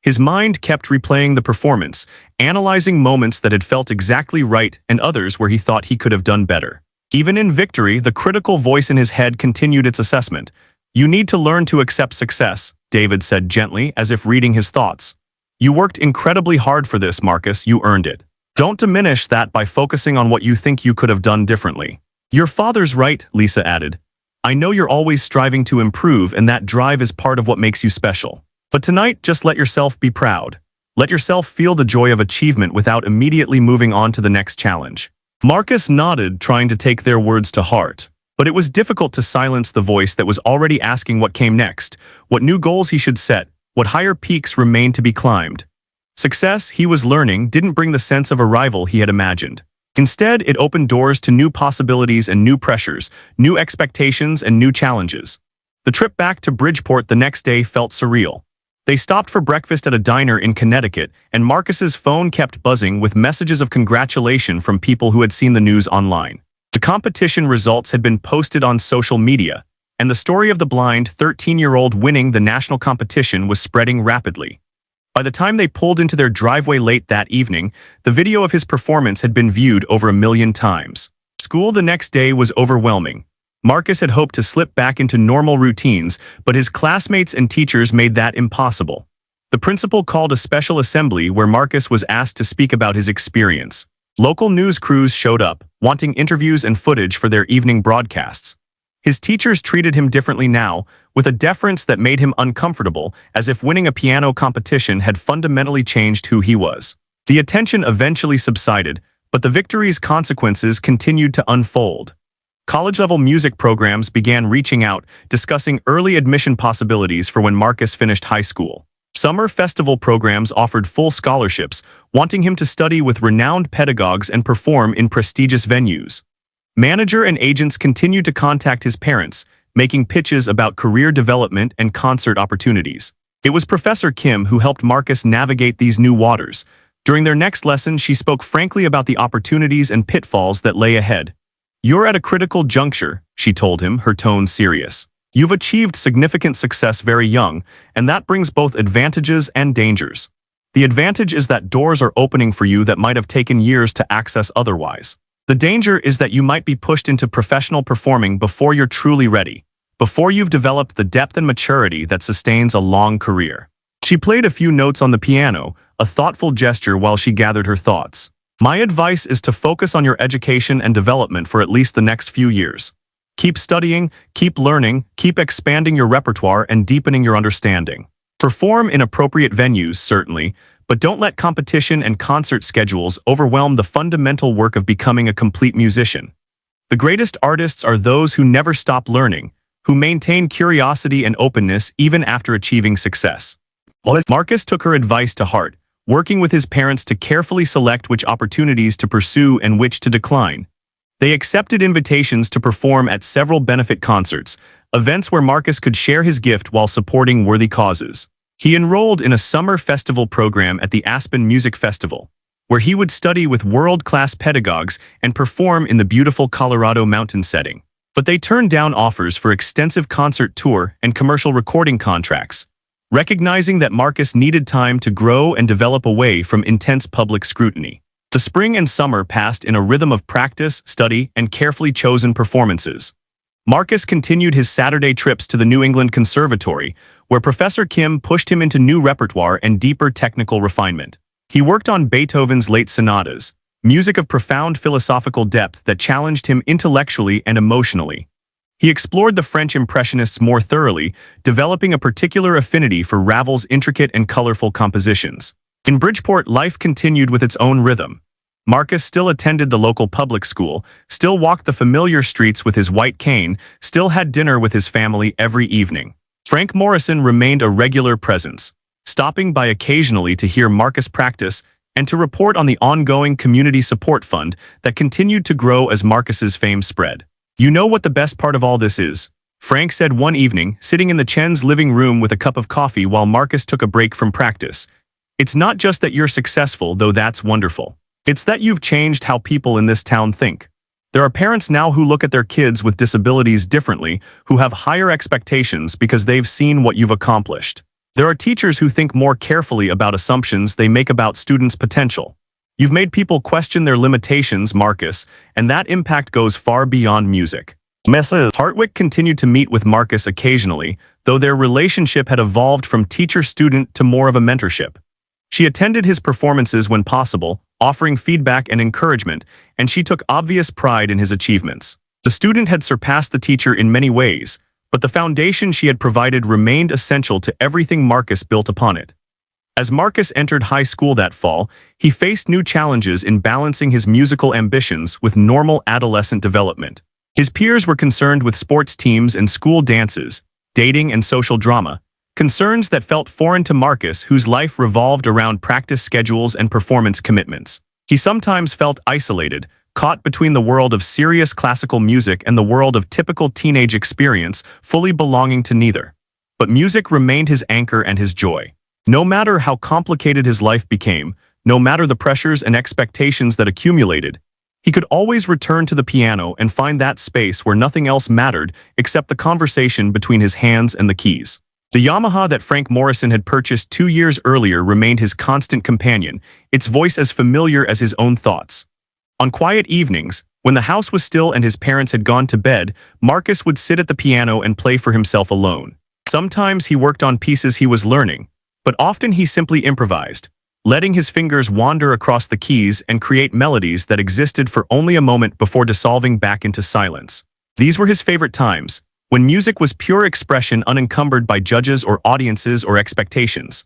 His mind kept replaying the performance, analyzing moments that had felt exactly right and others where he thought he could have done better. Even in victory, the critical voice in his head continued its assessment. "You need to learn to accept success," David said gently, as if reading his thoughts. "You worked incredibly hard for this, Marcus. You earned it. Don't diminish that by focusing on what you think you could have done differently." "Your father's right," Lisa added. "I know you're always striving to improve, and that drive is part of what makes you special. But tonight, just let yourself be proud. Let yourself feel the joy of achievement without immediately moving on to the next challenge." Marcus nodded, trying to take their words to heart. But it was difficult to silence the voice that was already asking what came next, what new goals he should set, what higher peaks remained to be climbed. Success, he was learning, didn't bring the sense of arrival he had imagined. Instead, it opened doors to new possibilities and new pressures, new expectations and new challenges. The trip back to Bridgeport the next day felt surreal. They stopped for breakfast at a diner in Connecticut, and Marcus's phone kept buzzing with messages of congratulation from people who had seen the news online. The competition results had been posted on social media, and the story of the blind 13-year-old winning the national competition was spreading rapidly. By the time they pulled into their driveway late that evening, the video of his performance had been viewed over 1 million times. School the next day was overwhelming. Marcus had hoped to slip back into normal routines, but his classmates and teachers made that impossible. The principal called a special assembly where Marcus was asked to speak about his experience. Local news crews showed up, wanting interviews and footage for their evening broadcasts. His teachers treated him differently now, with a deference that made him uncomfortable, as if winning a piano competition had fundamentally changed who he was. The attention eventually subsided, but the victory's consequences continued to unfold. College-level music programs began reaching out, discussing early admission possibilities for when Marcus finished high school. Summer festival programs offered full scholarships, wanting him to study with renowned pedagogues and perform in prestigious venues. Manager and agents continued to contact his parents, making pitches about career development and concert opportunities. It was Professor Kim who helped Marcus navigate these new waters. During their next lesson, she spoke frankly about the opportunities and pitfalls that lay ahead. "You're at a critical juncture," she told him, her tone serious. "You've achieved significant success very young, and that brings both advantages and dangers. The advantage is that doors are opening for you that might have taken years to access otherwise. The danger is that you might be pushed into professional performing before you're truly ready, before you've developed the depth and maturity that sustains a long career." She played a few notes on the piano, a thoughtful gesture while she gathered her thoughts. "My advice is to focus on your education and development for at least the next few years. Keep studying, keep learning, keep expanding your repertoire and deepening your understanding. Perform in appropriate venues, certainly, but don't let competition and concert schedules overwhelm the fundamental work of becoming a complete musician. The greatest artists are those who never stop learning, who maintain curiosity and openness even after achieving success." Marcus took her advice to heart, working with his parents to carefully select which opportunities to pursue and which to decline. They accepted invitations to perform at several benefit concerts, events where Marcus could share his gift while supporting worthy causes. He enrolled in a summer festival program at the Aspen Music Festival, where he would study with world-class pedagogues and perform in the beautiful Colorado mountain setting. But they turned down offers for extensive concert tour and commercial recording contracts, recognizing that Marcus needed time to grow and develop away from intense public scrutiny. The spring and summer passed in a rhythm of practice, study, and carefully chosen performances. Marcus continued his Saturday trips to the New England Conservatory, where Professor Kim pushed him into new repertoire and deeper technical refinement. He worked on Beethoven's late sonatas, music of profound philosophical depth that challenged him intellectually and emotionally. He explored the French Impressionists more thoroughly, developing a particular affinity for Ravel's intricate and colorful compositions. In Bridgeport, life continued with its own rhythm. Marcus still attended the local public school, still walked the familiar streets with his white cane, still had dinner with his family every evening. Frank Morrison remained a regular presence, stopping by occasionally to hear Marcus practice and to report on the ongoing community support fund that continued to grow as Marcus's fame spread. "You know what the best part of all this is? Frank said one evening, sitting in the Chen's living room with a cup of coffee while Marcus took a break from practice. It's not just that you're successful, though that's wonderful. It's that you've changed how people in this town think. There are parents now who look at their kids with disabilities differently, who have higher expectations because they've seen what you've accomplished. There are teachers who think more carefully about assumptions they make about students' potential. You've made people question their limitations, Marcus, and that impact goes far beyond music. Mrs. Hartwick continued to meet with Marcus occasionally, though their relationship had evolved from teacher-student to more of a mentorship. She attended his performances when possible, offering feedback and encouragement, and she took obvious pride in his achievements. The student had surpassed the teacher in many ways, but the foundation she had provided remained essential to everything Marcus built upon it. As Marcus entered high school that fall, he faced new challenges in balancing his musical ambitions with normal adolescent development. His peers were concerned with sports teams and school dances, dating and social drama, concerns that felt foreign to Marcus, whose life revolved around practice schedules and performance commitments. He sometimes felt isolated, caught between the world of serious classical music and the world of typical teenage experience, fully belonging to neither. But music remained his anchor and his joy. No matter how complicated his life became, no matter the pressures and expectations that accumulated, he could always return to the piano and find that space where nothing else mattered except the conversation between his hands and the keys. The Yamaha that Frank Morrison had purchased 2 years earlier remained his constant companion, its voice as familiar as his own thoughts. On quiet evenings, when the house was still and his parents had gone to bed, Marcus would sit at the piano and play for himself alone. Sometimes he worked on pieces he was learning, but often he simply improvised, letting his fingers wander across the keys and create melodies that existed for only a moment before dissolving back into silence. These were his favorite times, when music was pure expression unencumbered by judges or audiences or expectations.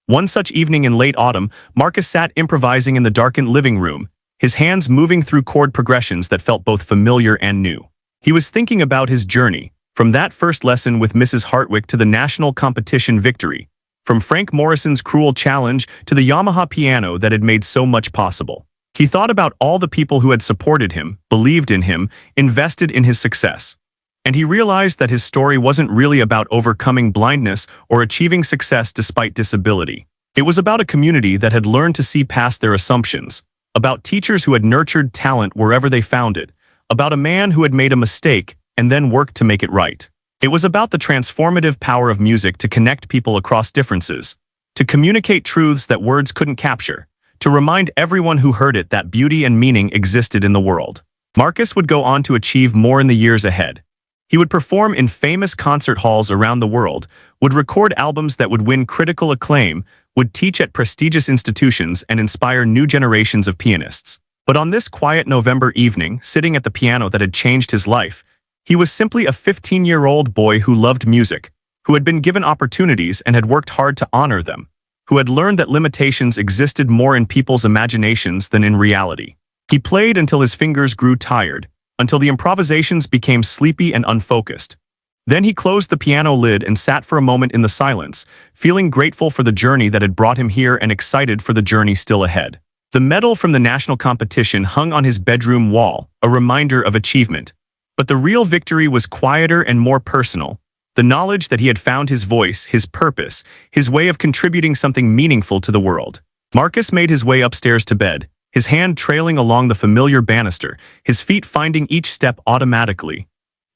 One such evening in late autumn, Marcus sat improvising in the darkened living room, his hands moving through chord progressions that felt both familiar and new. He was thinking about his journey, from that first lesson with Mrs. Hartwick to the national competition victory, from Frank Morrison's cruel challenge to the Yamaha piano that had made so much possible. He thought about all the people who had supported him, believed in him, invested in his success. And he realized that his story wasn't really about overcoming blindness or achieving success despite disability. It was about a community that had learned to see past their assumptions, about teachers who had nurtured talent wherever they found it, about a man who had made a mistake and then worked to make it right. It was about the transformative power of music to connect people across differences, to communicate truths that words couldn't capture, to remind everyone who heard it that beauty and meaning existed in the world. Marcus would go on to achieve more in the years ahead. He would perform in famous concert halls around the world, would record albums that would win critical acclaim, would teach at prestigious institutions and inspire new generations of pianists. But on this quiet November evening, sitting at the piano that had changed his life, he was simply a 15-year-old boy who loved music, who had been given opportunities and had worked hard to honor them, who had learned that limitations existed more in people's imaginations than in reality. He played until his fingers grew tired, until the improvisations became sleepy and unfocused. Then he closed the piano lid and sat for a moment in the silence, feeling grateful for the journey that had brought him here and excited for the journey still ahead. The medal from the national competition hung on his bedroom wall, a reminder of achievement. But the real victory was quieter and more personal, the knowledge that he had found his voice, his purpose, his way of contributing something meaningful to the world. Marcus made his way upstairs to bed, his hand trailing along the familiar banister, his feet finding each step automatically.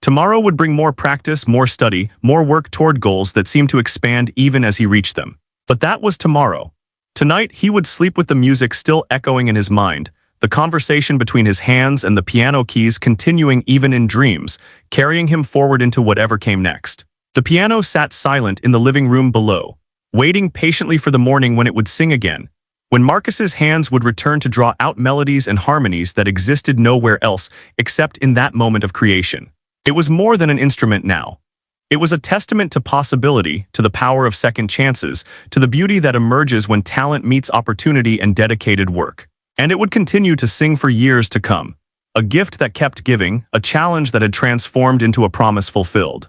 Tomorrow would bring more practice, more study, more work toward goals that seemed to expand even as he reached them. But that was tomorrow. Tonight, he would sleep with the music still echoing in his mind, the conversation between his hands and the piano keys continuing even in dreams, carrying him forward into whatever came next. The piano sat silent in the living room below, waiting patiently for the morning when it would sing again, when Marcus's hands would return to draw out melodies and harmonies that existed nowhere else except in that moment of creation. It was more than an instrument now. It was a testament to possibility, to the power of second chances, to the beauty that emerges when talent meets opportunity and dedicated work. And it would continue to sing for years to come. A gift that kept giving, a challenge that had transformed into a promise fulfilled.